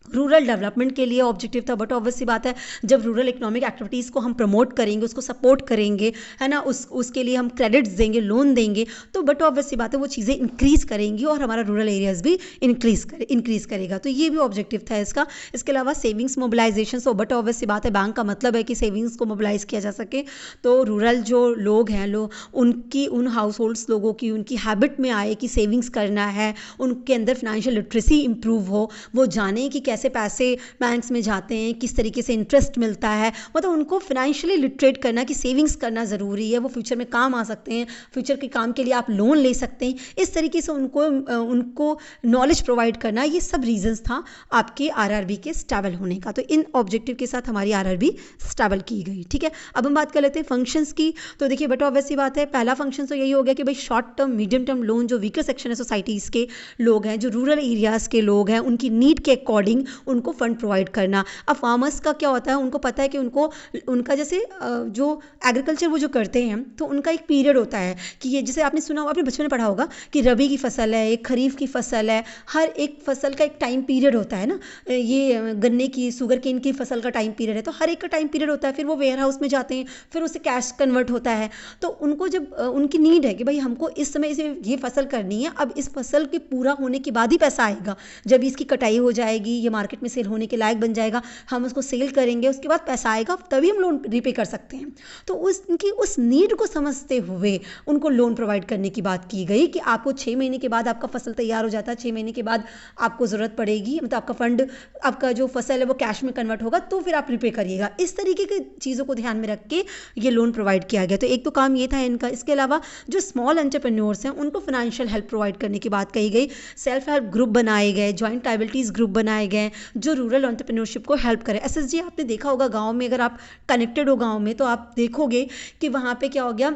Rural development के लिए ऑब्जेक्टिव था, बट ऑब्वियस सी बात है जब रूरल इकोनॉमिक एक्टिविटीज़ को हम प्रमोट करेंगे, उसको सपोर्ट करेंगे, है ना, उसके लिए हम क्रेडिट्स देंगे, लोन देंगे, तो बट ऑब्वियस सी बात है वो चीज़ें इंक्रीज़ करेंगी और हमारा रूरल एरियाज़ भी इंक्रीज़ करेगा। तो ये भी ऑब्जेक्टिव था इसका। इसके अलावा savings mobilisation, so but obvious सी बात है बैंक का मतलब है कि सेविंग्स को मोबिलाइज किया जा सके। तो रूरल जो लोग हैं उन हाउस होल्ड्स लोगों की उनकी हैबिट में आए कि सेविंग्स करना है, उनके अंदर फाइनेंशियल लिटरेसी इंप्रूव हो, वो जाने कि कैसे पैसे बैंक्स में जाते हैं, किस तरीके से इंटरेस्ट मिलता है, मतलब उनको फाइनेंशियली लिटरेट करना कि सेविंग्स करना ज़रूरी है, वो फ्यूचर में काम आ सकते हैं, फ्यूचर के काम के लिए आप लोन ले सकते हैं, इस तरीके से उनको नॉलेज प्रोवाइड करना, ये सब रीजंस था आपके आरआरबी के स्टेबल होने का। तो इन ऑब्जेक्टिव के साथ हमारी आरआरबी स्टेबल की गई। ठीक है, अब हम बात कर लेते हैं फंक्शंस की। तो देखिए बट ऑब्वियस सी बात है, पहला फंक्शन तो यही हो गया कि भाई short term medium term loan जो वीकर सेक्शन है सोसाइटीज़ के लोग हैं, जो रूरल एरियाज़ के लोग हैं, उनकी नीड के अकॉर्डिंग उनको फंड प्रोवाइड करना। अब फार्मर्स का क्या होता है, उनको पता है कि उनका जैसे जो एग्रीकल्चर वो जो करते हैं तो उनका एक पीरियड होता है कि ये जैसे आपने सुना होगा, आपने बचपन में पढ़ा होगा कि रबी की फसल है, एक खरीफ की फसल है, हर एक फसल का एक टाइम पीरियड होता है ना। ये गन्ने की शुगर केन की फसल का टाइम पीरियड है, तो हर एक का टाइम पीरियड होता है, फिर वो वेयर हाउस में जाते हैं, फिर उससे कैश कन्वर्ट होता है। तो उनको जब उनकी नीड है कि भाई हमको इस समय इसे ये फसल करनी है, अब इस फसल के पूरा होने के बाद ही पैसा आएगा, जब इसकी कटाई हो जाएगी, ये मार्केट में सेल होने के लायक बन जाएगा, हम उसको सेल करेंगे, उसके बाद पैसा आएगा, तभी हम लोन रीपे कर सकते हैं। तो उनकी उस नीड को समझते हुए उनको लोन प्रोवाइड करने की बात की गई कि आपको 6 महीने के बाद आपका फसल तैयार हो जाता है, 6 महीने के बाद आपको ज़रूरत पड़ेगी, मतलब आपका फंड, आपका जो फसल है वो कैश में कन्वर्ट होगा, तो फिर आप रीपे करिएगा। इस तरीके की चीज़ों को ध्यान में रख के ये लोन प्रोवाइड किया गया। तो एक तो काम ये था इनका। इसके अलावा जो स्मॉल एंटरप्रेन्योर्स हैं उनको फाइनेंशियल हेल्प प्रोवाइड करने की बात कही गई। सेल्फ हेल्प ग्रुप बनाए गए, जॉइंट लायबिलिटीज़ ग्रुप बनाए गए जो रूरल एंटरप्रेन्योरशिप को हेल्प करें। एसएसजी आपने देखा होगा गाँव में, अगर आप कनेक्टेड हो गाँव में तो आप देखोगे कि वहाँ पे क्या हो गया,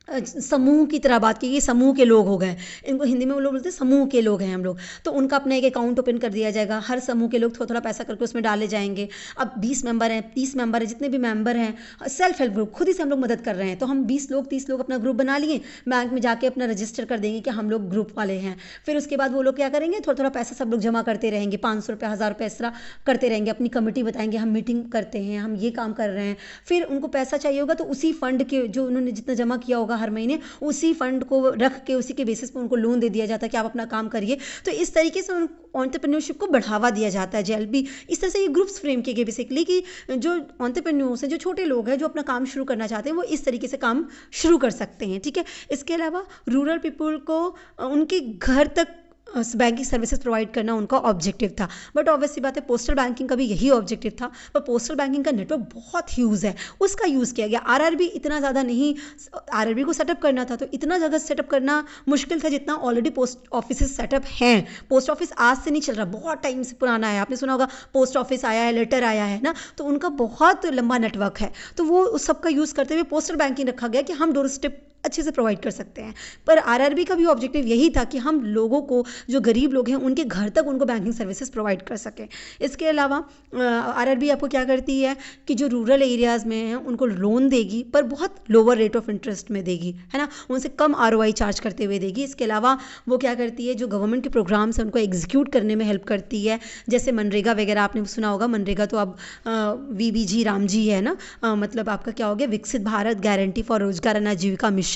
समूह की तरह बात की, ये समूह के लोग हो गए, इनको हिंदी में वो लोग बोलते हैं समूह के लोग हैं हम लोग, तो उनका अपना एक अकाउंट ओपन कर दिया जाएगा, हर समूह के लोग थोड़ा थोड़ा पैसा करके उसमें डाले जाएंगे। अब 20 मेंबर हैं, 30 मेंबर हैं, जितने भी मेंबर हैं, सेल्फ हेल्प ग्रुप खुद ही से हम लोग मदद कर रहे हैं, तो हम 20 लोग 30 लोग अपना ग्रुप बना लिए, बैंक में जाके अपना रजिस्टर कर देंगे कि हम लोग ग्रुप वाले हैं। फिर उसके बाद वो लोग क्या करेंगे, थोड़ा थोड़ा पैसा सब लोग जमा करते रहेंगे, 500 रुपये 1000 रुपये इस तरह करते रहेंगे, अपनी कमेटी बताएंगे हम मीटिंग करते हैं, हम ये काम कर रहे हैं। फिर उनको पैसा चाहिए होगा तो उसी फंड के जो उन्होंने जितना जमा किया होगा हर महीने, उसी फंड को रख के उसी के बेसिस पे उनको लोन दे दिया जाता है कि आप अपना काम करिए। तो इस तरीके से एंटरप्रेन्योरशिप को बढ़ावा दिया जाता है। जेएलबी इस तरह से ये ग्रुप्स फ्रेम किए गए बेसिकली कि जो एंटरप्रेन्योर्स हैं, जो छोटे लोग हैं जो अपना काम शुरू करना चाहते हैं, वो इस तरीके से काम शुरू कर सकते हैं। ठीक है, इसके अलावा रूरल पीपल को उनके घर तक बैंकिंग सर्विसेज प्रोवाइड करना उनका ऑब्जेक्टिव था। बट ऑब्वियसली बात है पोस्टल बैंकिंग का भी यही ऑब्जेक्टिव था, पर पोस्टल बैंकिंग का नेटवर्क बहुत ह्यूज है, उसका यूज़ किया गया। आरआरबी इतना ज़्यादा नहीं, आरआरबी को सेटअप करना था तो इतना ज़्यादा सेटअप करना मुश्किल था जितना ऑलरेडी पोस्ट ऑफिस सेटअप हैं। पोस्ट ऑफिस आज से नहीं चल रहा, बहुत टाइम से पुराना है। आपने सुना होगा पोस्ट ऑफिस आया है, लेटर आया है ना, तो उनका बहुत लंबा नेटवर्क है। तो वो उस सब का यूज़ करते हुए पोस्टल बैंकिंग रखा गया कि हम डोर स्टेप अच्छे से प्रोवाइड कर सकते हैं। पर आरआरबी का भी ऑब्जेक्टिव यही था कि हम लोगों को, जो गरीब लोग हैं, उनके घर तक उनको बैंकिंग सर्विसेज प्रोवाइड कर सकें। इसके अलावा आरआरबी आपको क्या करती है कि जो रूरल एरियाज़ में हैं उनको लोन देगी, पर बहुत लोअर रेट ऑफ इंटरेस्ट में देगी, है ना, उनसे कम आरओआई चार्ज करते हुए देगी। इसके अलावा वो क्या करती है, जो गवर्नमेंट के प्रोग्राम्स हैं उनको एग्जीक्यूट करने में हेल्प करती है, जैसे मनरेगा वगैरह आपने सुना होगा। मनरेगा तो अब वीबीजी रामजी है ना, मतलब आपका क्या हो गया, विकसित भारत गारंटी फॉर रोजगार एंड आजीविका मिशन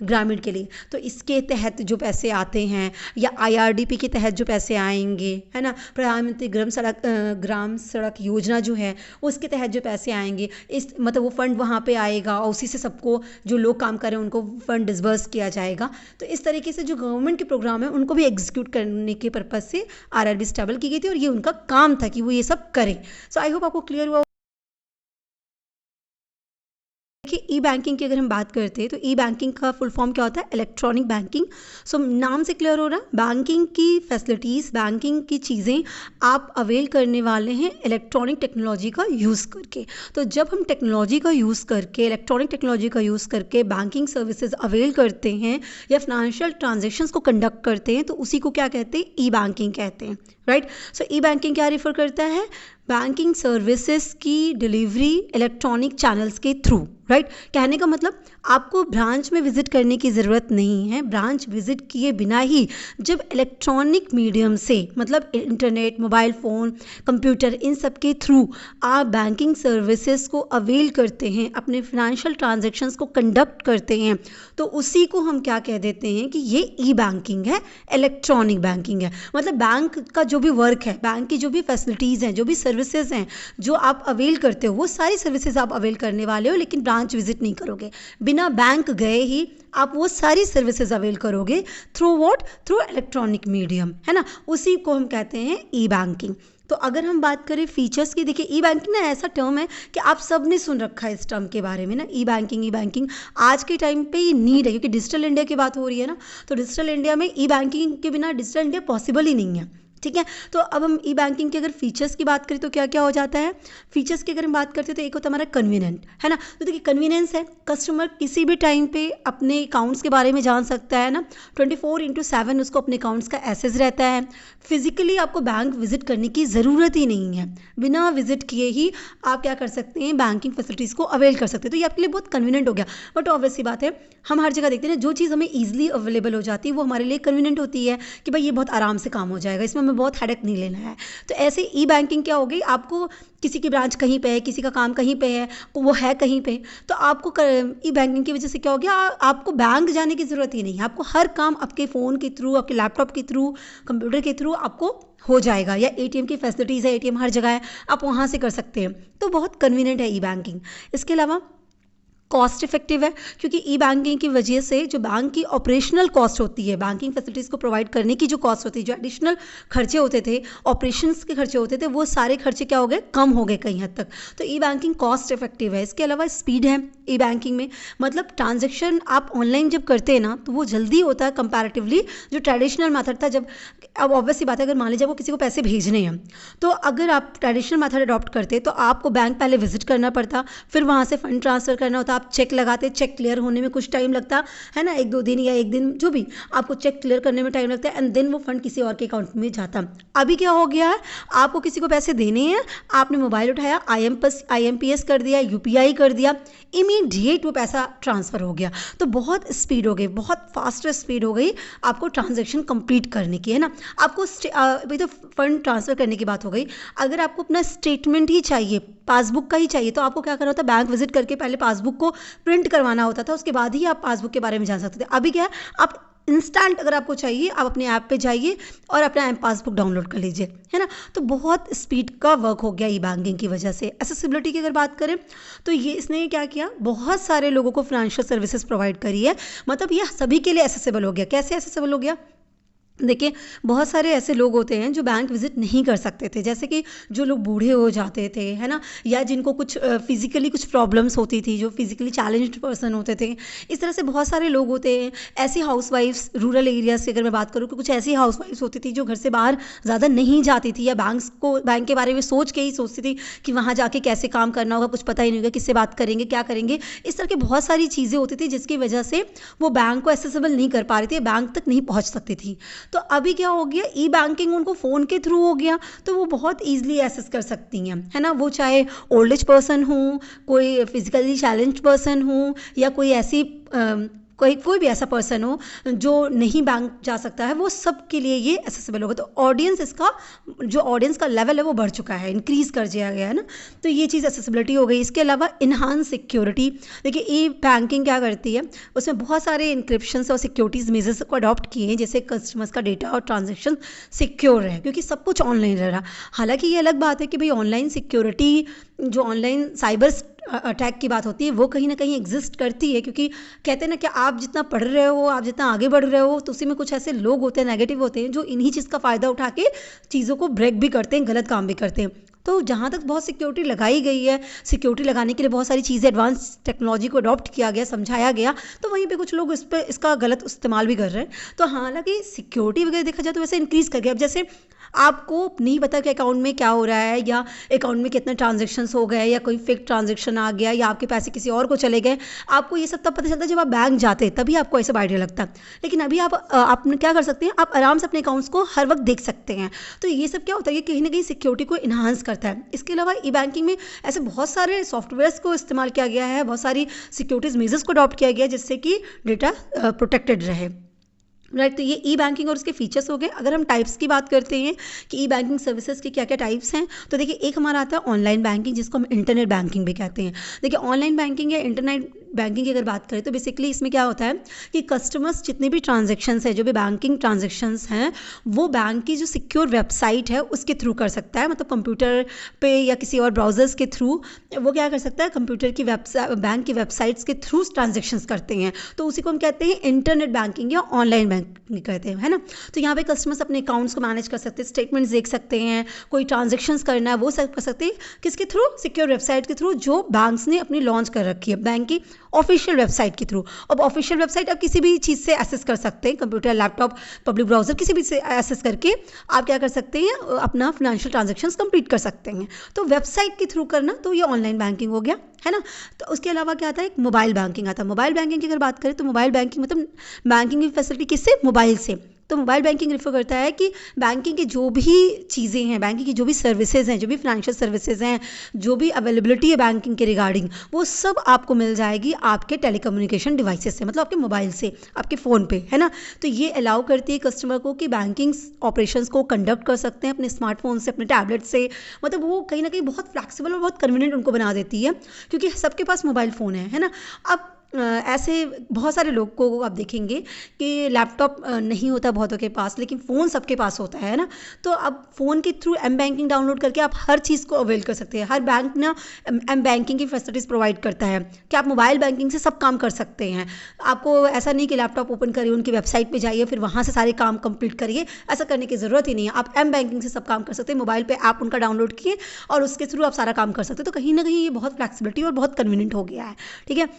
ग्रामीण के लिए। तो इसके तहत जो पैसे आते हैं, या आईआरडीपी के तहत जो पैसे आएंगे, है ना, प्रधानमंत्री ग्राम सड़क योजना जो है उसके तहत जो पैसे आएंगे, इस मतलब वो फंड वहाँ पे आएगा और उसी से सबको, जो लोग काम कर रहे हैं उनको फंड डिसबर्स किया जाएगा। तो इस तरीके से जो गवर्नमेंट के प्रोग्राम है उनको भी एग्जीक्यूट करने के पर्पज़ से आरआरबी स्टेबल की गई थी, और ये उनका काम था कि वो ये सब करें। सो आई होप आपको क्लियर हुआ। देखिए, ई बैंकिंग की अगर हम बात करते हैं तो ई बैंकिंग का फुल फॉर्म क्या होता है, इलेक्ट्रॉनिक बैंकिंग। सो नाम से क्लियर हो रहा है, बैंकिंग की फैसिलिटीज़, बैंकिंग की चीज़ें आप अवेल करने वाले हैं इलेक्ट्रॉनिक टेक्नोलॉजी का यूज़ करके। तो जब हम टेक्नोलॉजी का यूज़ करके, इलेक्ट्रॉनिक टेक्नोलॉजी का यूज़ करके बैंकिंग सर्विसेज अवेल करते हैं या फाइनेंशियल ट्रांजेक्शन्स को कंडक्ट करते हैं, तो उसी को क्या कहते हैं, ई बैंकिंग कहते हैं, राइट। सो ई बैंकिंग क्या रिफर करता है, बैंकिंग सर्विसेज की डिलीवरी इलेक्ट्रॉनिक चैनल्स के थ्रू, राइट। कहने का मतलब आपको ब्रांच में विजिट करने की ज़रूरत नहीं है। ब्रांच विजिट किए बिना ही जब इलेक्ट्रॉनिक मीडियम से, मतलब इंटरनेट, मोबाइल फ़ोन, कंप्यूटर, इन सब के थ्रू आप बैंकिंग सर्विसेज को अवेल करते हैं, अपने फिनेंशियल ट्रांजैक्शंस को कंडक्ट करते हैं, तो उसी को हम क्या कह देते हैं कि ये ई बैंकिंग है, इलेक्ट्रॉनिक बैंकिंग है। मतलब बैंक का जो भी वर्क है, बैंक की जो भी फैसिलिटीज़ हैं, जो भी सर्विसेज हैं जो आप अवेल करते हो, वो सारी सर्विसेज आप अवेल करने वाले हो, लेकिन ब्रांच विजिट नहीं करोगे। बिना बैंक गए ही आप वो सारी सर्विसेज अवेल करोगे through what, through electronic medium, है ना। उसी को हम कहते हैं ई बैंकिंग। तो अगर हम बात करें फीचर्स की, देखिए ई बैंकिंग ना ऐसा टर्म है कि आप सब ने सुन रखा है इस टर्म के बारे में ना, ई बैंकिंग आज के टाइम पे ये नीड है, क्योंकि डिजिटल इंडिया की बात हो रही है ना। तो डिजिटल इंडिया में ई बैंकिंग के बिना डिजिटल इंडिया पॉसिबल ही नहीं है, ठीक है। तो अब हम ई बैंकिंग के अगर फीचर्स की बात करें तो क्या क्या हो जाता है। फीचर्स की अगर हम बात करते हैं तो एक होता है हमारा कन्वीनियंट, है ना। तो देखिए कन्वीनियंस है, कस्टमर किसी भी टाइम पे अपने अकाउंट्स के बारे में जान सकता है ना, 24/7 उसको अपने अकाउंट्स का एक्सेस रहता है। फिजिकली आपको बैंक विजिट करने की ज़रूरत ही नहीं है, बिना विजिट किए ही आप क्या कर सकते हैं, बैंकिंग फैसिलिटीज़ को अवेल कर सकते हैं। तो ये आपके लिए बहुत कन्वीनियंट हो गया। बट ऑब्वियस सी बात है, हम हर जगह देखते हैं ना, जो चीज़ हमें ईजिली अवेलेबल हो जाती है वो हमारे लिए कन्वीनियंट होती है कि भाई ये बहुत आराम से काम हो जाएगा, इसमें हमें बहुत हेडेक नहीं लेना है। तो ऐसे ई बैंकिंग क्या हो गई, आपको किसी की ब्रांच कहीं पे है, किसी का काम कहीं पे है, वो है कहीं पे, तो आपको ई बैंकिंग की वजह से क्या हो गया, आपको बैंक जाने की ज़रूरत ही नहीं है। आपको हर काम आपके फ़ोन के थ्रू, आपके लैपटॉप के थ्रू, कंप्यूटर के थ्रू आपको हो जाएगा। या एटीएम की फैसिलिटीज़ है, एटीएम हर जगह है, आप वहाँ से कर सकते हैं। तो बहुत कन्वीनियंट है ई बैंकिंग। इसके अलावा कॉस्ट इफेक्टिव है, क्योंकि ई बैंकिंग की वजह से जो बैंक की ऑपरेशनल कॉस्ट होती है, बैंकिंग फैसिलिटीज़ को प्रोवाइड करने की जो कॉस्ट होती है, जो एडिशनल खर्चे होते थे, ऑपरेशंस के खर्चे होते थे, वो सारे खर्चे क्या हो गए, कम हो गए कहीं हद तक। तो ई बैंकिंग कॉस्ट इफेक्टिव है। इसके अलावा स्पीड है ई बैंकिंग में, मतलब ट्रांजेक्शन आप ऑनलाइन जब करते हैं ना तो वो जल्दी होता है कंपैरेटिवली जो ट्रेडिशनल मेथड था। जब अब ऑब्वियस सी बात है, अगर मान लीजिए आपको किसी को पैसे भेजने हैं, तो अगर आप ट्रेडिशनल मेथड अडॉप्ट करते तो आपको बैंक पहले विजिट करना पड़ता, फिर वहाँ से फंड ट्रांसफ़र करना होता, आप चेक लगाते, चेक क्लियर होने में कुछ टाइम लगता है ना, 1-2 दिन या 1 दिन, जो भी आपको चेक क्लियर करने में टाइम लगता है, एंड देन वो फंड किसी और के अकाउंट में जाता। अभी क्या हो गया है, आपको किसी को पैसे देने हैं, आपने मोबाइल उठाया, IMPS कर दिया, UPI कर दिया, इमीडिएट वो पैसा ट्रांसफ़र हो गया। तो बहुत स्पीड हो गई, बहुत फास्टर स्पीड हो गई आपको ट्रांजैक्शन कंप्लीट करने की, है ना। आपको अभी तो फंड ट्रांसफ़र करने की बात हो गई, अगर आपको अपना स्टेटमेंट ही चाहिए, पासबुक का ही चाहिए, तो आपको क्या करना होता है, बैंक विजिट करके पहले पासबुक को प्रिंट करवाना होता था, उसके बाद ही आप पासबुक के बारे में जान सकते थे। अभी क्या है, आप इंस्टेंट अगर आपको चाहिए, आप अपने ऐप पे जाइए और अपना पासबुक डाउनलोड कर लीजिए, है ना। तो बहुत स्पीड का वर्क हो गया ई बैंकिंग की वजह से। एक्सेसिबिलिटी की अगर बात करें तो ये इसने क्या किया, बहुत सारे लोगों को फाइनेंशियल सर्विसेज प्रोवाइड करी है, मतलब ये सभी के लिए एक्सेसिबल हो गया। कैसे एक्सेसिबल हो गया, देखिए बहुत सारे ऐसे लोग होते हैं जो बैंक विजिट नहीं कर सकते थे, जैसे कि जो लोग बूढ़े हो जाते थे, है ना, या जिनको कुछ फिजिकली कुछ प्रॉब्लम्स होती थी, जो फिजिकली चैलेंज्ड पर्सन होते थे। इस तरह से बहुत सारे लोग होते हैं। ऐसी हाउसवाइफ्स रूरल एरिया से अगर मैं बात करूँ, कि कुछ ऐसी हाउसवाइफ्स होती थी जो घर से बाहर ज़्यादा नहीं जाती थी, या बैंक के बारे में सोच के ही सोचती थी कि वहाँ जाके कैसे काम करना होगा, कुछ पता ही नहीं होगा, किससे बात करेंगे, क्या करेंगे। इस तरह की बहुत सारी चीज़ें होती थी जिसकी वजह से वो बैंक को एक्सेसिबल नहीं कर पा रही थी, बैंक तक नहीं पहुँच सकती थी। तो अभी क्या हो गया, ई बैंकिंग उनको फ़ोन के थ्रू हो गया, तो वो बहुत ईजिली एक्सेस कर सकती हैं, है ना। वो चाहे ओल्ड एज पर्सन हो, कोई फिजिकली चैलेंज्ड पर्सन हो, या कोई ऐसी कोई भी ऐसा पर्सन हो जो नहीं बैंक जा सकता है, वो सब के लिए ये एक्सेसिबल होगा। तो ऑडियंस का लेवल है वो बढ़ चुका है, इंक्रीज़ कर दिया गया है ना। तो ये चीज़ एक्सेसिबिलिटी हो गई। इसके अलावा इन्हांस सिक्योरिटी, देखिए ई बैंकिंग क्या करती है, उसमें बहुत सारे इंक्रिप्शंस और सिक्योरिटीज़ मेजर्स को अडॉप्ट किए हैं, जैसे कस्टमर्स का डेटा और ट्रांजेक्शन सिक्योर है, क्योंकि सब कुछ ऑनलाइन रह रहा। हालांकि ये अलग बात है कि भाई ऑनलाइन सिक्योरिटी, जो ऑनलाइन साइबर अटैक की बात होती है, वो कहीं ना कहीं एग्जिस्ट करती है, क्योंकि कहते हैं ना कि आप जितना पढ़ रहे हो, आप जितना आगे बढ़ रहे हो, तो उसी में कुछ ऐसे लोग होते हैं, नेगेटिव होते हैं, जो इन्हीं चीज़ का फ़ायदा उठा के चीज़ों को ब्रेक भी करते हैं, गलत काम भी करते हैं। तो जहाँ तक बहुत सिक्योरिटी लगाई गई है, सिक्योरिटी लगाने के लिए बहुत सारी चीज़ें, एडवांस टेक्नोलॉजी को अडॉप्ट किया गया, समझाया गया, तो वहीं पे कुछ लोग इसका गलत इस्तेमाल भी कर रहे हैं। तो हालांकि सिक्योरिटी वगैरह देखा जाए तो वैसे इंक्रीज़ कर गया। अब जैसे आपको नहीं पता कि अकाउंट में क्या हो रहा है, या अकाउंट में कितने ट्रांजेक्शन्स हो गए, या कोई फेक ट्रांजेक्शन आ गया, या आपके पैसे किसी और को चले गए, आपको ये सब तब पता चलता है जब आप बैंक जाते हैं, तभी आपको ऐसा आइडिया लगता है। लेकिन अभी आप क्या कर सकते हैं, आप आराम से अपने अकाउंट्स को हर वक्त देख सकते हैं। तो ये सब क्या होता है, ये कहीं ना कहीं सिक्योरिटी को इन्हांस करता है। इसके अलावा ई बैंकिंग में ऐसे बहुत सारे सॉफ्टवेयर्स को इस्तेमाल किया गया है, बहुत सारी सिक्योरिटीज मेजर्स को अडॉप्ट किया गया है जिससे कि डेटा प्रोटेक्टेड रहे, राइट। तो ये ई बैंकिंग और उसके फीचर्स हो गए। अगर हम टाइप्स की बात करते हैं कि ई बैंकिंग सर्विसेज के क्या क्या टाइप्स हैं, तो देखिए एक हमारा आता है ऑनलाइन बैंकिंग, जिसको हम इंटरनेट बैंकिंग भी कहते हैं। देखिए ऑनलाइन बैंकिंग या इंटरनेट बैंकिंग की अगर बात करें तो बेसिकली इसमें क्या होता है कि कस्टमर्स जितने भी ट्रांजेक्शन्स हैं, जो भी बैंकिंग ट्रांजेक्शन्स हैं, वो बैंक की जो सिक्योर वेबसाइट है उसके थ्रू कर सकता है। मतलब कंप्यूटर पे या किसी और ब्राउजर्स के थ्रू वो क्या कर सकता है, कंप्यूटर की बैंक की वेबसाइट्स के थ्रू ट्रांजेक्शन्स करते हैं। तो उसी को हम कहते हैं इंटरनेट बैंकिंग या ऑनलाइन बैंकिंग कहते हैं, है ना। तो यहाँ पे कस्टमर्स अपने अकाउंट्स को मैनेज कर सकते हैं, स्टेटमेंट्स देख सकते हैं, कोई ट्रांजेक्शन्स करना है वो सब कर सकते हैं। किसके थ्रू? सिक्योर वेबसाइट के थ्रू, जो बैंक्स ने अपनी लॉन्च कर रखी है, बैंक की ऑफिशियल वेबसाइट के थ्रू। अब ऑफिशियल वेबसाइट आप किसी भी चीज़ से एक्सेस कर सकते हैं, कंप्यूटर, लैपटॉप, पब्लिक ब्राउजर, किसी भी से एक्सेस करके आप क्या कर सकते हैं, अपना फिनेंशियल ट्रांजेक्शन्स कंप्लीट कर सकते हैं। तो वेबसाइट के थ्रू करना, तो ये ऑनलाइन बैंकिंग हो गया, है ना। तो उसके अलावा क्या आता है, एक मोबाइल बैंकिंग आता है। मोबाइल बैंकिंग की अगर बात करें तो मोबाइल बैंकिंग मतलब बैंकिंग की फैसिलिटी किससे? मोबाइल से। तो मोबाइल बैंकिंग रेफर करता है कि बैंकिंग की जो भी चीज़ें हैं, बैंकिंग की जो भी सर्विसेज हैं, जो भी फाइनेंशियल सर्विसेज हैं, जो भी अवेलेबिलिटी है बैंकिंग के रिगार्डिंग, वो सब आपको मिल जाएगी आपके टेलीकम्युनिकेशन डिवाइसेस से, मतलब आपके मोबाइल से, आपके फ़ोन पे, है ना। तो ये अलाउ करती है कस्टमर को कि बैंकिंग ऑपरेशंस को कंडक्ट कर सकते हैं अपने स्मार्टफोन से, अपने टैबलेट से। मतलब वो कहीं ना कहीं बहुत फ्लैक्सीबल और बहुत कन्वीनियंट उनको बना देती है, क्योंकि सबके पास मोबाइल फ़ोन है ना। अब ऐसे बहुत सारे लोग को आप देखेंगे कि लैपटॉप नहीं होता बहुतों के पास, लेकिन फ़ोन सबके पास होता है ना। तो अब फ़ोन के थ्रू एम बैंकिंग डाउनलोड करके आप हर चीज़ को अवेल कर सकते हैं। हर बैंक ना एम बैंकिंग की फैसिलिटीज़ प्रोवाइड करता है कि आप मोबाइल बैंकिंग से सब काम कर सकते हैं। आपको ऐसा नहीं कि लैपटॉप ओपन करिए, उनकी वेबसाइट पे जाइए, फिर वहाँ से सारे काम कंप्लीट करिए, ऐसा करने की ज़रूरत ही नहीं है। आप एम बैंकिंग से सब काम कर सकते हैं। मोबाइल पे ऐप उनका डाउनलोड किए और उसके थ्रू आप सारा काम कर सकते हैं। तो कहीं ना कहीं ये बहुत फ्लैक्सिबिलिटी और बहुत कन्वीनियंट हो गया है, ठीक है।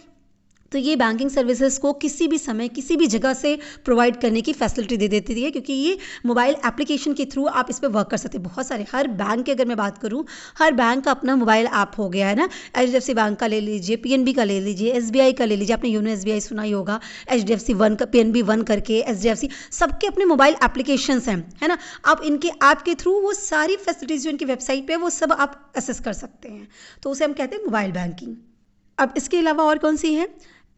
तो ये बैंकिंग सर्विसेज को किसी भी समय किसी भी जगह से प्रोवाइड करने की फैसिलिटी दे देती है, क्योंकि ये मोबाइल एप्लीकेशन के थ्रू आप इस पर वर्क कर सकते हैं। बहुत सारे, हर बैंक की अगर मैं बात करूँ, हर बैंक का अपना मोबाइल ऐप हो गया है ना। HDFC बैंक का ले लीजिए, PNB का ले लीजिए, SBI का ले लीजिए, आपने योनो SBI सुना ही होगा, HDFC वन का, PNB वन करके, HDFC, सबके अपने मोबाइल एप्लीकेशंस हैं, है ना। आप इनके ऐप के थ्रू वो सारी फैसिलिटीज़ जो इनकी वेबसाइट पे है वो सब आप एक्सेस कर सकते हैं। तो उसे हम कहते हैं मोबाइल बैंकिंग। अब इसके अलावा और कौन सी है,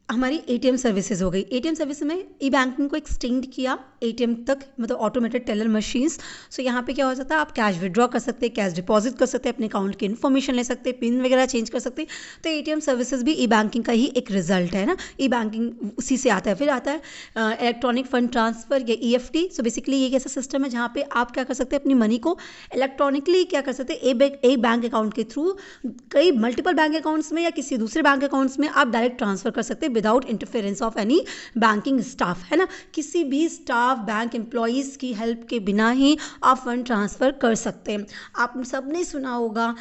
हमारी ATM सर्विसेज हो गई। ATM सर्विस में ई बैंकिंग को एक्सटेंड किया ATM तक, मतलब ऑटोमेटेड टेलर मशीन्स। सो यहाँ पे क्या हो सकता है, आप कैश विड्रॉ कर सकते हैं, कैश डिपॉजिट कर सकते हैं, अपने अकाउंट की इन्फॉर्मेशन ले सकते हैं, पिन वगैरह चेंज कर सकते हैं। तो ATM सर्विसेज भी ई बैंकिंग का ही एक रिजल्ट है ना। ई बैंकिंग उसी से आता है। फिर आता है इलेक्ट्रॉनिक फंड ट्रांसफ़र या EFT। सो बेसिकली ये एक ऐसा सिस्टम है जहाँ पे आप क्या कर सकते हैं, अपनी मनी को इलेक्ट्रॉनिकली क्या कर सकते हैं, एक बैंक अकाउंट के थ्रू कई मल्टीपल बैंक अकाउंट्स में या किसी दूसरे बैंक अकाउंट्स में आप डायरेक्ट ट्रांसफ़र कर सकते हैं without interference of any banking staff, है ना। किसी भी स्टाफ, बैंक एम्प्लॉयज़ की हेल्प के बिना ही आप फंड ट्रांसफ़र कर सकते हैं। आप सब ने सुना होगा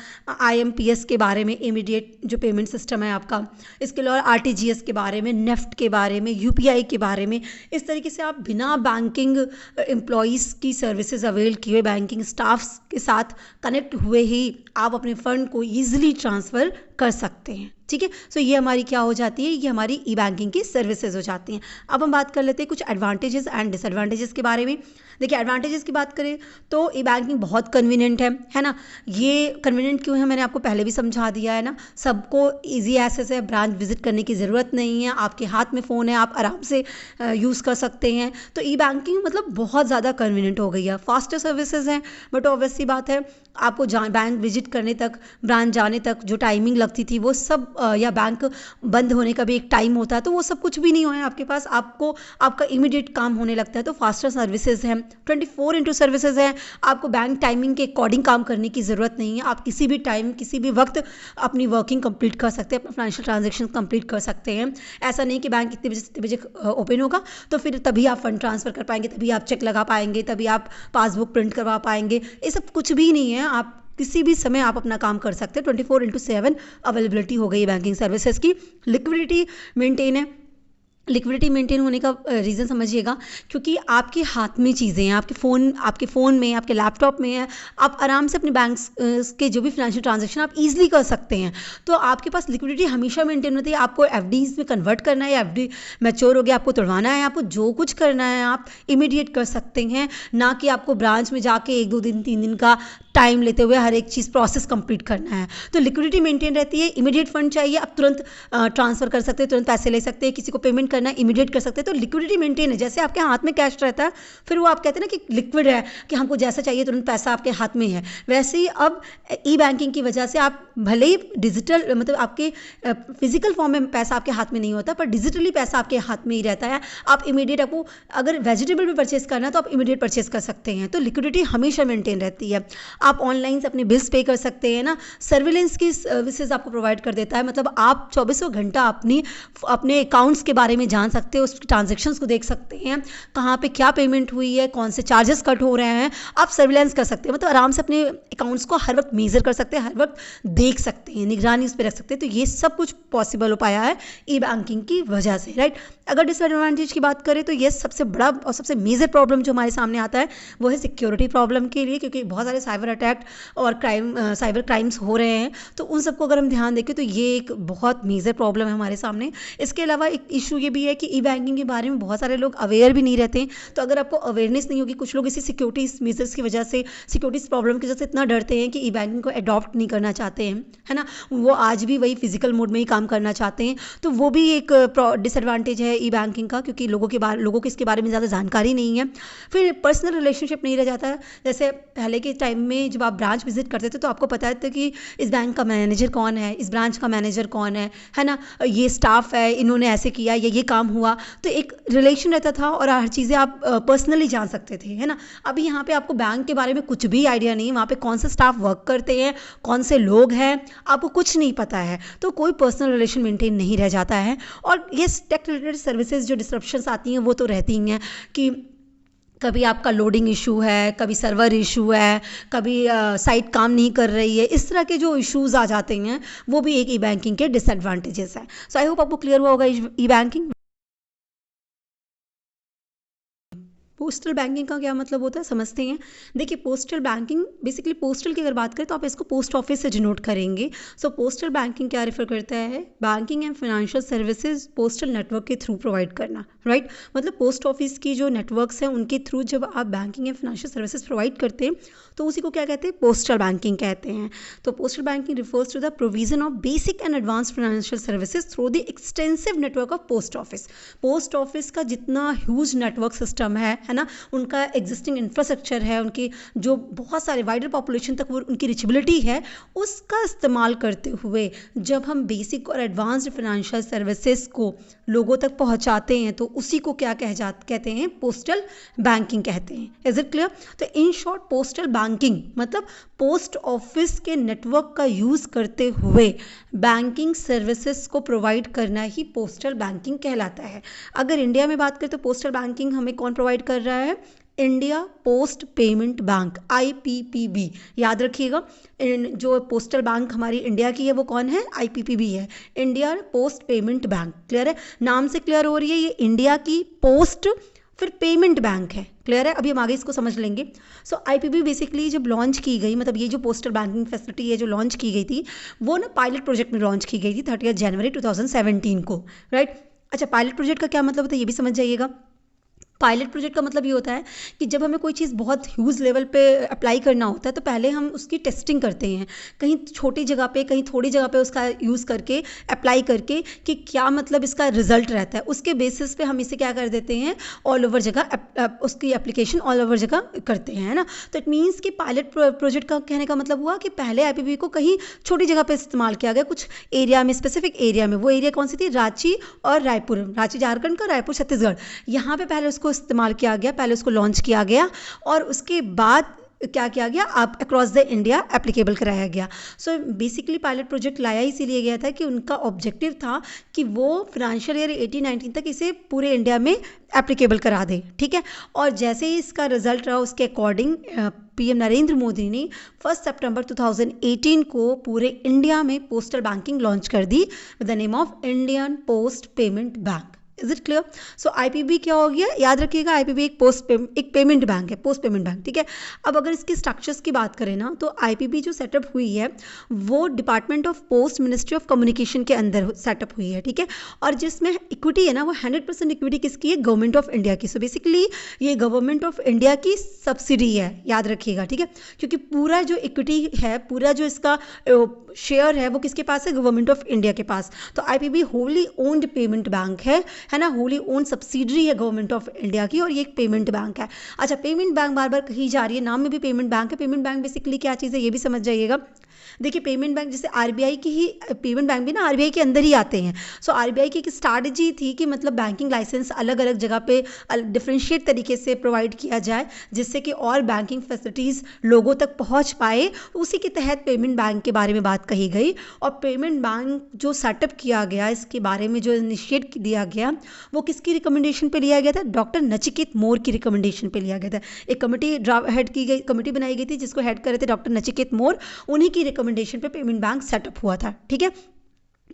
IMPS के बारे में, इमीडिएट जो पेमेंट सिस्टम है आपका। इसके अलावा RTGS के बारे में, नेफ्ट के बारे में, UPI के बारे में। इस तरीके से आप बिना बैंकिंग एम्प्लॉयज़ की सर्विसेज अवेल किए, बैंकिंग स्टाफ्स के साथ कनेक्ट हुए ही आप अपने फ़ंड को ईजिली ट्रांसफ़र कर सकते हैं, ठीक है। सो ये हमारी क्या हो जाती है, ये हमारी ई बैंकिंग की सर्विसेज हो जाती हैं। अब हम बात कर लेते हैं कुछ एडवांटेजेस एंड डिसएडवांटेजेस के बारे में। देखिए एडवांटेजेस की बात करें तो ई बैंकिंग बहुत कन्वीनियंट है ना। ये कन्वीनियंट क्यों है, मैंने आपको पहले भी समझा दिया है ना। सबको ईजी एक्सेस है, ब्रांच विजिट करने की ज़रूरत नहीं है, आपके हाथ में फ़ोन है, आप आराम से यूज़ कर सकते हैं। तो ई बैंकिंग मतलब बहुत ज़्यादा कन्वीनियंट हो गई है। फास्टर सर्विसेज हैं, बट ऑब्वियस सी बात है आपको बैंक विजिट करने तक, ब्रांच जाने तक जो टाइमिंग लगती थी वो सब, या बैंक बंद होने का भी एक टाइम होता है, तो वो सब कुछ भी नहीं है आपके पास। आपको आपका इमीडिएट काम होने लगता है। तो फास्टर सर्विसेज हैं, 24x सर्विसेज हैं। आपको बैंक टाइमिंग के अकॉर्डिंग काम करने की ज़रूरत नहीं है। आप किसी भी टाइम, किसी भी वक्त अपनी वर्किंग कंप्लीट कर सकते हैं, अपना फाइनेंशियल ट्रांजेक्शन कंप्लीट कर सकते हैं। ऐसा नहीं कि बैंक इतने बजे से इतने बजे ओपन होगा तो फिर तभी आप फंड ट्रांसफ़र कर पाएंगे, तभी आप चेक लगा पाएंगे, तभी आप पासबुक प्रिंट करवा पाएंगे। ये सब कुछ भी नहीं है। आप किसी भी समय आप अपना काम कर सकते हैं। 24x7 अवेलेबिलिटी हो गई है बैंकिंग सर्विसेज की। लिक्विडिटी मेंटेन है, लिक्विडिटी मेंटेन होने का रीज़न समझिएगा, क्योंकि आपके हाथ में चीज़ें हैं, आपके फ़ोन में, आपके लैपटॉप में है, आप आराम से अपने बैंक्स के जो भी फाइनेंशियल ट्रांजैक्शन आप ईजिली कर सकते हैं। तो आपके पास लिक्विडिटी हमेशा मेंटेन होती है। आपको एफडीज़ में कन्वर्ट करना है, एफडी मैच्योर हो गया, आपको तुड़वाना है, आपको जो कुछ करना है आप इमीडिएट कर सकते हैं, ना कि आपको ब्रांच में जाके 1-2 दिन 3 दिन का टाइम लेते हुए हर एक चीज़ प्रोसेस कंप्लीट करना है। तो लिक्विडिटी मेंटेन रहती है, इमीडिएट फंड चाहिए, आप तुरंत ट्रांसफ़र कर सकते हैं, तुरंत पैसे ले सकते हैं, किसी को पेमेंट करना है इमीडिएट कर सकते हैं। तो लिक्विडिटी मेंटेन है, जैसे आपके हाथ में कैश रहता है, फिर वो आप कहते हैं ना कि लिक्विड है, कि हमको जैसा चाहिए तुरंत पैसा आपके हाथ में है। वैसे ही अब ई बैंकिंग की वजह से आप भले ही डिजिटल मतलब आपके फिजिकल फॉर्म में पैसा आपके हाथ में नहीं होता, पर डिजिटली पैसा आपके हाथ में ही रहता है। आप इमीडिएट, आपको अगर वेजिटेबल भी परचेज करना है तो आप इमीडिएट परचेज कर सकते हैं। तो लिक्विडिटी हमेशा मेंटेन रहती है। आप ऑनलाइन से अपने बिल्स पे कर सकते हैं ना, सर्विलेंस की सर्विसेज आपको प्रोवाइड कर देता है, मतलब आप 24 घंटा अपने अकाउंट्स के बारे में जान सकते हैं, उस ट्रांजेक्शन्स को देख सकते हैं, कहाँ पे क्या पेमेंट हुई है, कौन से चार्जेस कट हो रहे हैं, आप सर्विलेंस कर सकते हैं। मतलब आराम से अपने अकाउंट्स को हर वक्त मेजर कर सकते हैं, हर वक्त देख सकते हैं, निगरानी उस पर रख सकते हैं। तो ये सब कुछ पॉसिबल हो पाया है ई बैंकिंग की वजह से, राइट। अगर डिसएडवांटेज की बात करें तो ये सबसे बड़ा और सबसे मेजर प्रॉब्लम जो हमारे सामने आता है वो है सिक्योरिटी प्रॉब्लम के लिए, क्योंकि बहुत सारे साइबर अटैक और साइबर क्राइम्स हो रहे हैं। तो उन सबको अगर हम ध्यान देखें तो ये एक बहुत मेजर प्रॉब्लम है हमारे सामने। इसके अलावा एक इशू ये भी है कि ई बैंकिंग के बारे में बहुत सारे लोग अवेयर भी नहीं रहते हैं। तो अगर आपको अवेयरनेस नहीं होगी, कुछ लोग इसी सिक्योरिटी मेजर्स की वजह से, सिक्योरिटी प्रॉब्लम की वजह से इतना डरते हैं कि ई बैंकिंग को अडॉप्ट नहीं करना चाहते हैं, है ना। वो आज भी वही फिजिकल मोड में ही काम करना चाहते हैं। तो वो भी एक डिसएडवांटेज है ई बैंकिंग का, क्योंकि लोगों को इसके बारे में ज़्यादा जानकारी नहीं है। फिर पर्सनल रिलेशनशिप नहीं रह जाता है। जैसे पहले के टाइम में जब आप ब्रांच विजिट करते थे तो आपको पता था कि इस बैंक का मैनेजर कौन है, इस ब्रांच का मैनेजर कौन है ना, ये स्टाफ है, इन्होंने ऐसे किया, ये काम हुआ। तो एक रिलेशन रहता था और हर चीज़ें आप पर्सनली जान सकते थे, है ना। अभी यहाँ पे आपको बैंक के बारे में कुछ भी आइडिया नहीं है, वहाँ पे कौन से स्टाफ वर्क करते हैं, कौन से लोग हैं, आपको कुछ नहीं पता है। तो कोई पर्सनल रिलेशन मेंटेन नहीं रह जाता है। और ये टेक रिलेटेड सर्विसेज जो डिस्ट्रप्शंस आती हैं वो तो रहती ही हैं, कि कभी आपका लोडिंग इशू है, कभी सर्वर इशू है, कभी साइट काम नहीं कर रही है। इस तरह के जो इश्यूज़ आ जाते हैं वो भी एक ई बैंकिंग के डिसएडवांटेजेस हैं। सो आई होप आपको क्लियर हुआ होगा ई बैंकिंग। पोस्टल बैंकिंग का क्या मतलब होता है समझते हैं। देखिए, पोस्टल बैंकिंग बेसिकली, पोस्टल की अगर बात करें तो आप इसको पोस्ट ऑफिस से डिनोट करेंगे। सो पोस्टल बैंकिंग क्या रेफर करता है, banking and financial services postal network के थ्रू प्रोवाइड करना, राइट। मतलब पोस्ट ऑफिस की जो नेटवर्क्स हैं उनके थ्रू जब आप banking and financial services provide करते हैं तो उसी को क्या कहते हैं, पोस्टल बैंकिंग कहते हैं। तो postal banking refers to the provision of basic and advance financial services through the extensive network of post office. Post office का जितना ह्यूज नेटवर्क सिस्टम है ना, उनका एग्जिस्टिंग इंफ्रास्ट्रक्चर है, उनकी जो बहुत सारे वाइडर पॉपुलेशन तक वो उनकी रिचेबिलिटी है, उसका इस्तेमाल करते हुए जब हम बेसिक और एडवांस्ड फाइनेंशियल सर्विसेज को लोगों तक पहुंचाते हैं तो उसी को क्या कहते हैं, पोस्टल बैंकिंग कहते हैं। Is it clear. तो इन शॉर्ट पोस्टल बैंकिंग मतलब पोस्ट ऑफिस के नेटवर्क का यूज़ करते हुए बैंकिंग सर्विसेज को प्रोवाइड करना ही पोस्टल बैंकिंग कहलाता है। अगर इंडिया में बात करें तो पोस्टल बैंकिंग हमें कौन प्रोवाइड कर रहा है, India post payment bank, IPPB। याद रखिएगा, जो पोस्टल बैंक हमारी इंडिया की है वो कौन है, IPPB है, India post payment bank. Clear है, नाम से क्लियर हो रही है, ये इंडिया की पोस्ट फिर पेमेंट बैंक है। क्लियर है, अभी हम आगे इसको समझ लेंगे। सो IPPB बेसिकली जब लॉन्च की गई, मतलब ये जो पोस्टल बैंकिंग फैसिलिटी है जो लॉन्च की गई थी वो ना पायलट प्रोजेक्ट में लॉन्च की गई थी 30 जनवरी 2017 को, राइट। अच्छा, पायलट प्रोजेक्ट का क्या मतलब होता है ये भी समझ जाइएगा। पायलट प्रोजेक्ट का मतलब ये होता है कि जब हमें कोई चीज़ बहुत ह्यूज लेवल पे अप्लाई करना होता है तो पहले हम उसकी टेस्टिंग करते हैं, कहीं छोटी जगह पे, कहीं थोड़ी जगह पे उसका यूज़ करके, अप्लाई करके कि क्या मतलब इसका रिजल्ट रहता है। उसके बेसिस पे हम इसे क्या कर देते हैं, ऑल ओवर जगह उसकी एप्लीकेशन ऑल ओवर जगह करते हैं, है ना। तो इट मीन्स कि पायलट प्रोजेक्ट का कहने का मतलब हुआ कि पहले IPPB को कहीं छोटी जगह पर इस्तेमाल किया गया, कुछ एरिया में, स्पेसिफिक एरिया में। वो एरिया कौन सी थी, रांची और रायपुर, रांची झारखंड का, रायपुर छत्तीसगढ़। यहाँ पे पहले उसको इस्तेमाल किया गया, पहले उसको लॉन्च किया गया और उसके बाद क्या किया गया, आप अक्रॉस द इंडिया एप्लीकेबल कराया गया। सो बेसिकली पायलट प्रोजेक्ट लाया इसीलिए गया था कि उनका ऑब्जेक्टिव था कि वो फाइनेंशियल ईयर 18-19 तक इसे पूरे इंडिया में एप्लीकेबल करा दे, ठीक है। और जैसे ही इसका रिजल्ट रहा उसके अकॉर्डिंग PM नरेंद्र मोदी ने 1 सितंबर 2018 को पूरे इंडिया में पोस्टल बैंकिंग लॉन्च कर दी with the name of Indian post payment bank. Is it clear? So IPB क्या हो गया, याद रखिएगा आईपीबी एक पेमेंट बैंक है, पोस्ट पेमेंट बैंक, ठीक है। अब अगर इसके स्ट्रक्चर्स की बात करें ना, तो आईपीबी जो सेटअप हुई है वो department of post ministry of communication के अंदर सेटअप हुई है, ठीक है। और जिसमें इक्विटी है ना वो 100% इक्विटी किसकी है, गवर्नमेंट ऑफ इंडिया की। सो बेसिकली ये गवर्नमेंट ऑफ इंडिया की सब्सिडी है, याद रखिएगा, ठीक है। क्योंकि पूरा जो इक्विटी है, पूरा जो इसका शेयर है वो किसके पास है, गवर्नमेंट ऑफ इंडिया के पास। तो IPB wholly owned payment bank है ना, होली ओन सब्सिडरी है गवर्नमेंट ऑफ इंडिया की, और ये एक पेमेंट बैंक है। अच्छा, पेमेंट बैंक बार बार कही जा रही है, नाम में भी पेमेंट बैंक है। पेमेंट बैंक बेसिकली क्या चीज़ है ये भी समझ जाइएगा। देखिए पेमेंट बैंक जैसे आरबीआई की ही पेमेंट बैंक भी ना आरबीआई के अंदर ही आते हैं। सो आरबीआई की एक स्ट्रैटेजी थी कि मतलब बैंकिंग लाइसेंस अलग अलग जगह पे डिफ्रेंशिएट तरीके से प्रोवाइड किया जाए, जिससे कि और बैंकिंग फैसिलिटीज़ लोगों तक पहुंच पाए। उसी के तहत पेमेंट बैंक के बारे में बात कही गई। और पेमेंट बैंक जो सेटअप किया गया, इसके बारे में जो इनिशिएट दिया गया, वो किसकी रिकमेंडेशन पे लिया गया था, डॉक्टर नचिकेत मोर की रिकमेंडेशन पे लिया गया था। एक कमेटी हेड की गई, कमेटी बनाई गई थी जिसको हेड कर रहे थे डॉक्टर नचिकेत मोर, उन्हीं की रिकमेंडेशन पे पेमेंट बैंक सेटअप हुआ था, ठीक है।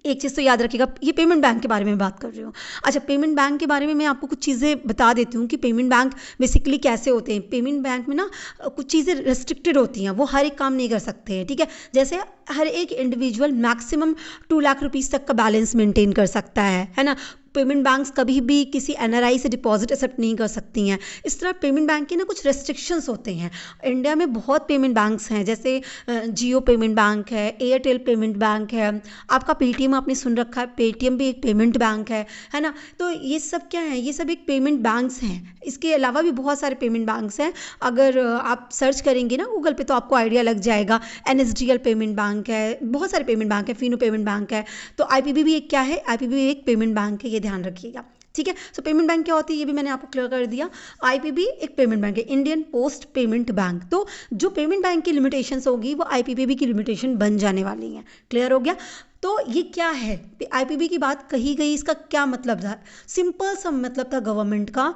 एक चीज़ तो याद रखिएगा, ये पेमेंट बैंक के बारे में बात कर रही हूँ। अच्छा, पेमेंट बैंक के बारे में मैं आपको कुछ चीज़ें बता देती हूँ कि पेमेंट बैंक बेसिकली कैसे होते हैं। पेमेंट बैंक में ना कुछ चीज़ें रेस्ट्रिक्टेड होती हैं, वो हर एक काम नहीं कर सकते हैं, ठीक है। जैसे हर एक इंडिविजुअल मैक्सिमम 2 लाख रुपीज़ तक का बैलेंस मेंटेन कर सकता है ना। पेमेंट बैंक्स कभी भी किसी एनआरआई से डिपॉजिट एक्सेप्ट नहीं कर सकती हैं। इस तरह पेमेंट बैंक के ना कुछ रेस्ट्रिक्शंस होते हैं। इंडिया में बहुत पेमेंट बैंक्स हैं, जैसे जियो पेमेंट बैंक है, एयरटेल पेमेंट बैंक है, आपका पेटीएम आपने सुन रखा है, पेटीएम भी एक पेमेंट बैंक है ना। तो ये सब क्या है, ये सब एक पेमेंट बैंक्स हैं। इसके अलावा भी बहुत सारे पेमेंट बैंक्स हैं, अगर आप सर्च करेंगे ना गूगल पे तो आपको आइडिया लग जाएगा। एनएसडीएल पेमेंट बैंक है, बहुत सारे पेमेंट बैंक है, फिनो पेमेंट बैंक है। तो आईपीबी भी एक क्या है, आईपीबी भी एक पेमेंट बैंक है, ये ध्यान रखिएगा, ठीक है। सो पेमेंट बैंक क्या होती है ये भी मैंने आपको क्लियर कर दिया। आईपीबी एक पेमेंट बैंक है, इंडियन पोस्ट पेमेंट बैंक। तो जो पेमेंट बैंक की लिमिटेशंस होगी वो आईपीबी की लिमिटेशन बन जाने वाली हैं। क्लियर हो गया? तो ये क्या है, आईपीबी की बात कही गई, इसका क्या मतलब था? सिंपल सा मतलब था गवर्नमेंट का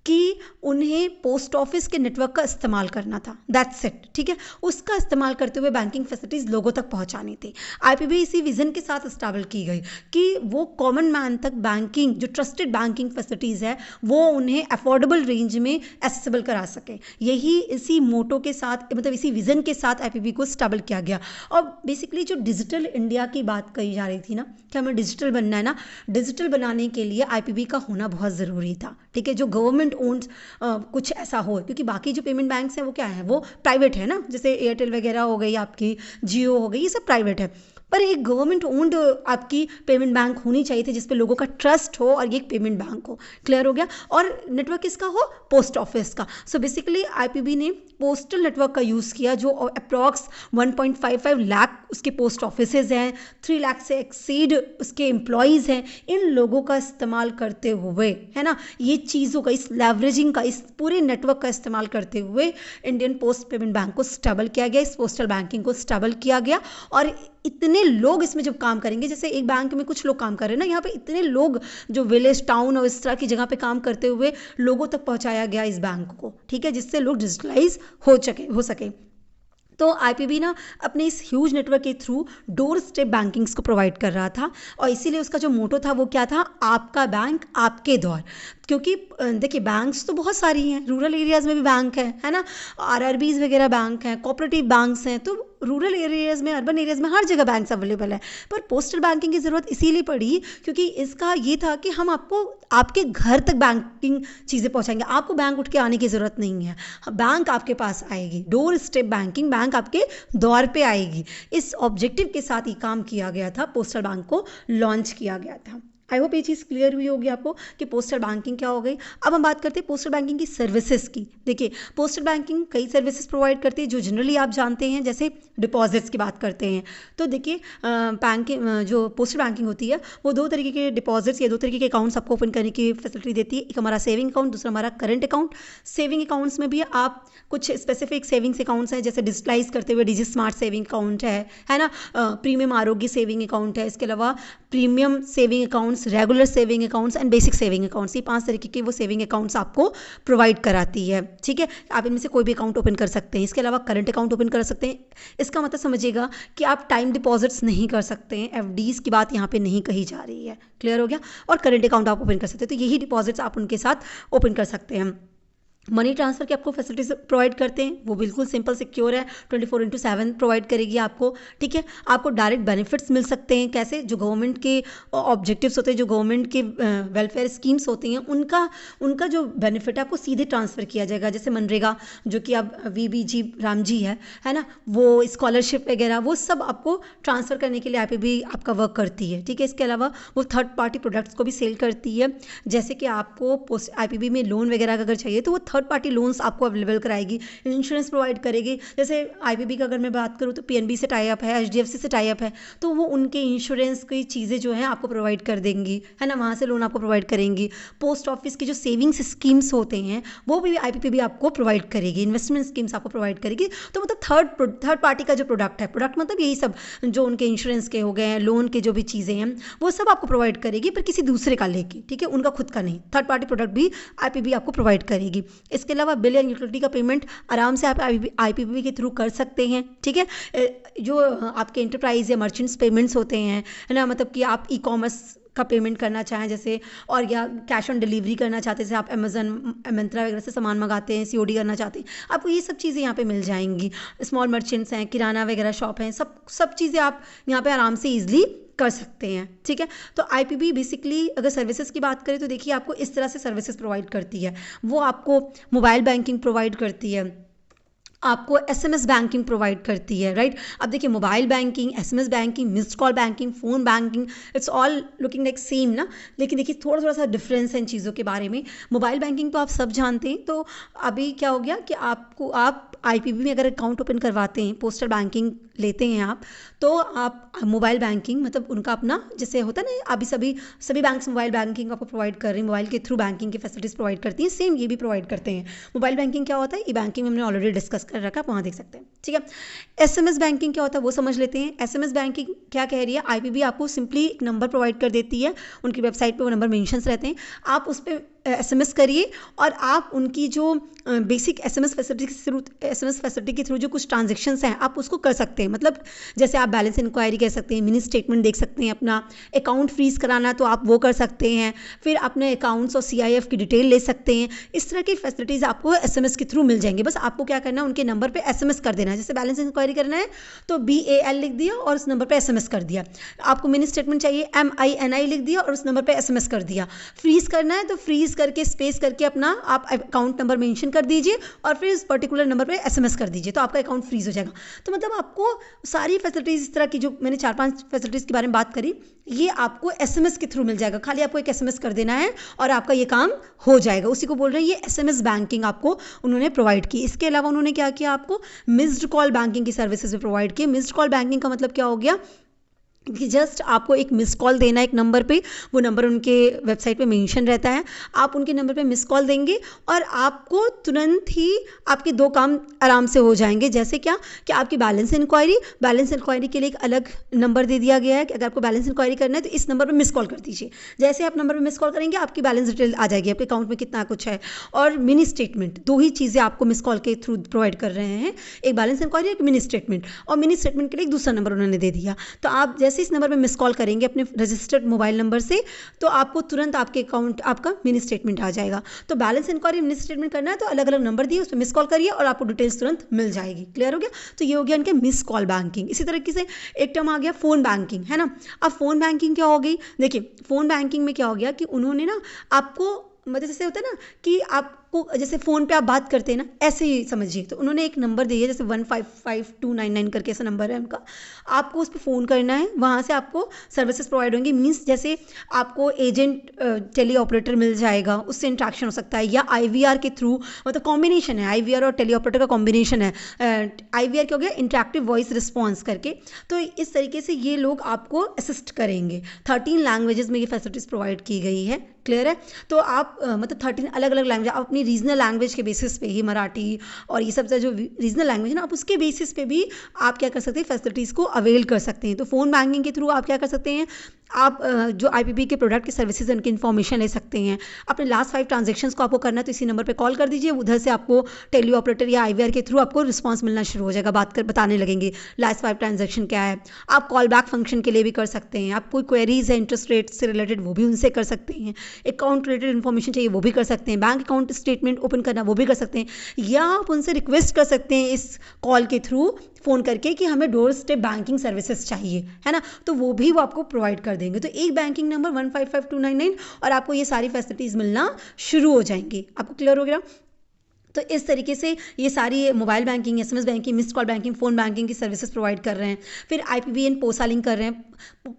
कि उन्हें पोस्ट ऑफिस के नेटवर्क का इस्तेमाल करना था, दैट्स इट, ठीक है। उसका इस्तेमाल करते हुए बैंकिंग फैसिलिटीज़ लोगों तक पहुंचानी थी। आईपीबी इसी विजन के साथ इस्टेब्लिश की गई कि वो कॉमन मैन तक बैंकिंग, जो ट्रस्टेड बैंकिंग फैसिलिटीज़ है, वो उन्हें अफोर्डेबल रेंज में एक्सेसिबल करा सके। यही इसी मोटो के साथ, मतलब इसी विजन के साथ आईपीबी को इस्टेब्लिश किया गया। और बेसिकली जो डिजिटल इंडिया की बात कही जा रही थी ना, कि हमें डिजिटल बनना है ना, डिजिटल बनाने के लिए आईपीबी का होना बहुत ज़रूरी था, ठीक है। जो गवर्नमेंट ओन्ड कुछ ऐसा हो, क्योंकि बाकी जो पेमेंट बैंक्स हैं वो क्या है, वो प्राइवेट है ना, जैसे एयरटेल वगैरह हो गई, आपकी जियो हो गई, ये सब प्राइवेट है। पर एक गवर्नमेंट ओन्ड आपकी पेमेंट बैंक होनी चाहिए थी, जिस पे लोगों का ट्रस्ट हो, और ये एक पेमेंट बैंक हो। क्लियर हो गया? और नेटवर्क किसका हो, पोस्ट ऑफिस का। सो बेसिकली आईपीबी ने पोस्टल नेटवर्क का यूज़ किया, जो अप्रॉक्स 1.55 लाख उसके पोस्ट ऑफिसेज हैं, 3 लाख से एक्सीड उसके एम्प्लॉयज़ हैं। इन लोगों का इस्तेमाल करते हुए, है ना, ये चीज़ों का, इस लेवरेजिंग का, इस पूरे नेटवर्क का इस्तेमाल करते हुए इंडियन पोस्ट पेमेंट बैंक को स्टेबल किया गया, इस पोस्टल बैंकिंग को स्टेबल किया गया। और इतने लोग इसमें जब काम करेंगे, जैसे एक बैंक में कुछ लोग काम कर रहे हैं ना, यहाँ पे इतने लोग जो विलेज, टाउन और इस तरह की जगह पे काम करते हुए लोगों तक पहुँचाया गया इस बैंक को, ठीक है, जिससे लोग डिजिटलाइज हो सके। तो आईपीबी ना अपने इस ह्यूज नेटवर्क के थ्रू डोर स्टेप बैंकिंग्स को प्रोवाइड कर रहा था। और इसीलिए उसका जो मोटो था वो क्या था, आपका बैंक आपके दौर। क्योंकि देखिए बैंक्स तो बहुत सारी हैं, रूरल एरियाज़ में भी बैंक है ना, आरआरबीज़ वगैरह बैंक हैं, कोऑपरेटिव बैंक्स हैं। तो रूरल एरियाज़ में, अर्बन एरियाज़ में हर जगह बैंक्स अवेलेबल है। पर पोस्टल बैंकिंग की ज़रूरत इसीलिए पड़ी क्योंकि इसका ये था कि हम आपको आपके घर तक बैंकिंग चीज़ें पहुंचाएंगे, आपको बैंक उठ के आने की ज़रूरत नहीं है, बैंक आपके पास आएगी। डोर स्टेप बैंकिंग, बैंक आपके दौर पे आएगी। इस ऑब्जेक्टिव के साथ ही काम किया गया था, पोस्टल बैंक को लॉन्च किया गया था। आई होप ये चीज़ क्लियर हुई होगी आपको कि पोस्टल बैंकिंग क्या हो गई। अब हम बात करते हैं पोस्टल बैंकिंग की सर्विसेज की। देखिए पोस्टल बैंकिंग कई सर्विसेज प्रोवाइड करती है जो जनरली आप जानते हैं, जैसे डिपॉजिट्स की बात करते हैं। तो देखिए बैंकिंग, जो पोस्टल बैंकिंग होती है वो 2 तरीके के डिपॉजिट्स या 2 तरीके के अकाउंट्स आपको ओपन करने की फैसिलिटी देती है। एक हमारा सेविंग अकाउंट, दूसरा हमारा करंट अकाउंट। सेविंग अकाउंट्स में भी आप कुछ स्पेसिफिक सेविंग्स अकाउंट्स हैं, जैसे डिजिटलाइज करते हुए डिजी स्मार्ट सेविंग अकाउंट है ना, प्रीमियम आरोग्य सेविंग अकाउंट है, इसके अलावा premium saving accounts accounts, regular saving accounts and basic saving accounts, ये 5 तरीके के वो सेविंग अकाउंट्स आपको प्रोवाइड कराती है। ठीक है, आप इनमें से कोई भी अकाउंट ओपन कर सकते हैं। इसके अलावा करंट अकाउंट ओपन कर सकते हैं। इसका मतलब समझिएगा कि आप टाइम डिपॉजिट्स नहीं कर सकते हैं, एफडीज़ की बात यहाँ पे नहीं कही जा रही है। क्लियर हो गया? और करंट अकाउंट आप ओपन कर सकते हैं, तो यही डिपॉजिट्स आप उनके साथ ओपन कर सकते हैं। मनी ट्रांसफ़र की आपको फैसिलिटीज प्रोवाइड करते हैं, वो बिल्कुल सिंपल सिक्योर है, 24/7 प्रोवाइड करेगी आपको। ठीक है, आपको डायरेक्ट बेनिफिट्स मिल सकते हैं। कैसे? जो गवर्नमेंट के ऑब्जेक्टिव्स होते हैं, जो गवर्नमेंट के वेलफेयर स्कीम्स होती हैं, उनका जो बेनिफिट है आपको सीधे ट्रांसफ़र किया जाएगा। जैसे मनरेगा जो कि अब VBG रामजी है ना, वो स्कॉलरशिप वगैरह वो सब आपको ट्रांसफ़र करने के लिए IPB आपका वर्क करती है। ठीक है, इसके अलावा वो थर्ड पार्टी प्रोडक्ट्स को भी सेल करती है। जैसे कि आपको पोस्ट IPB में लोन वगैरह अगर चाहिए तो वो थर्ड पार्टी लोन्स आपको अवेलेबल कराएगी, इंश्योरेंस प्रोवाइड करेगी। जैसे IPB का अगर मैं बात करूँ तो PNB से टाई अप है, HDFC से टाई अप है, तो वो उनके इंश्योरेंस की चीज़ें जो हैं आपको प्रोवाइड कर देंगी, है ना, वहाँ से लोन आपको प्रोवाइड करेंगी। पोस्ट ऑफिस की जो सेविंग्स स्कीम्स होते हैं वो भी IPB आपको प्रोवाइड करेगी, इन्वेस्टमेंट स्कीम्स आपको प्रोवाइड करेगी। तो मतलब थर्ड पार्टी का जो प्रोडक्ट है, प्रोडक्ट मतलब यही सब जो उनके इंश्योरेंस के हो गए हैं, लोन के जो भी चीज़ें हैं वो सब आपको प्रोवाइड करेगी, पर किसी दूसरे का लेके। ठीक है, उनका खुद का नहीं, थर्ड पार्टी प्रोडक्ट भी IPB आपको प्रोवाइड करेगी। इसके अलावा बिल या यूटिलिटी का पेमेंट आराम से आप IPB के थ्रू कर सकते हैं। ठीक है, जो आपके एंटरप्राइज या मर्चेंट्स पेमेंट्स होते हैं, है ना, मतलब कि आप ई-कॉमर्स का पेमेंट करना चाहें जैसे, और या कैश ऑन डिलीवरी करना चाहते हैं, जैसे आप अमेजन मिंत्रा वगैरह से सामान मंगाते हैं, COD करना चाहते हैं, आपको ये सब चीज़ें यहाँ पे मिल जाएंगी। स्मॉल मर्चेंट्स हैं, किराना वगैरह शॉप हैं, सब चीज़ें आप यहाँ पे आराम से ईजिली कर सकते हैं। ठीक है, तो IPB बेसिकली अगर सर्विसेज की बात करें तो देखिए आपको इस तरह से सर्विसेज प्रोवाइड करती है। वो आपको मोबाइल बैंकिंग प्रोवाइड करती है, आपको SMS बैंकिंग प्रोवाइड करती है, राइट। अब देखिए mobile banking, SMS banking, missed call banking, phone banking, it's all looking like same ना, लेकिन देखिए थोड़ा सा डिफरेंस है इन चीज़ों के बारे में। मोबाइल बैंकिंग तो आप सब जानते हैं, तो अभी क्या हो गया कि आप IPB में अगर अकाउंट ओपन करवाते हैं, पोस्टल बैंकिंग लेते हैं आप, तो आप मोबाइल बैंकिंग मतलब उनका अपना जैसे होता है ना, अभी सभी बैंक्स मोबाइल बैंकिंग आपको प्रोवाइड कर रही हैं, मोबाइल के थ्रू बैंकिंग की फैसिलिटीज़ प्रोवाइड करती हैं, सेम ये भी प्रोवाइड करते हैं। मोबाइल बैंकिंग क्या होता है, ई बैंकिंग हमने ऑलरेडी डिस्कस कर रखा है, आप वहाँ देख सकते हैं। ठीक है, SMS बैंकिंग क्या होता है वो समझ लेते हैं। SMS बैंकिंग क्या कह रही है, IPB आपको सिंपली एक नंबर प्रोवाइड कर देती है, उनकी वेबसाइट पे वो नंबर मेंशन्स रहते हैं, आप उस पर SMS करिए और आप उनकी जो बेसिक SMS फैसिलिटी के थ्रू जो कुछ ट्रांजेक्शन्स हैं आप उसको कर सकते हैं। मतलब जैसे आप बैलेंस इंक्वायरी कर सकते हैं, मिनी स्टेटमेंट देख सकते हैं, अपना अकाउंट फ्रीज कराना तो आप वो कर सकते हैं, फिर अपने अकाउंट्स और CIF की डिटेल ले सकते हैं। इस तरह की फैसिलिटीज़ आपको SMS के थ्रू मिल जाएंगी। बस आपको क्या करना है, उनके नंबर पर SMS कर देना है। जैसे बैलेंस इंक्वायरी करना है तो BAL लिख दिया और उस नंबर पर SMS कर दिया। आपको मिनी स्टेटमेंट चाहिए, MINI लिख दिया और उस नंबर पर SMS कर दिया। फ्रीज करना है तो फ्रीज करके स्पेस करके अपना आप अकाउंट नंबर मेंशन कर दीजिए और फिर इस पर्टिकुलर नंबर पे SMS कर दीजिए, तो आपका अकाउंट फ्रीज हो जाएगा। तो मतलब आपको सारी फैसिलिटीज़ इस तरह की जो मैंने 4-5 फैसिलिटीज़ के बारे में बात करी, ये आपको SMS के थ्रू मिल जाएगा। खाली आपको एक SMS कर देना है और आपका ये काम हो जाएगा। उसी को बोल रहे हैं ये SMS बैंकिंग आपको उन्होंने प्रोवाइड की। इसके अलावा उन्होंने क्या किया, आपको मिस्ड कॉल बैंकिंग की सर्विसेज भी प्रोवाइड की। मिस्ड कॉल बैंकिंग का मतलब क्या हो गया कि जस्ट आपको एक मिस कॉल देना है एक नंबर पे, वो नंबर उनके वेबसाइट पे मेंशन रहता है, आप उनके नंबर पे मिस कॉल देंगे और आपको तुरंत ही आपके 2 काम आराम से हो जाएंगे। जैसे क्या कि आपकी बैलेंस इंक्वायरी के लिए एक अलग नंबर दे दिया गया है कि अगर आपको बैलेंस इंक्वायरी करना है तो इस नंबर पर मिस कॉल कर दीजिए। जैसे आप नंबर पर मिस कॉल करेंगे आपकी बैलेंस डिटेल आ जाएगी, आपके अकाउंट में कितना कुछ है। और मिनी स्टेटमेंट, 2 ही चीज़ें आपको मिस कॉल के थ्रू प्रोवाइड कर रहे हैं, एक बैलेंस इंक्वायरी, एक मिनी स्टेटमेंट। और मिनी स्टेटमेंट के लिए एक दूसरा नंबर उन्होंने दे दिया। तो आप जैसे इस नंबर पे मिस कॉल करेंगे अपने रजिस्टर्ड मोबाइल नंबर से, तो आपको तुरंत आपके अकाउंट आपका मिनी स्टेटमेंट आ जाएगा। तो बैलेंस इंक्वायरी, मिनी स्टेटमेंट करना है तो अलग अलग नंबर दिए, उस पर मिस कॉल करिए और आपको डिटेल्स तुरंत मिल जाएगी। क्लियर हो गया? तो ये हो गया इनके मिस कॉल बैंकिंग। इसी तरीके से एक टर्म आ गया फ़ोन बैंकिंग, है ना। अब फ़ोन बैंकिंग क्या हो गई, देखिए फ़ोन बैंकिंग में क्या हो गया कि उन्होंने ना आपको मतलब जैसे होता है ना कि आपको जैसे फ़ोन पे आप बात करते हैं ना, ऐसे ही समझिए। तो उन्होंने एक नंबर दिया जैसे 155299 करके ऐसा नंबर है उनका, आपको उस पर फ़ोन करना है, वहाँ से आपको सर्विसेज प्रोवाइड होंगी। मीन्स जैसे आपको एजेंट टेली ऑपरेटर मिल जाएगा, उससे इंट्रैक्शन हो सकता है, या IVR के थ्रू, मतलब कॉम्बिनेशन है IVR और टेली ऑपरेटर का कॉम्बिनेशन है। IVR क्या हो गया, इंटरेक्टिव वॉइस रिस्पॉन्स करके। तो इस तरीके से ये लोग आपको असिस्ट करेंगे। 13 लैंग्वेजेस में ये फैसिलिटीज़ प्रोवाइड की गई है। क्लियर है? तो आप मतलब 13 अलग अलग लैंग्वेज आप अपनी अपनी रीजनल लैंग्वेज के बेसिस पे ही, मराठी और ये सब जो रीजनल लैंग्वेज है ना, आप उसके बेसिस पे भी आप क्या कर सकते हैं, फैसिलिटीज़ को अवेल कर सकते हैं। तो फ़ोन बैंकिंग के थ्रू आप क्या कर सकते हैं, आप जो IPP के प्रोडक्ट के सर्विसेज उनकी इन्फॉर्मेशन ले सकते हैं। अपने लास्ट 5 ट्रांजेक्शन्स को आपको करना है तो इसी नंबर पे कॉल कर दीजिए, उधर से आपको टेली ऑपरेटर या IVR के थ्रू आपको रिस्पांस मिलना शुरू हो जाएगा, बताने लगेंगे लास्ट 5 ट्रांजेक्शन क्या है। आप कॉल बैक फंक्शन के लिए भी कर सकते हैं। आप कोई क्वेरीज है इंटरेस्ट रेट से रिलेटेड वो भी उनसे कर सकते हैं। अकाउंट रिलेटेड इन्फॉर्मेशन चाहिए वो भी कर सकते हैं। बैंक अकाउंट स्टेटमेंट ओपन करना वो भी कर सकते हैं, या आप उनसे रिक्वेस्ट कर सकते हैं इस कॉल के थ्रू फ़ोन करके कि हमें डोर स्टेप बैंकिंग सर्विसेज चाहिए, है ना, तो वो भी वो आपको प्रोवाइड कर देंगे। तो एक बैंकिंग नंबर 155299 और आपको ये सारी फैसिलिटीज़ मिलना शुरू हो जाएंगी। आपको क्लियर हो गया? तो इस तरीके से ये सारी mobile banking, SMS banking, missed call banking, phone banking की सर्विसेज प्रोवाइड कर रहे हैं। फिर IPPN पोसा लिंक कर रहे हैं।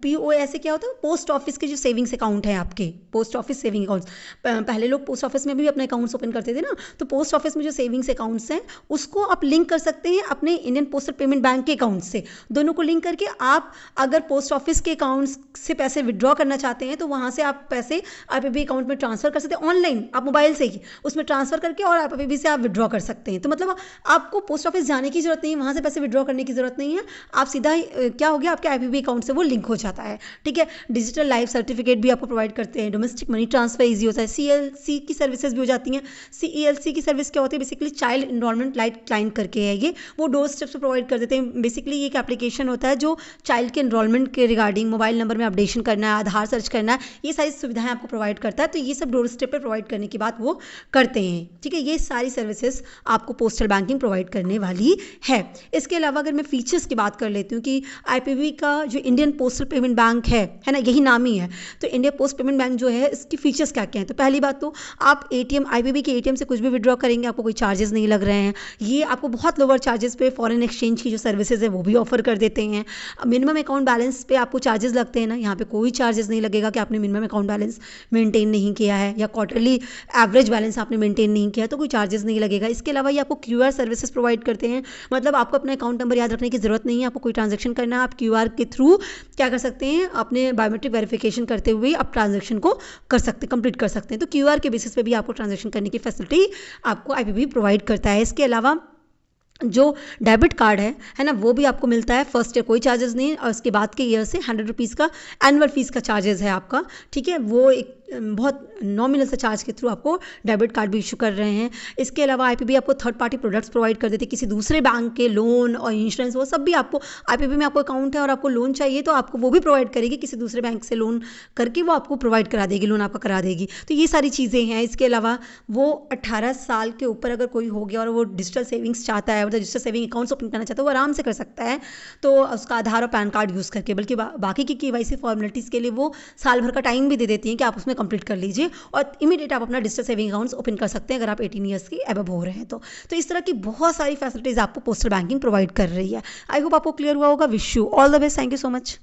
POS क्या होता है, पोस्ट ऑफिस के जो सेविंग्स अकाउंट हैं आपके, पोस्ट ऑफिस सेविंग अकाउंट्स, पहले लोग पोस्ट ऑफिस में भी अपने अकाउंट्स ओपन करते थे ना, तो पोस्ट ऑफिस में जो सेविंग्स अकाउंट्स हैं उसको आप लिंक कर सकते हैं अपने इंडियन पोस्टल पेमेंट बैंक के अकाउंट से। दोनों को लिंक करके आप अगर पोस्ट ऑफिस के अकाउंट्स से पैसे विड्रॉ करना चाहते हैं तो वहाँ से आप पैसे IPP अकाउंट में ट्रांसफ़र कर सकते हैं ऑनलाइन, आप मोबाइल से ही उसमें ट्रांसफ़र करके और IPP से आप विड्रॉ कर सकते हैं। तो मतलब आपको पोस्ट ऑफिस जाने की जरूरत नहीं है, वहाँ से पैसे विड्रॉ करने की जरूरत नहीं है, आप सीधा क्या हो गया, आपके IPP अकाउंट से वो लिंक हो जाता है। ठीक है, डिजिटल लाइफ सर्टिफिकेट भी आपको प्रोवाइड करते हैं। डोमेस्टिक मनी ट्रांसफर इजी होता है। CLC की सर्विसेज भी हो जाती हैं। CELC की सर्विस क्या होती है, basically child enrolment light client करके है, ये वो डोर स्टेप्स प्रोवाइड कर देते हैं। बेसिकली ये एक एप्लीकेशन होता है जो चाइल्ड के इनरोलमेंट के रिगार्डिंग मोबाइल नंबर में अपडेशन करना है, आधार सर्च करना है, ये सारी सुविधाएं आपको प्रोवाइड करता है। तो ये सब डोर स्टेप पर प्रोवाइड करने की बात वो करते हैं। ठीक है, ये सारी सर्विसेज आपको पोस्टल बैंकिंग प्रोवाइड करने वाली है। इसके अलावा अगर मैं फीचर्स की बात कर लेती हूँ कि IPP का जो इंडियन पोस्टल पेमेंट बैंक है ना, यही नाम ही है। तो इंडिया पोस्ट पेमेंट बैंक जो है इसकी फीचर्स क्या क्या हैं, तो पहली बात तो आप IPP के ATM से कुछ भी विड्रॉ करेंगे आपको कोई चार्जेस नहीं लग रहे हैं। ये आपको बहुत लोअर चार्जेस पे फॉरेन एक्सचेंज की जो सर्विसेज है वो भी ऑफर कर देते हैं। मिनिमम अकाउंट बैलेंस पे आपको चार्जेस लगते हैं ना, यहाँ पे कोई चार्जेस नहीं लगेगा कि आपने मिनिमम अकाउंट बैलेंस मेंटेन नहीं किया है या क्वार्टरली एवरेज बैलेंस आपने मेंटेन नहीं किया तो कोई चार्जेस नहीं लगेगा। इसके अलावा ये आपको QR सर्विसेज प्रोवाइड करते हैं, मतलब आपको अपना अकाउंट नंबर याद रखने की जरूरत नहीं है। आपको कोई ट्रांजेक्शन करना है, आप QR के थ्रू क्या कर सकते हैं, अपने बायोमेट्रिक वेरिफिकेशन करते हुए आप ट्रांजैक्शन को कर सकते, कंप्लीट कर सकते हैं। तो QR के बेसिस पे भी आपको ट्रांजैक्शन करने की फैसिलिटी आपको IPP प्रोवाइड करता है। इसके अलावा जो डेबिट कार्ड है ना, वो भी आपको मिलता है। फर्स्ट ईयर कोई चार्जेस नहीं और उसके बाद के ईयर से 100 रुपीज़ का एनुअल फीस का चार्जेस है आपका। ठीक है, वो एक बहुत नॉमिनल से चार्ज के थ्रू आपको डेबिट कार्ड भी इशू कर रहे हैं। इसके अलावा IPP आपको थर्ड पार्टी प्रोडक्ट्स प्रोवाइड कर देते हैं, किसी दूसरे बैंक के लोन और इंश्योरेंस वो सब भी आपको, IPP में आपको अकाउंट है और आपको लोन चाहिए तो आपको वो भी प्रोवाइड करेगी, किसी दूसरे बैंक से लोन करके वो आपको प्रोवाइड करा देगी, लोन आपका करा देगी। तो ये सारी चीज़ें हैं। इसके अलावा वो 18 साल के ऊपर अगर कोई हो गया और वो डिजिटल सेविंग्स चाहता है, मतलब डिजिटल सेविंग अकाउंट्स ओपन करना चाहता है, वो आराम से कर सकता है, तो उसका आधार और पैन कार्ड यूज़ करके। बल्कि बाकी की KYC फॉर्मेलिटीज़ के लिए वो साल भर का टाइम भी दे देती हैं कि आप उसमें कंप्लीट कर लीजिए और इमीडिएट आप अपना डिजिटल सेविंग अकाउंट्स ओपन कर सकते हैं अगर आप 18 ईयर्स के अबव हो रहे हैं तो इस तरह की बहुत सारी फैसिलिटीज़ आपको पोस्टल बैंकिंग प्रोवाइड कर रही है। आई होप आपको क्लियर हुआ होगा। Wish you all the best. Thank you so much.